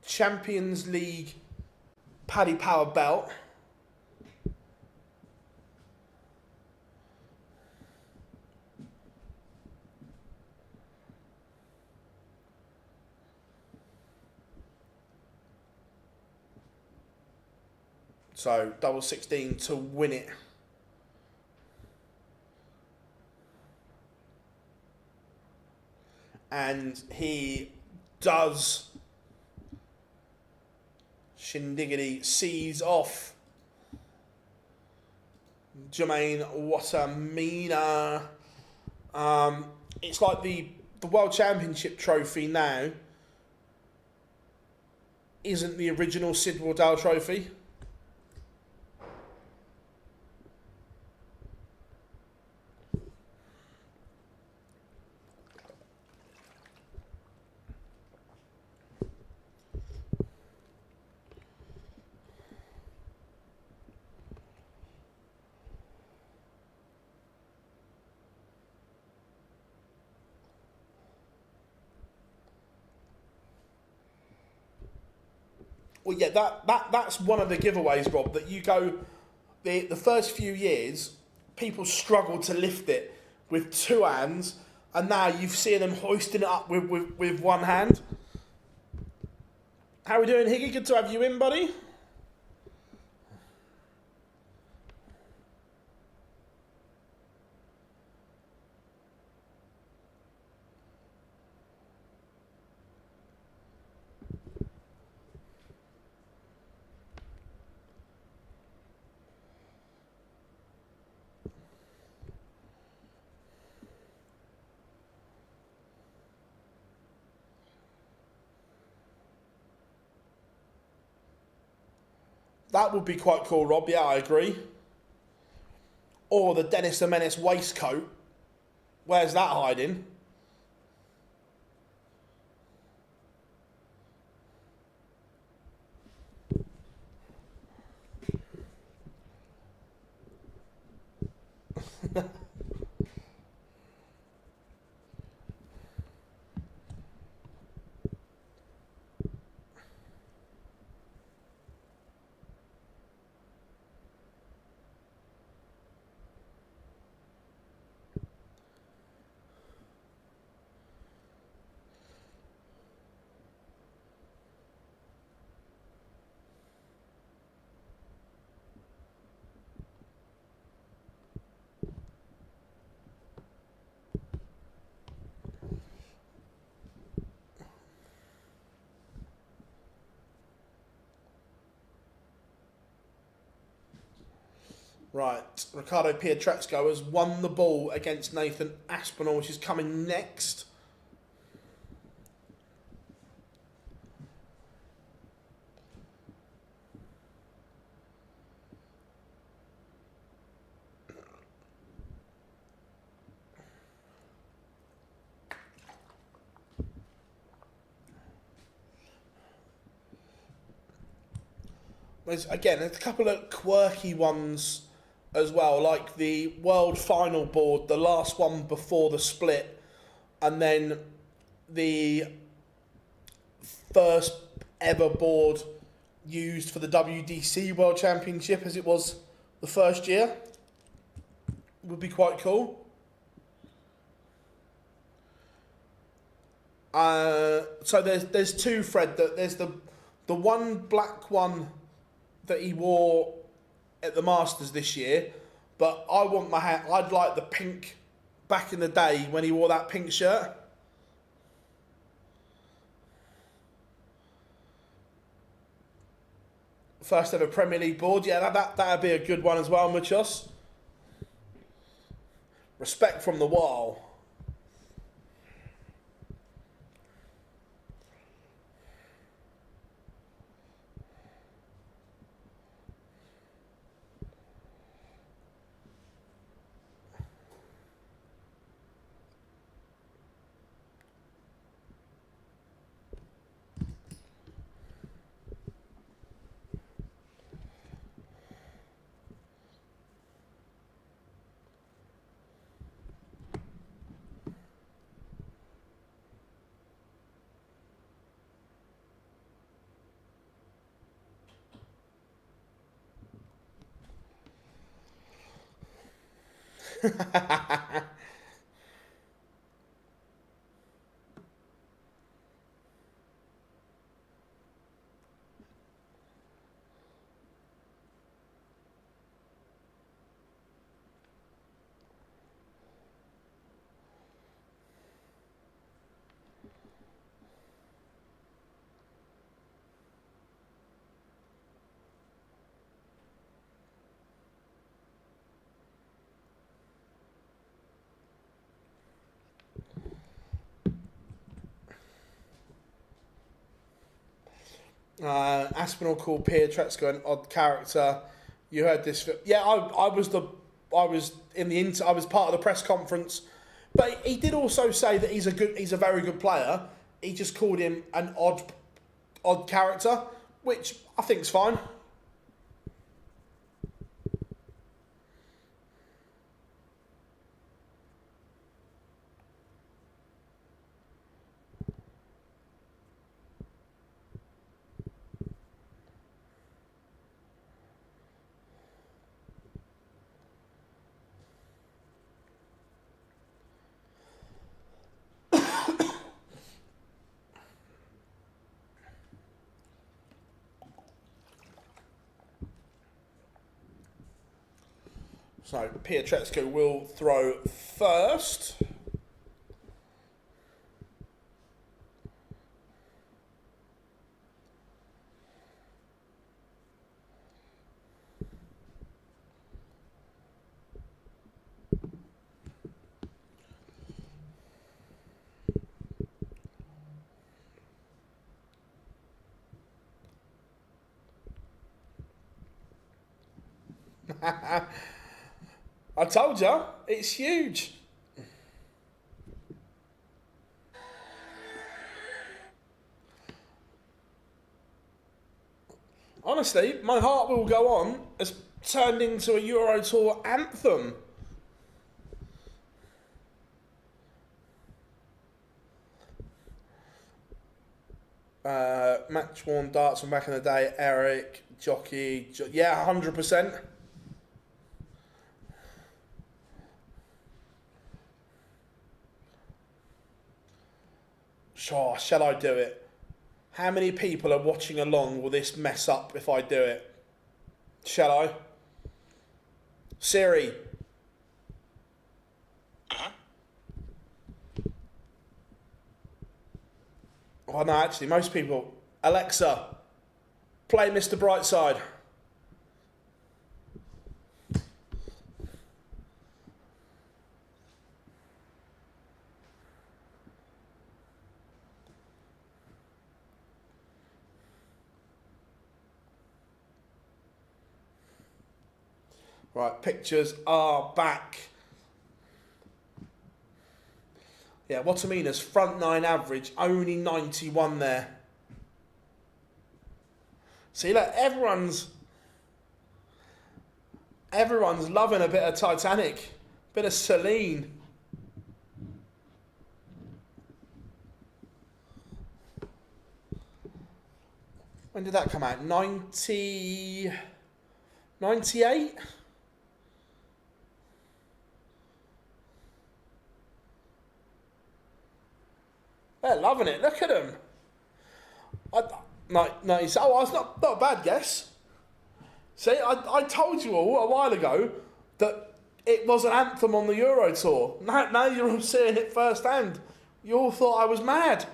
Champions League Paddy Power belt. So, double 16 to win it. And he does shindiggity seize off Jermaine Wattimena. It's like the World Championship trophy now isn't the original Sid Wardell trophy. Well, yeah, that's one of the giveaways, Rob, that you go, the first few years, people struggled to lift it with 2 hands, and now you've seen them hoisting it up with 1 hand. How are we doing, Higgy? Good to have you in, buddy. That would be quite cool, Rob. Yeah, I agree. Or the Dennis the Menace waistcoat. Where's that hiding? Right, Ricardo Pietreczko has won the ball against Nathan Aspinall, which is coming next. There's a couple of quirky ones as well, like the World Final board, the last one before the split, and then the first ever board used for the WDC World Championship, as it was the first year. Would be quite cool. So there's 2, Fred. There's the one black one that he wore at the Masters this year, but I want my hat. I'd like the pink back in the day when he wore that pink shirt. First ever Premier League board. Yeah, that'd be a good one as well, Muchos. Respect from the wall. Aspinall called Pietreczko an odd character. You heard this? Yeah, I was part of the press conference, but he did also say that he's a very good player. He just called him an odd character, which I think is fine. So Pietreczko will throw first. I told you, it's huge. Honestly, My Heart Will Go On has turned into a Euro Tour anthem. Match worn darts from back in the day, Eric, jockey, yeah, 100%. Sure, shall I do it? How many people are watching along? Will this mess up if I do it? Shall I? Siri. Oh no, actually, most people. Alexa, play Mr. Brightside. Right, pictures are back. Yeah, Wattimena's front nine average, only 91 there. See, look, everyone's loving a bit of Titanic, bit of Celine. When did that come out? 98? They're loving it. Look at them. No, it's not a bad guess. See, I told you all a while ago that it was an anthem on the Euro Tour. Now you're all seeing it firsthand. You all thought I was mad.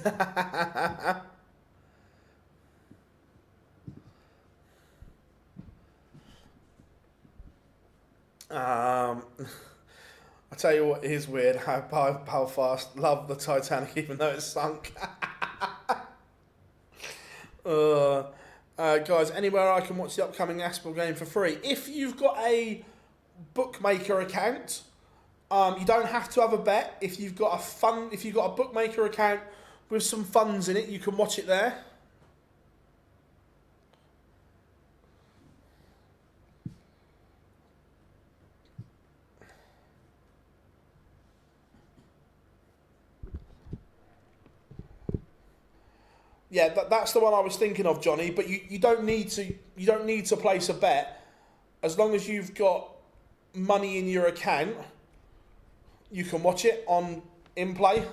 I tell you what is weird, how fast love the Titanic even though it's sunk. Guys, anywhere I can watch the upcoming Aspinall game for free. If you've got a bookmaker account, you don't have to have a bet. If you've got a bookmaker account with some funds in it, you can watch it there. Yeah, that's the one I was thinking of, Johnny. But you don't need to place a bet as long as you've got money in your account. You can watch it on in play.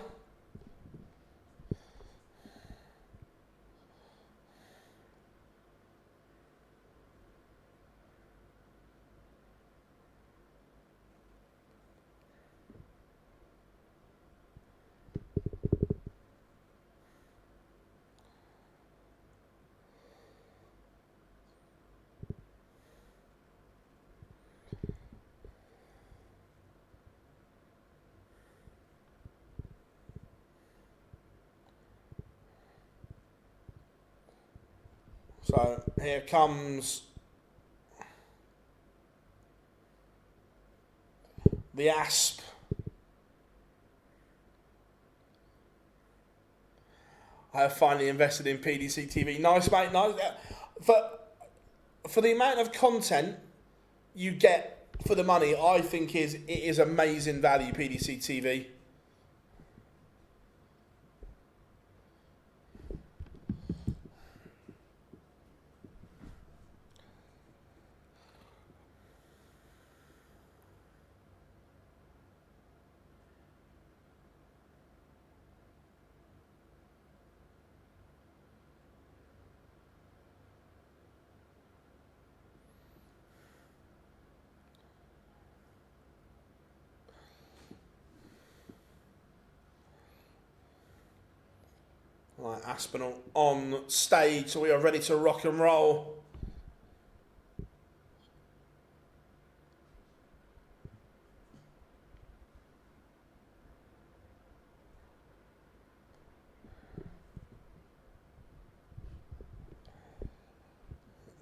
So here comes the Asp. I have finally invested in PDC TV. Nice, mate. Nice. For the amount of content you get for the money, I think it is amazing value, PDC TV. Right, Aspinall on stage, so we are ready to rock and roll.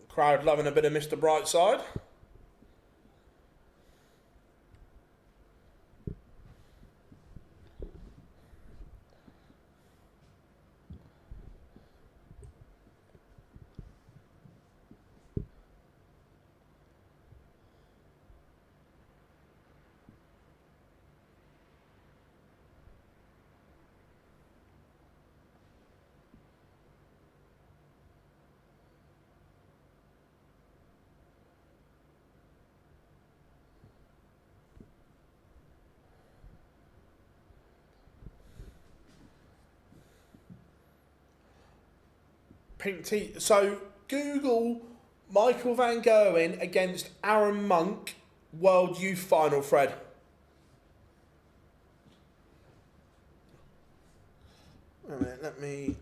Crowd loving a bit of Mr. Brightside. Pink T. So Google Michael Van Gerwen against Aaron Monk World Youth Final, Fred. Wait a minute, let me.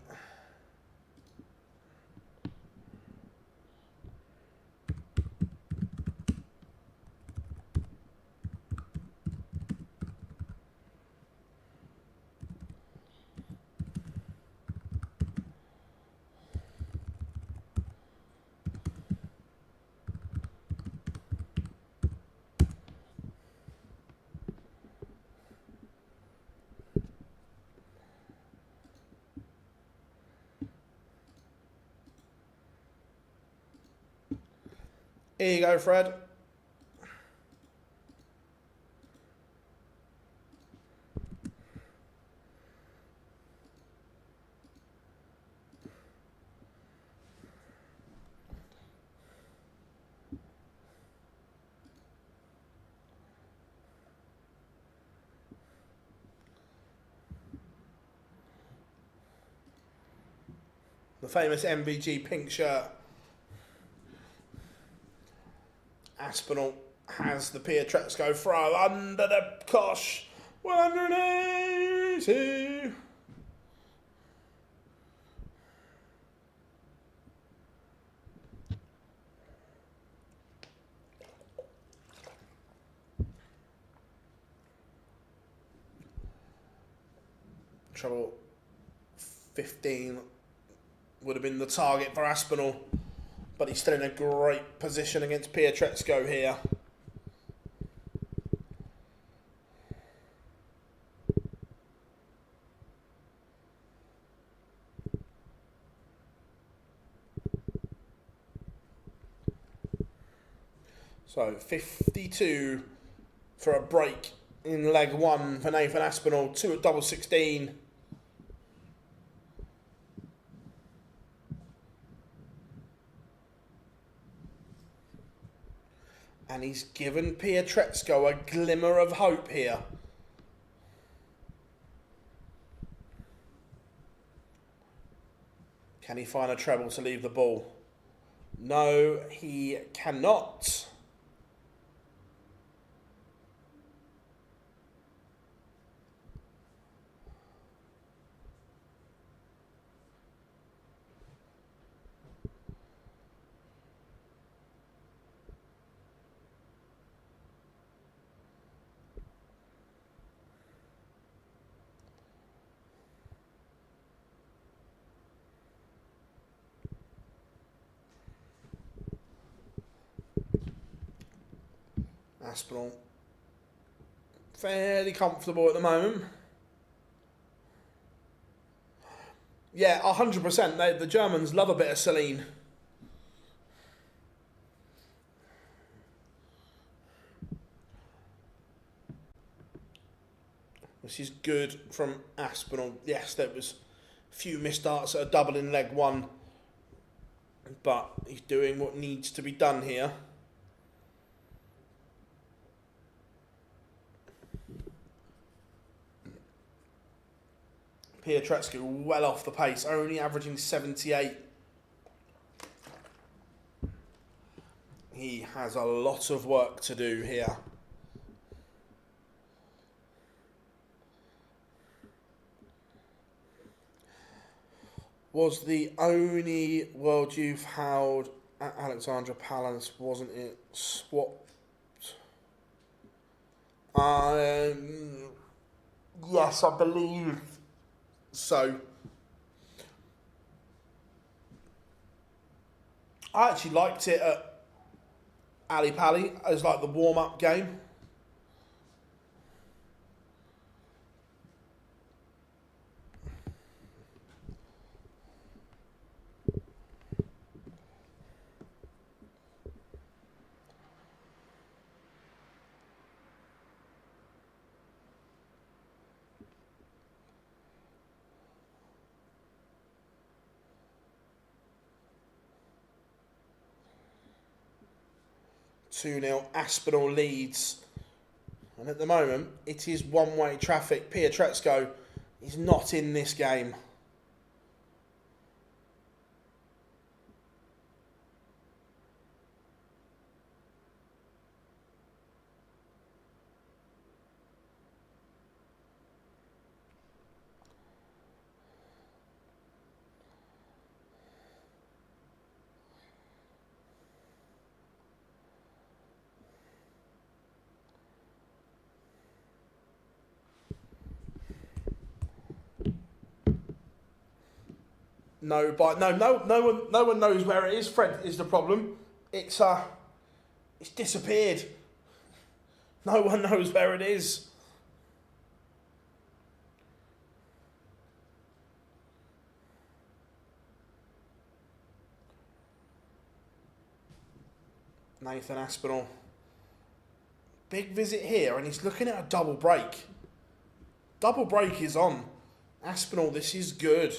Here you go, Fred. The famous MVG pink shirt. Aspinall has the Pietreczko throw under the cosh. 180. Treble 15 would have been the target for Aspinall, but he's still in a great position against Pietreczko here. So 52 for a break in leg one for Nathan Aspinall, 2 at double 16. And he's given Pietreczko a glimmer of hope here. Can he find a treble to leave the ball? No, he cannot. Aspinall fairly comfortable at the moment. Yeah, 100%. The Germans love a bit of Celine. This is good from Aspinall. Yes, there was a few missed darts at a double in leg one, but he's doing what needs to be done here. Pietreczko well off the pace, only averaging 78. He has a lot of work to do here. Was the only World Youth held at Alexandra Palace, wasn't it? Swapped. Yes, I believe so. I actually liked it at Ali Pali as like the warm-up game. Two 2-0, Aspinall leads. And at the moment, it is one-way traffic. Pietreczko is not in this game. No, but no one knows where it is. Fred is the problem. It's disappeared. No one knows where it is. Nathan Aspinall. Big visit here, and he's looking at a double break. Double break is on. Aspinall, this is good.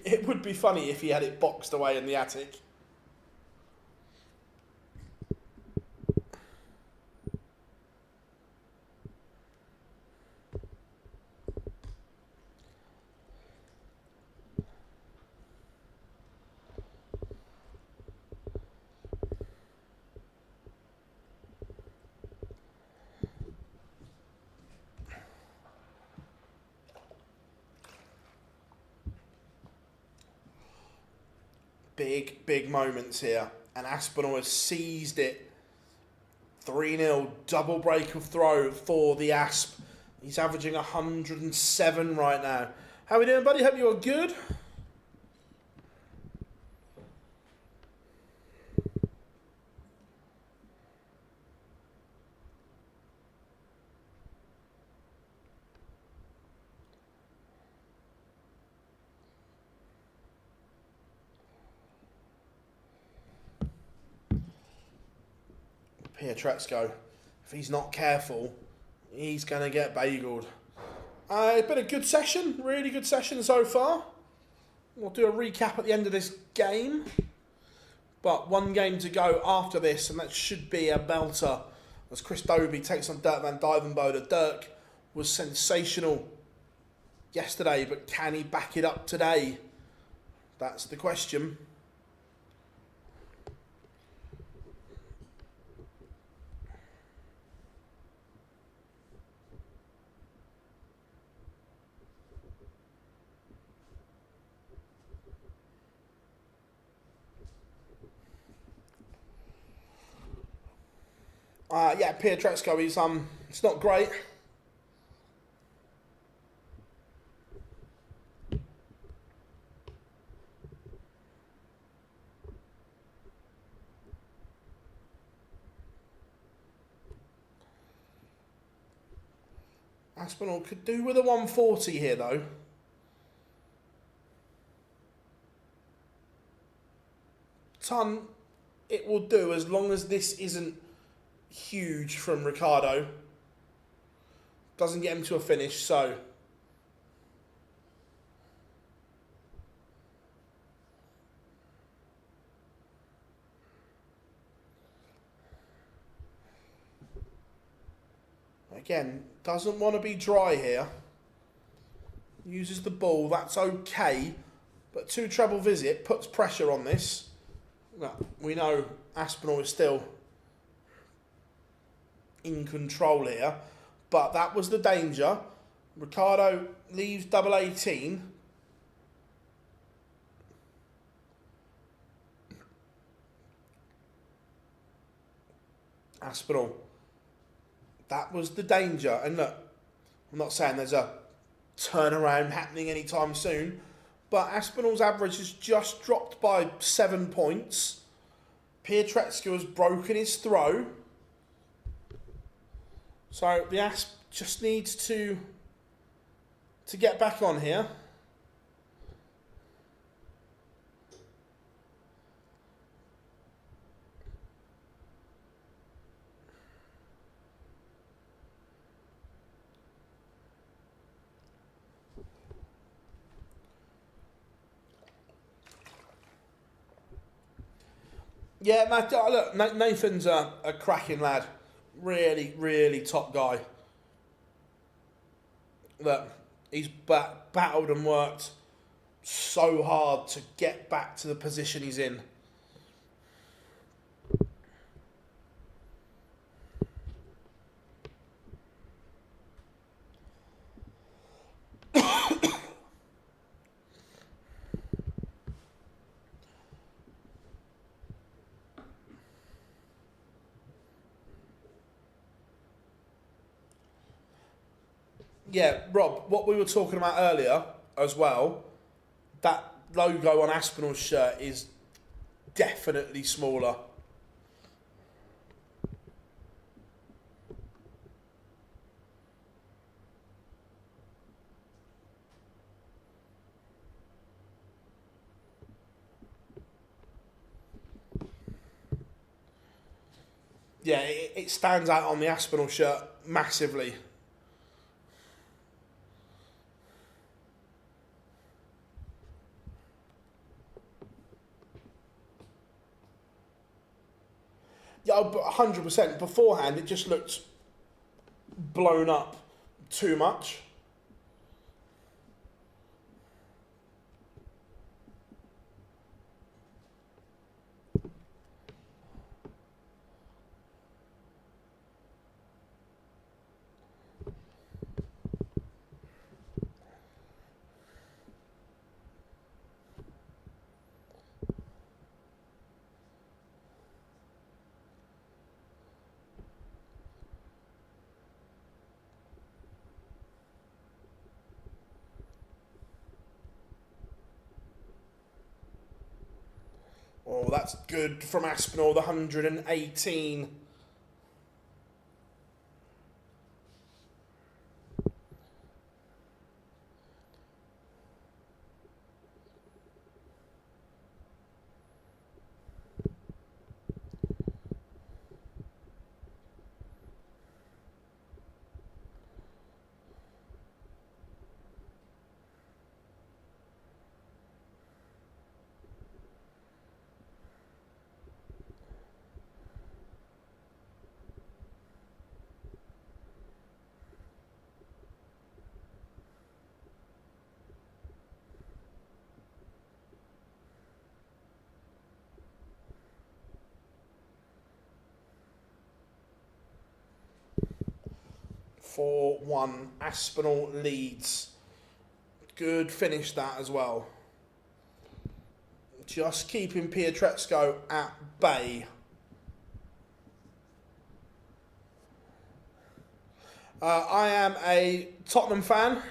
It would be funny if he had it boxed away in the attic. Big moments here, and Aspinall has seized it. 3-0, double break of throw for the Asp. He's averaging 107 right now. How are we doing, buddy? Hope you're good. Pietreczko, if he's not careful, he's going to get bageled. It's been a good session, really good session so far. We'll do a recap at the end of this game. But one game to go after this, and that should be a belter. As Chris Dobey takes on Dirk van Duijvenbode. Dirk was sensational yesterday, but can he back it up today? That's the question. Yeah, Pietreczko, it's not great. Aspinall could do with a 140 here, though. Ton, it will do as long as this isn't huge from Ricardo. Doesn't get him to a finish, so... Again, doesn't want to be dry here. Uses the ball, that's okay. But 2 treble visit puts pressure on this. Well, we know Aspinall is still in control here. But that was the danger. Ricardo leaves double 18. Aspinall. That was the danger. And look, I'm not saying there's a turnaround happening anytime soon, but Aspinall's average has just dropped by 7 points. Pietreczko has broken his throw. So the Asp just needs to get back on here. Yeah, look, Nathan's a cracking lad. Really, really top guy. Look, he's battled and worked so hard to get back to the position he's in. Yeah, Rob, what we were talking about earlier as well, that logo on Aspinall's shirt is definitely smaller. Yeah, it stands out on the Aspinall shirt massively. Yeah, but 100%. Beforehand, it just looked blown up too much. Oh, that's good from Aspinall, the 118. 4-1. Aspinall leads. Good finish that as well. Just keeping Pietreczko at bay. I am a Tottenham fan.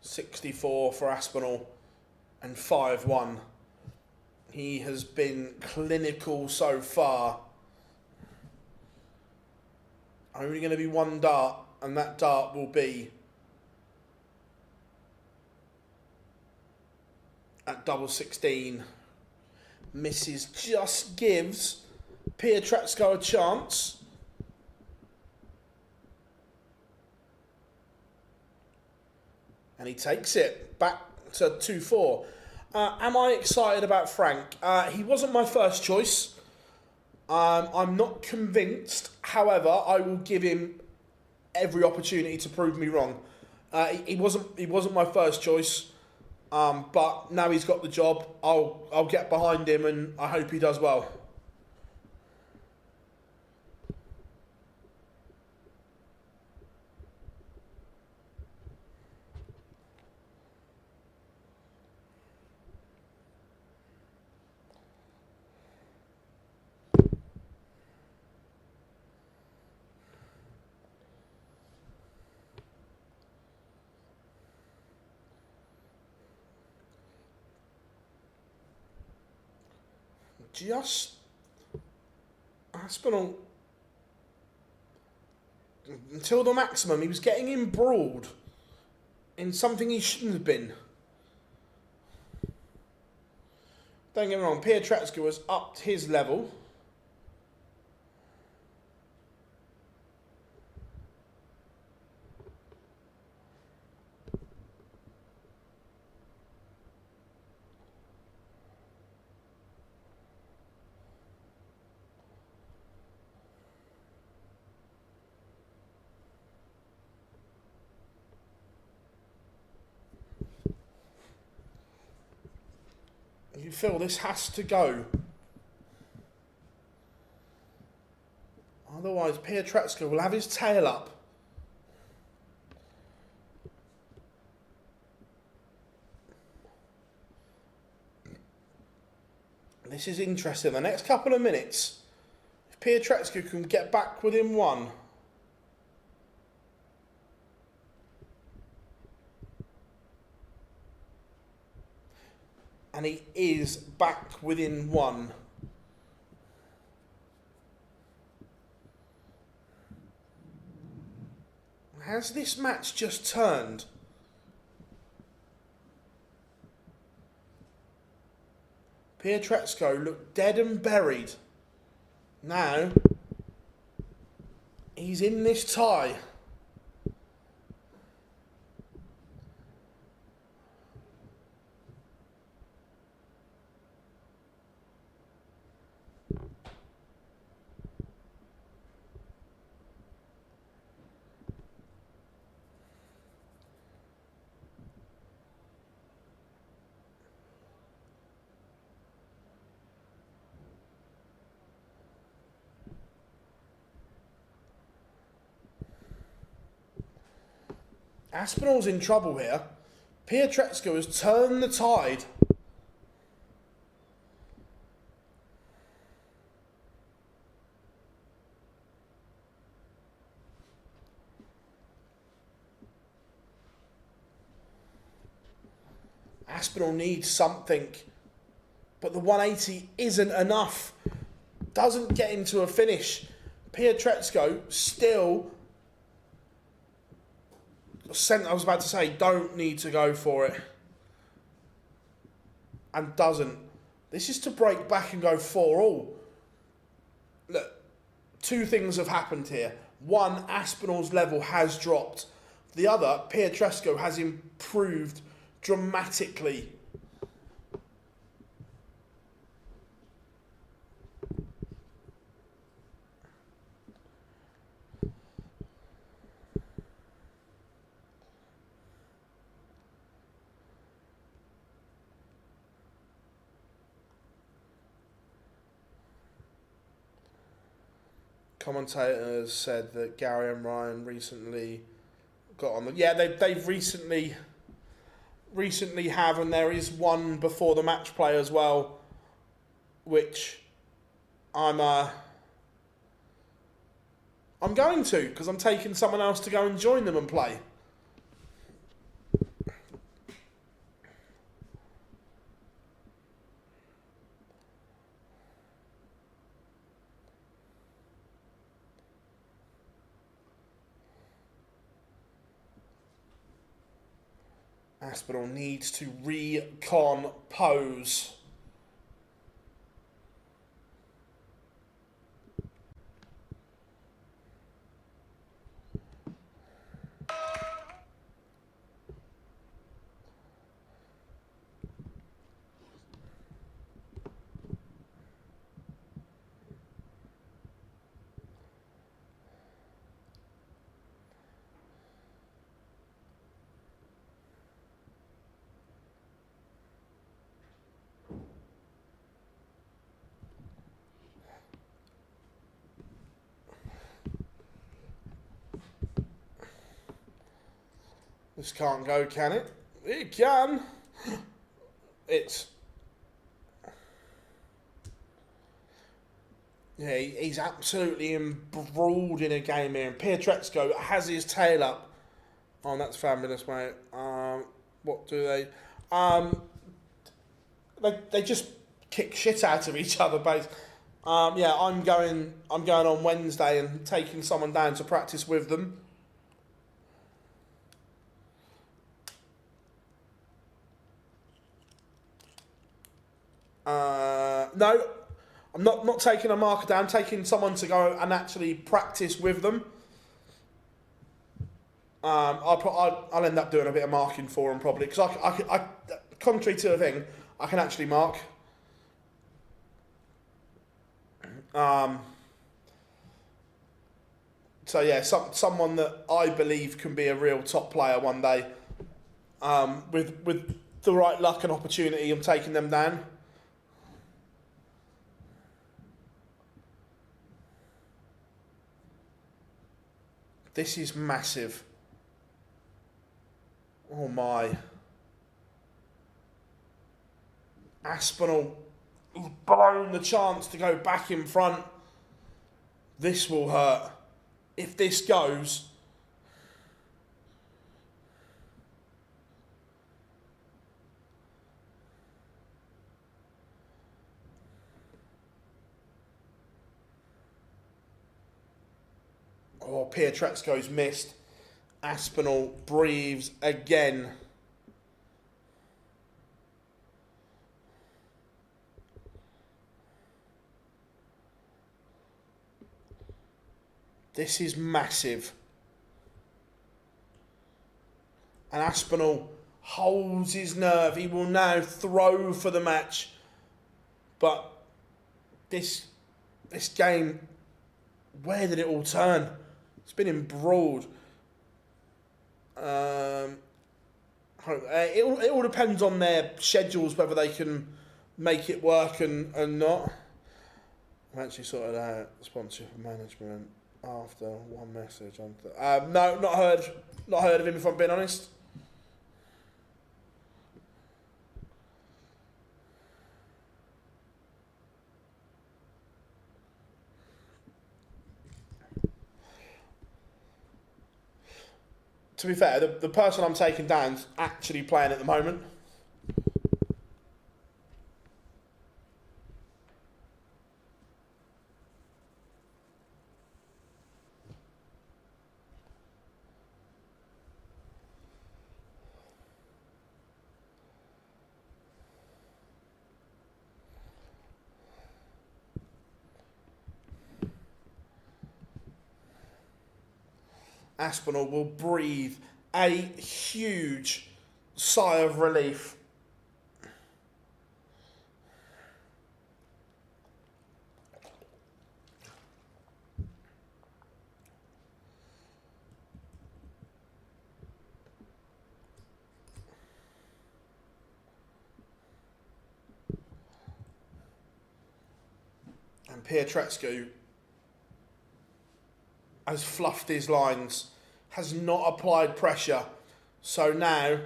.64 for Aspinall and 5-1. He has been clinical so far. Only going to be one dart, and that dart will be at double 16. Misses, just gives Pietreczko a chance. And he takes it back to 2-4. Am I excited about Frank? He wasn't my first choice. I'm not convinced. However, I will give him every opportunity to prove me wrong. He wasn't my first choice. But now he's got the job. I'll get behind him, and I hope he does well. Just Aspinall until the maximum. He was getting embroiled in something he shouldn't have been. Don't get me wrong, Pietreczko was upped his level. You feel this has to go. Otherwise, Pietreczko will have his tail up. This is interesting. The next couple of minutes, if Pietreczko can get back within one. And he is back within one. Has this match just turned? Pietreczko looked dead and buried. Now, he's in this tie. Aspinall's in trouble here. Pietreczko has turned the tide. Aspinall needs something, but the 180 isn't enough. Doesn't get him to a finish. Pietreczko still... I was about to say, don't need to go for it. And doesn't. This is to break back and go 4-all. Look, two things have happened here. One, Aspinall's level has dropped. The other, Pietreczko has improved dramatically. commentators said that Gary and Ryan recently got on the... Yeah, they've recently have, and there is one before the match play as well, which I'm going to, because I'm taking someone else to go and join them and play. Aspinall needs to recompose. This can't go, can it? It can. It's... Yeah, he's absolutely embroiled in a game here. And Pietreczko has his tail up. Oh, that's fabulous, mate. What do they... They just kick shit out of each other, basically. Yeah, I'm going on Wednesday and taking someone down to practice with them. No, I'm not taking a marker down. I'm taking someone to go and actually practice with them. I'll end up doing a bit of marking for them probably, because I contrary to the thing, I can actually mark. So yeah, someone that I believe can be a real top player one day. With the right luck and opportunity, I'm taking them down. This is massive. Oh my. Aspinall, he's blown the chance to go back in front. This will hurt. If this goes... Oh, Pietreczko's missed. Aspinall breathes again. This is massive. And Aspinall holds his nerve. He will now throw for the match. But this game, where did it all turn? It's been embroiled. It all depends on their schedules, whether they can make it work and not. I've actually sorted out sponsorship and management after one message. No, not heard of him, if I'm being honest. To be fair, the person I'm taking down's actually playing at the moment. Aspinall will breathe a huge sigh of relief. And Pietreczko has fluffed his lines, has not applied pressure. So now,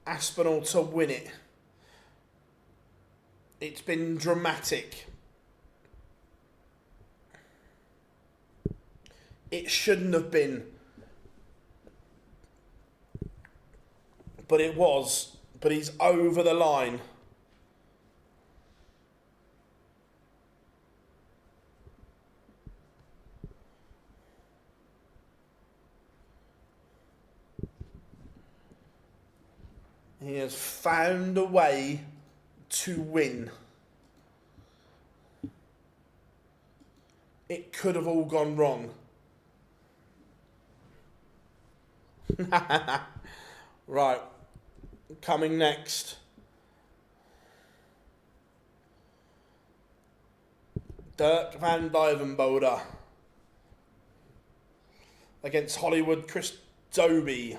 Aspinall to win it. It's been dramatic. It shouldn't have been. But it was. But he's over the line. He has found a way to win. It could have all gone wrong. Right. Coming next. Dirk van Duijvenbode against Hollywood Chris Dobey.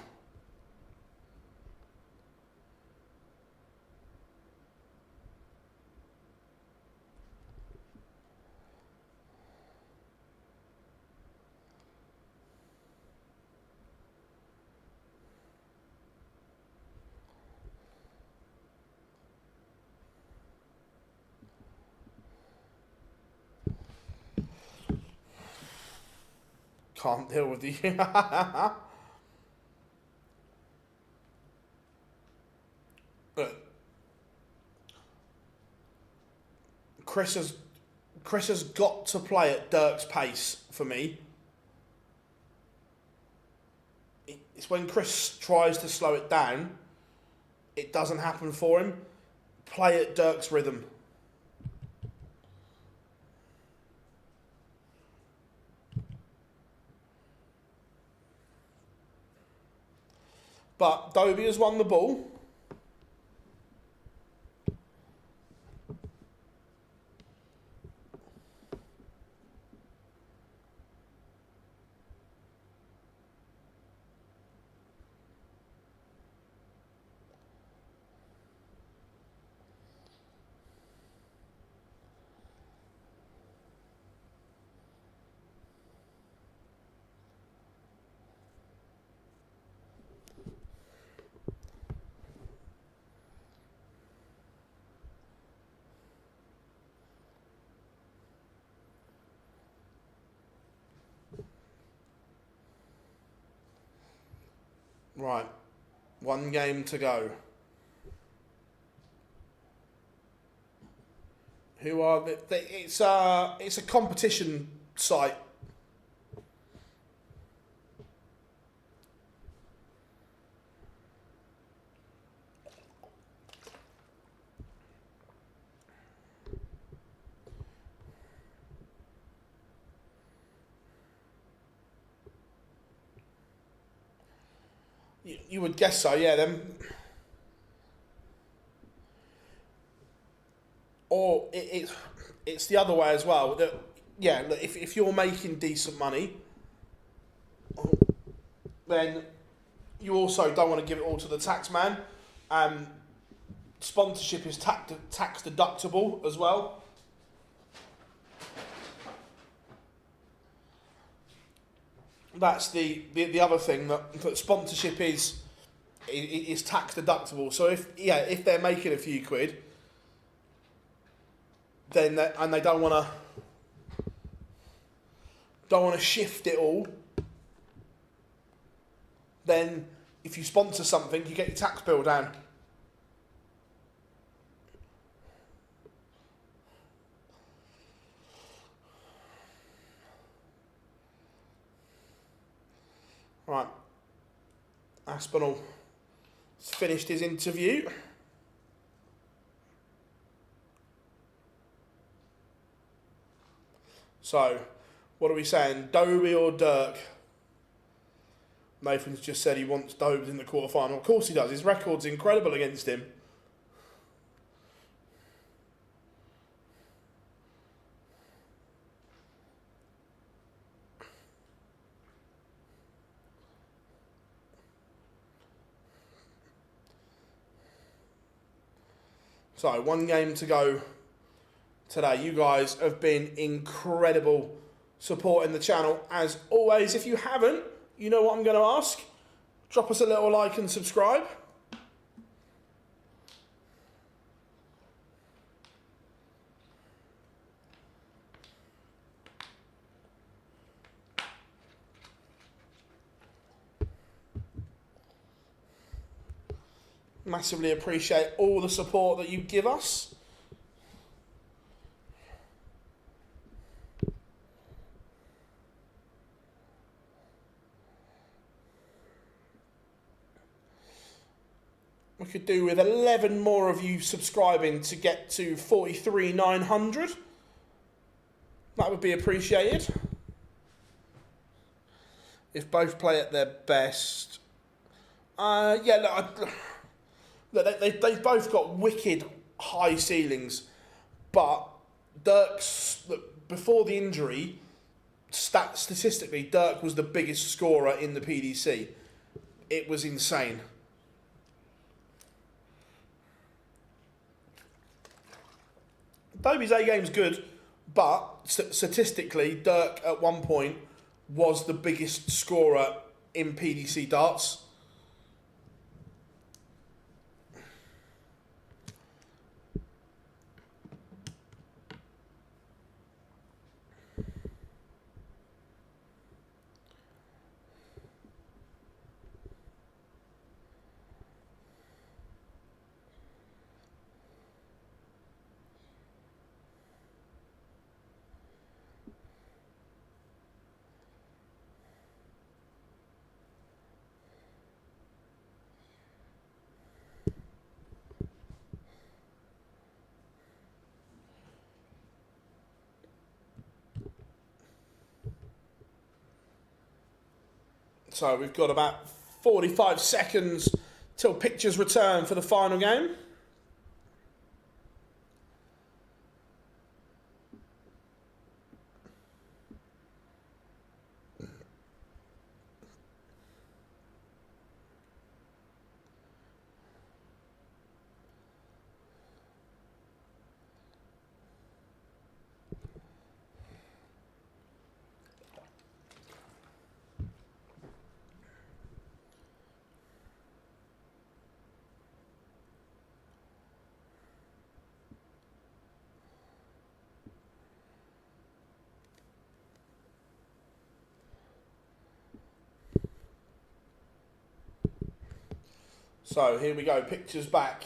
Can't deal with you. Chris has got to play at Dirk's pace for me. It's when Chris tries to slow it down, it doesn't happen for him. Play at Dirk's rhythm. But Dobey has won the ball. Right, one game to go. Who are it's a competition site. You would guess so, yeah. Then, or it's the other way as well. That yeah, look, if you're making decent money, then you also don't want to give it all to the tax man. Sponsorship is tax deductible as well. That's the other thing that sponsorship is tax deductible. So if they're making a few quid, then they don't want to shift it all, then if you sponsor something, you get your tax bill down. Right, Aspinall has finished his interview. So, what are we saying? Dobey or Dirk? Nathan's just said he wants Dobey in the quarterfinal. Of course he does. His record's incredible against him. So, one game to go today. You guys have been incredible supporting the channel. As always, if you haven't, you know what I'm going to ask. Drop us a little like and subscribe. Massively appreciate all the support that you give us. We could do with 11 more of you subscribing to get to 43,900. That would be appreciated. If both play at their best. Yeah, look, they've both got wicked high ceilings. But Dirk's, look, before the injury, statistically, Dirk was the biggest scorer in the PDC. It was insane. Dobey's A-game's good, but statistically, Dirk at one point was the biggest scorer in PDC darts. So we've got about 45 seconds till pictures return for the final game. So here we go, pictures back.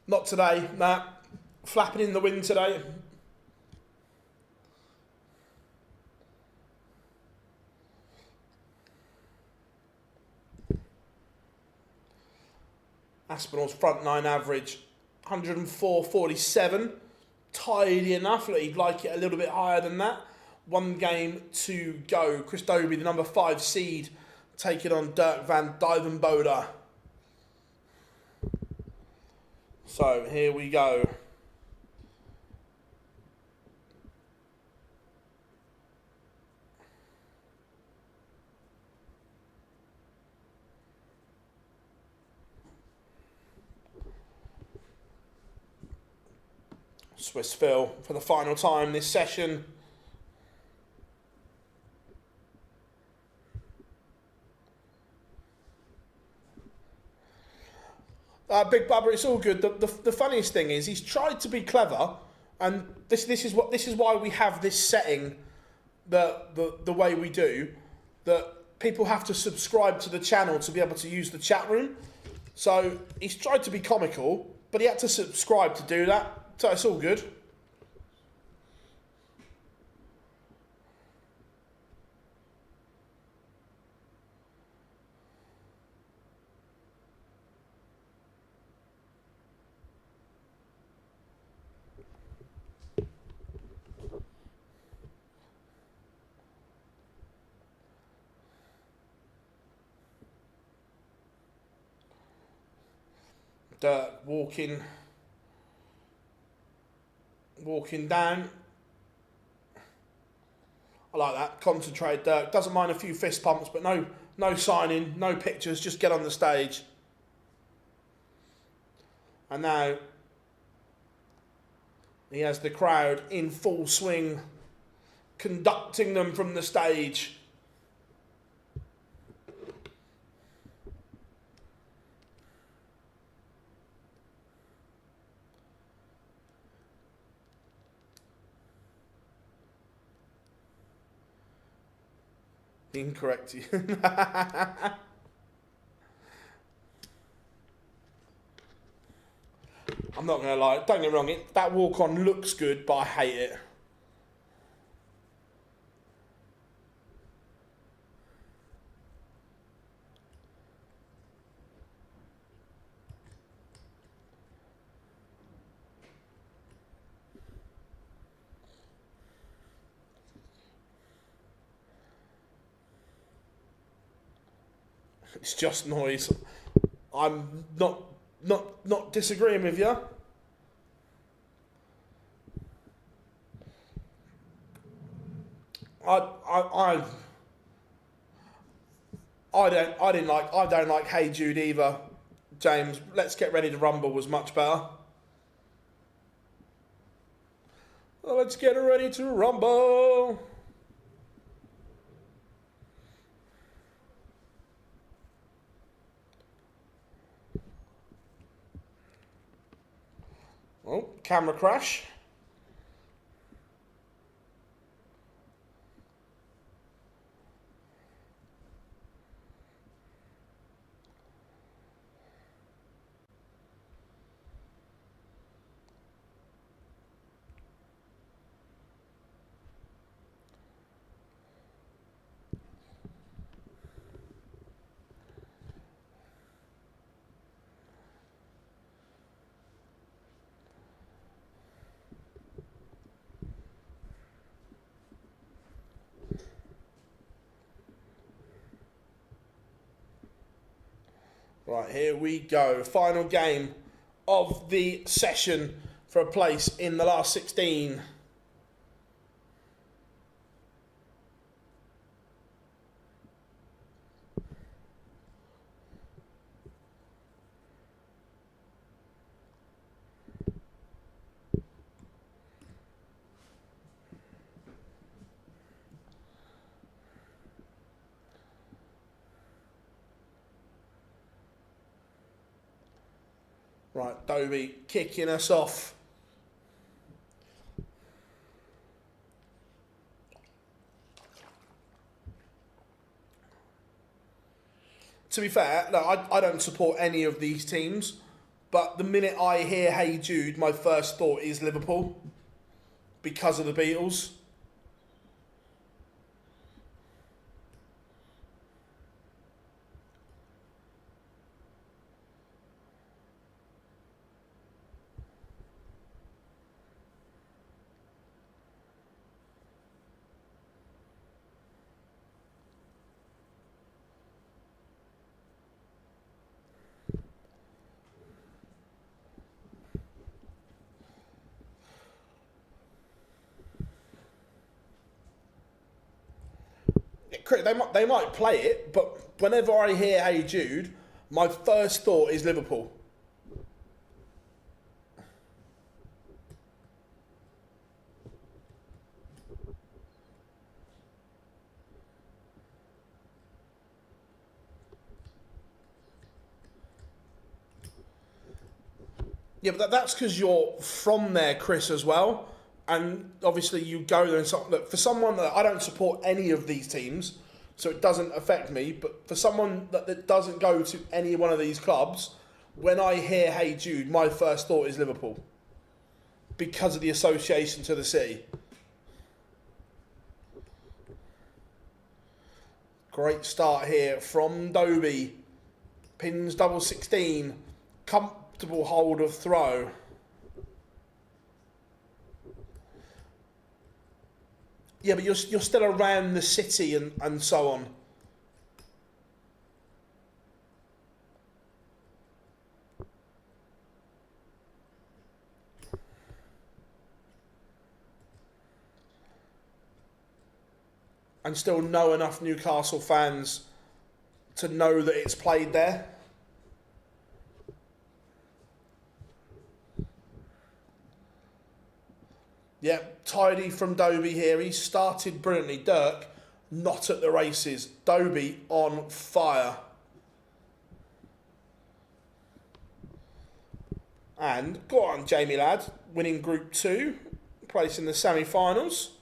Not today, nah. Flapping in the wind today. Aspinall's front nine average, 104.47. Tidy enough. Look, he'd like it a little bit higher than that. One game to go. Dobey, the number 5 seed, taking on Dirk van Duijvenbode. So here we go. Swiss Phil for the final time this session. Big Bubba, it's all good. The funniest thing is he's tried to be clever, and this is why we have this setting the way we do, that people have to subscribe to the channel to be able to use the chat room. So he's tried to be comical, but he had to subscribe to do that. So it's all good. Dirk walking down. I like that. Concentrate, Dirk. Doesn't mind a few fist pumps, but no signing, no pictures. Just get on the stage. And now he has the crowd in full swing, conducting them from the stage. Incorrect. I'm not going to lie, don't get me wrong, that walk-on looks good, but I hate it. It's just noise. I'm not disagreeing with you. I don't like Hey Jude either, James. Let's Get Ready to Rumble was much better. Let's get ready to rumble. Oh, camera crash. Right, here we go. Final game of the session for a place in the last 16. Right, Dobey kicking us off. To be fair, no, I don't support any of these teams, but the minute I hear Hey Jude, my first thought is Liverpool because of the Beatles. They might play it, but whenever I hear Hey Jude, my first thought is Liverpool. Yeah, but that's because you're from there, Chris, as well. And obviously you go there and so, look, for someone that I don't support any of these teams, so it doesn't affect me, but for someone that doesn't go to any one of these clubs, when I hear Hey Jude, my first thought is Liverpool because of the association to the city. Great start here from Dobey. Pins double 16. Comfortable hold of throw. Yeah, but you're still around the city and so on. and still know enough Newcastle fans to know that it's played there. Yeah, tidy from Dobey here. He started brilliantly. Dirk, not at the races. Dobey on fire. And go on, Jamie lad, winning Group 2, place in the semi-finals.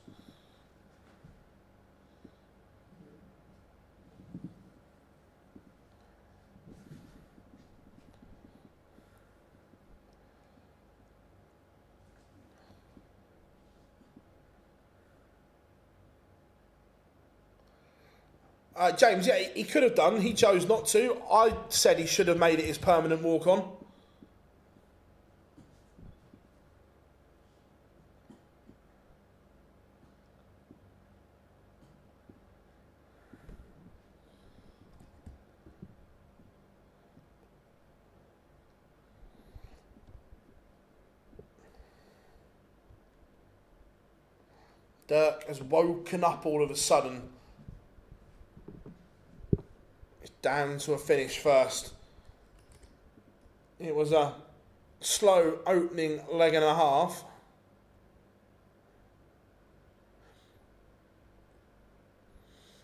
James, yeah, he could have done. He chose not to. I said he should have made it his permanent walk-on. Dirk has woken up all of a sudden. It's down to a finish first. It was a slow opening leg and a half.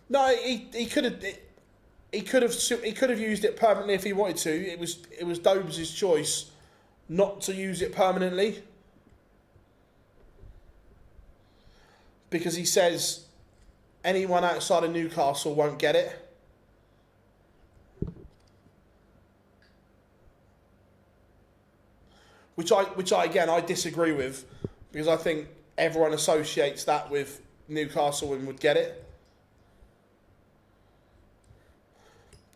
No, he could have used it permanently if he wanted to. It was Dobes' choice not to use it permanently. Because he says anyone outside of Newcastle won't get it. Which I again I disagree with, because I think everyone associates that with Newcastle and would get it.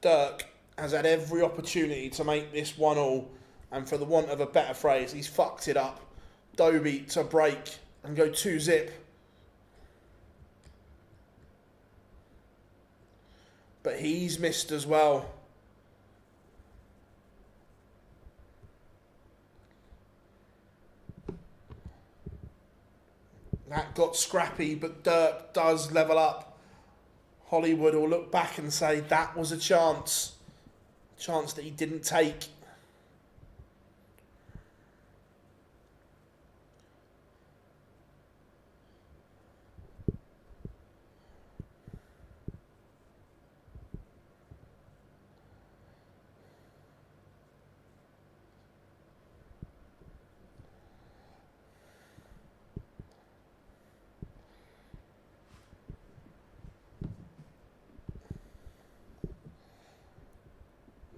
Dirk has had every opportunity to make this 1-1, and for the want of a better phrase, he's fucked it up. Dobey to break and go 2-zip. But he's missed as well. That got scrappy, but Dirk does level up. Hollywood will look back and say that was a chance. Chance that he didn't take.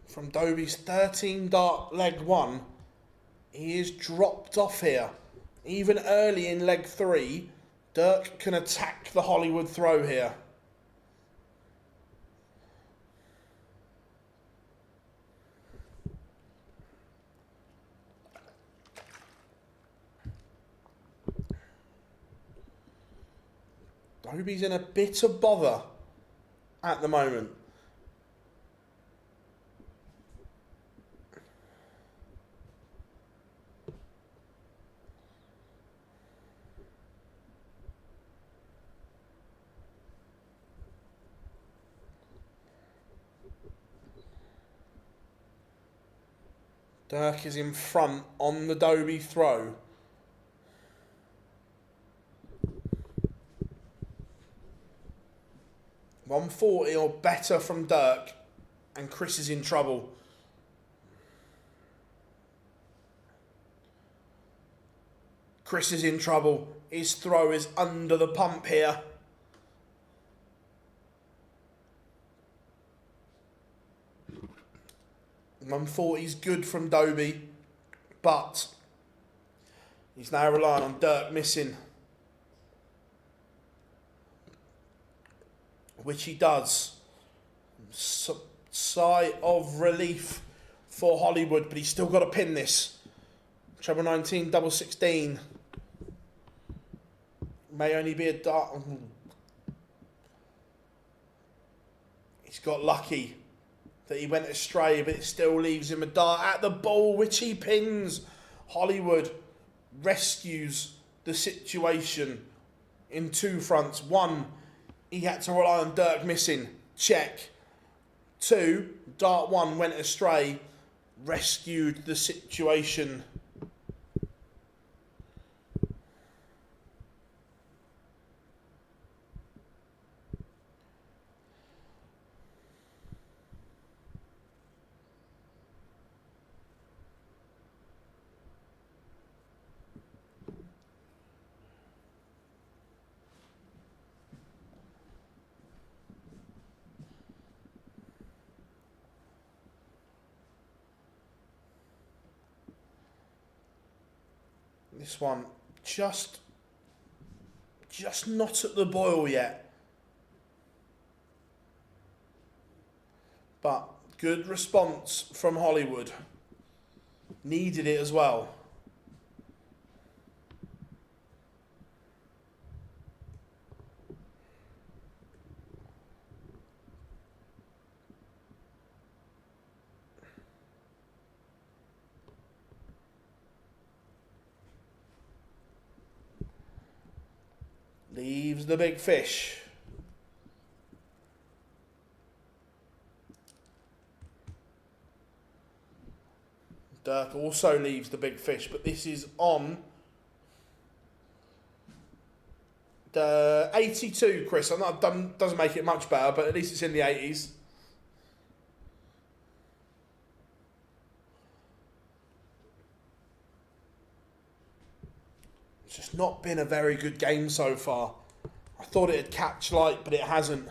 From Dobey's 13 dart leg 1, he is dropped off here. Even early in leg 3, Dirk can attack the Hollywood throw here. Dobey's in a bit of bother at the moment. Dirk is in front on the Dobey throw. $140 or better from Dirk, and Chris is in trouble. Chris is in trouble. His throw is under the pump here. $140 is good from Dobey, but he's now relying on Dirk missing, which he does. Sigh of relief for Hollywood, but he's still got to pin this. Treble 19, double 16. May only be a dart. He's got lucky that he went astray, but it still leaves him a dart at the ball, which he pins. Hollywood rescues the situation in two fronts. One, he had to rely on Dirk missing. Check. 2, dart 1 went astray, rescued the situation. This one just not at the boil yet. But good response from Hollywood. Needed it as well. Leaves the big fish. Dirk also leaves the big fish, but this is on the 82, Chris. I know doesn't make it much better, but at least it's in the 80s. It's just not been a very good game so far. I thought it'd catch light, but it hasn't.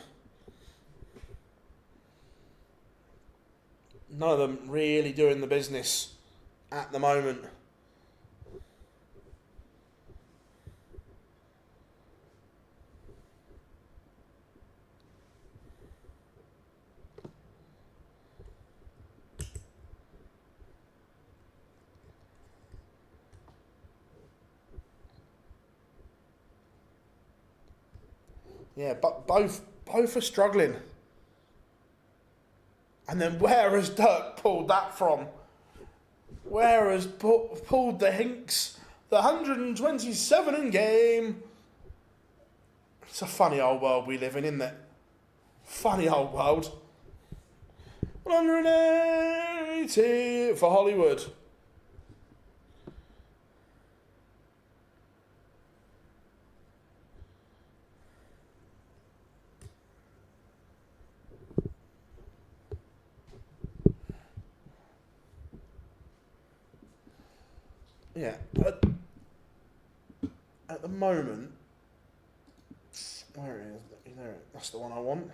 None of them really doing the business at the moment. Yeah, but both are struggling. And then where has Dirk pulled that from? Where has pulled the Hinks? The 127 in game. It's a funny old world we live in, isn't it? Funny old world. 180 for Hollywood. Yeah, at the moment, where it is, there, that's the one I want.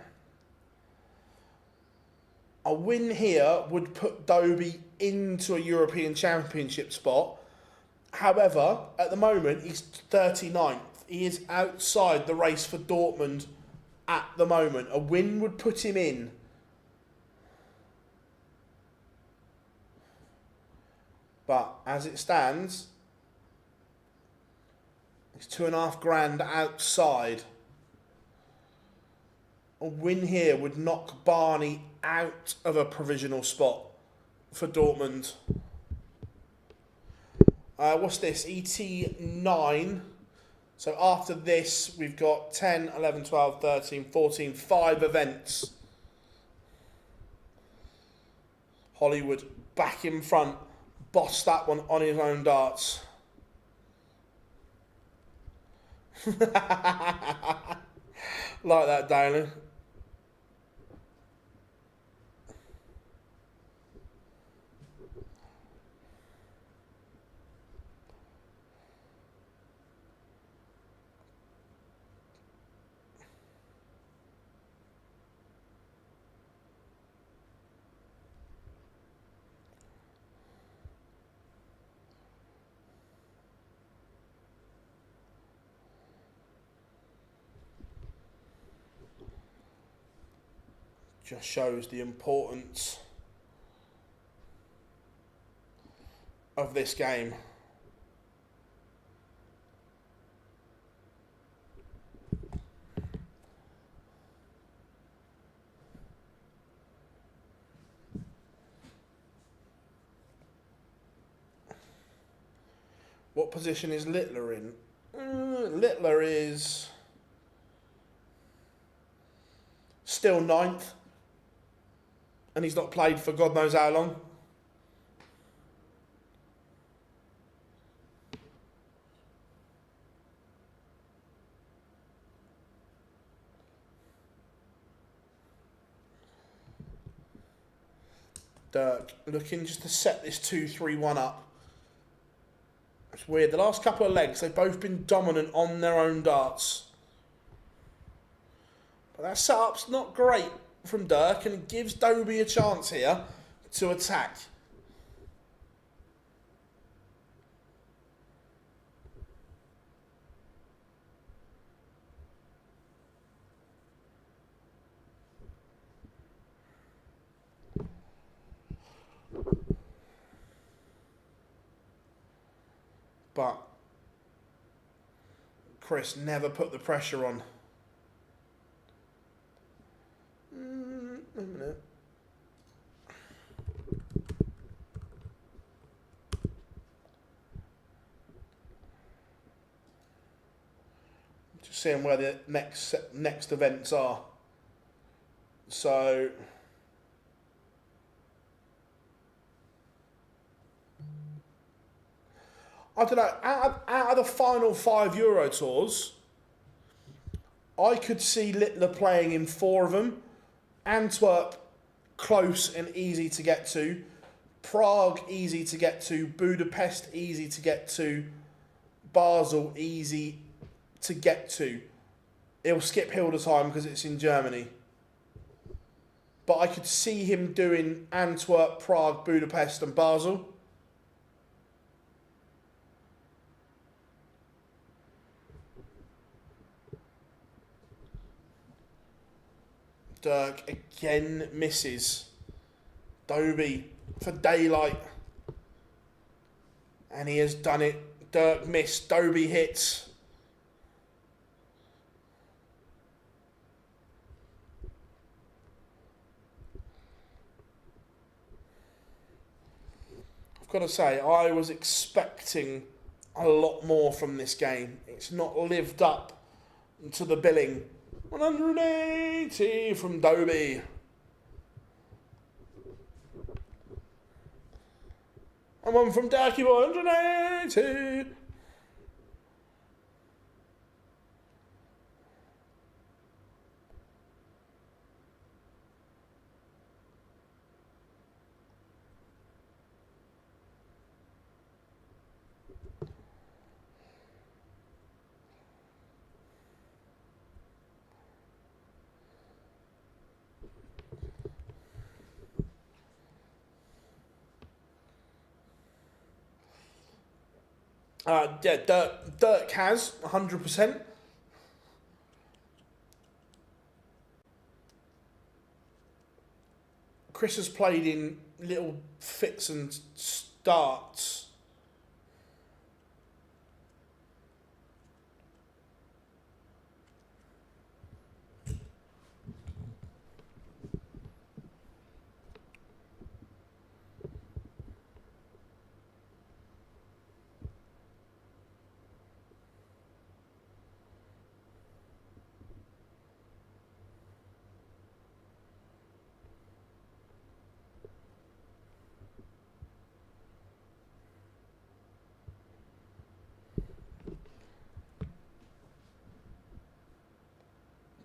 A win here would put Dobey into a European Championship spot. However, at the moment, he's 39th. He is outside the race for Dortmund at the moment. A win would put him in. But as it stands, it's $2.5 grand outside. A win here would knock Barney out of a provisional spot for Dortmund. What's this? ET9. So after this, we've got 10, 11, 12, 13, 14, 5 events. Hollywood back in front. Bossed that one on his own darts. Like that, Dalen. Just shows the importance of this game. What position is Littler in? Littler is still 9th. And he's not played for God knows how long. Dirk looking just to set this 2-3-1 up. It's weird. The last couple of legs, they've both been dominant on their own darts. But that setup's not great from Dirk, and it gives Dobey a chance here to attack. But Chris never put the pressure on. A minute. Just seeing where the next events are. So I don't know, out of the final 5 Euro Tours, I could see Littler playing in 4 of them. Antwerp, close and easy to get to. Prague, easy to get to. Budapest, easy to get to. Basel, easy to get to. He'll skip Hildesheim because it's in Germany. But I could see him doing Antwerp, Prague, Budapest and Basel. Dirk again misses. Dobey for daylight. And he has done it. Dirk missed. Dobey hits. I've got to say, I was expecting a lot more from this game. It's not lived up to the billing. 180 from Dobey. And one from Darky Boy, 180. Yeah, Dirk has 100%. Chris has played in little fits and starts.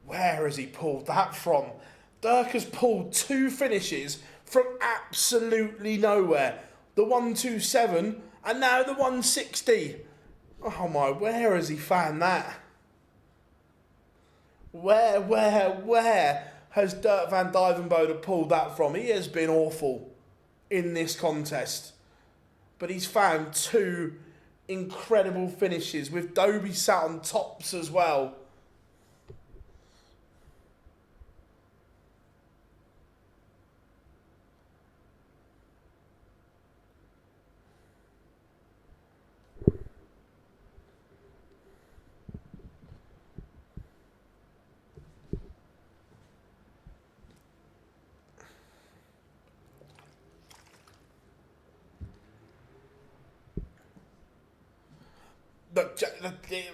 Where has he pulled that from? Dirk has pulled 2 finishes from absolutely nowhere. The 127 and now the 160. Oh my, where has he found that? Where has Dirk van Duijvenbode pulled that from? He has been awful in this contest. But he's found 2 incredible finishes with Dobey sat on tops as well.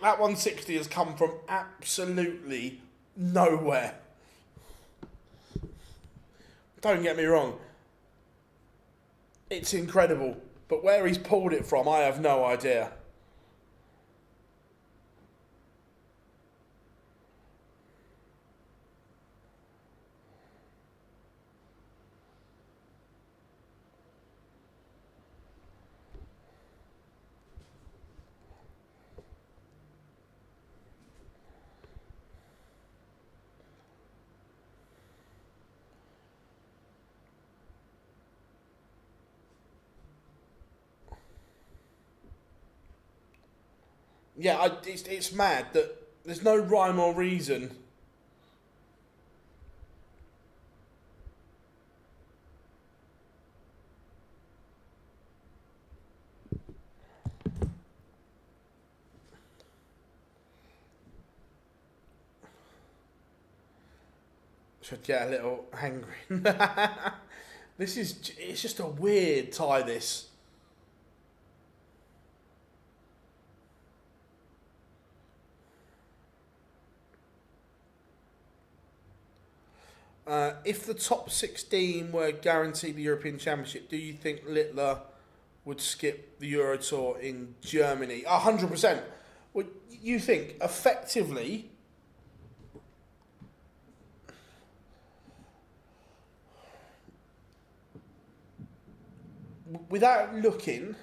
That 160 has come from absolutely nowhere. Don't get me wrong. It's incredible. But where he's pulled it from, I have no idea. Yeah, it's mad that there's no rhyme or reason. Should get a little hangry. It's just a weird tie, this. If the top 16 were guaranteed the European Championship, do you think Littler would skip the Euro Tour in Germany? 100%. Well, you think effectively, without looking,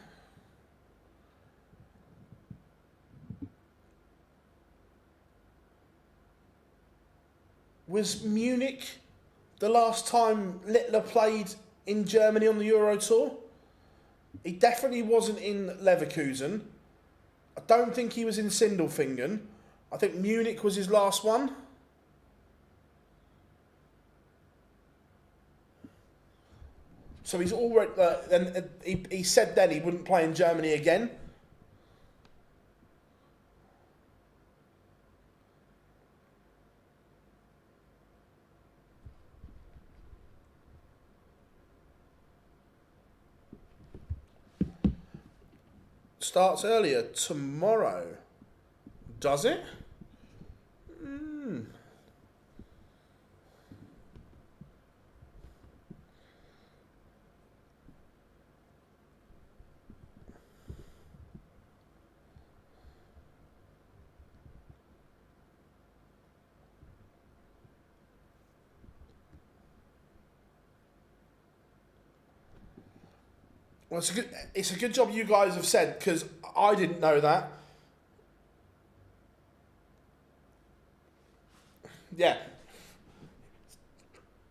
was Munich the last time Littler played in Germany on the Euro Tour? He definitely wasn't in Leverkusen. I don't think he was in Sindelfingen. I think Munich was his last one. So he's already... he said then he wouldn't play in Germany again. Starts earlier tomorrow. Does it? Well, it's a good job you guys have said, because I didn't know that. Yeah.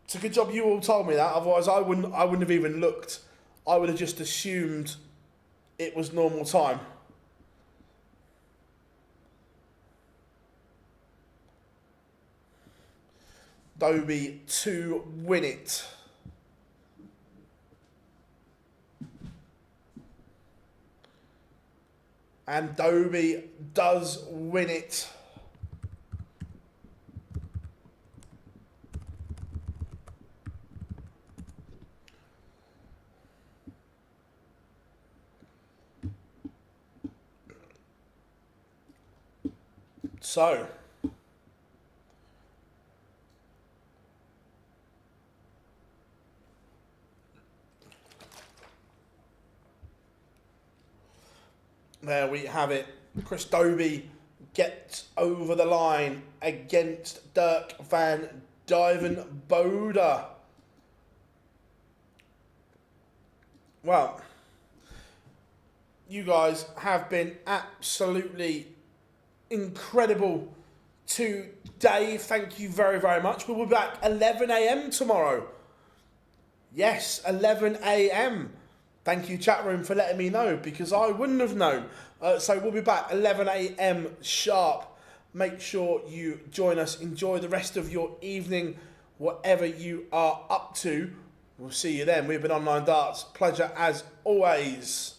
It's a good job you all told me that, otherwise I wouldn't have even looked. I would have just assumed it was normal time. Dobey to win it. And Dobey does win it. So, there we have it. Chris Dobey gets over the line against Dirk van Duijvenbode. Well, you guys have been absolutely incredible today. Thank you very, very much. We'll be back 11 a.m. tomorrow. Yes, 11 a.m. Thank you, chat room, for letting me know, because I wouldn't have known. So we'll be back 11 a.m. sharp. Make sure you join us. Enjoy the rest of your evening, whatever you are up to. We'll see you then. We've been Online Darts. Pleasure as always.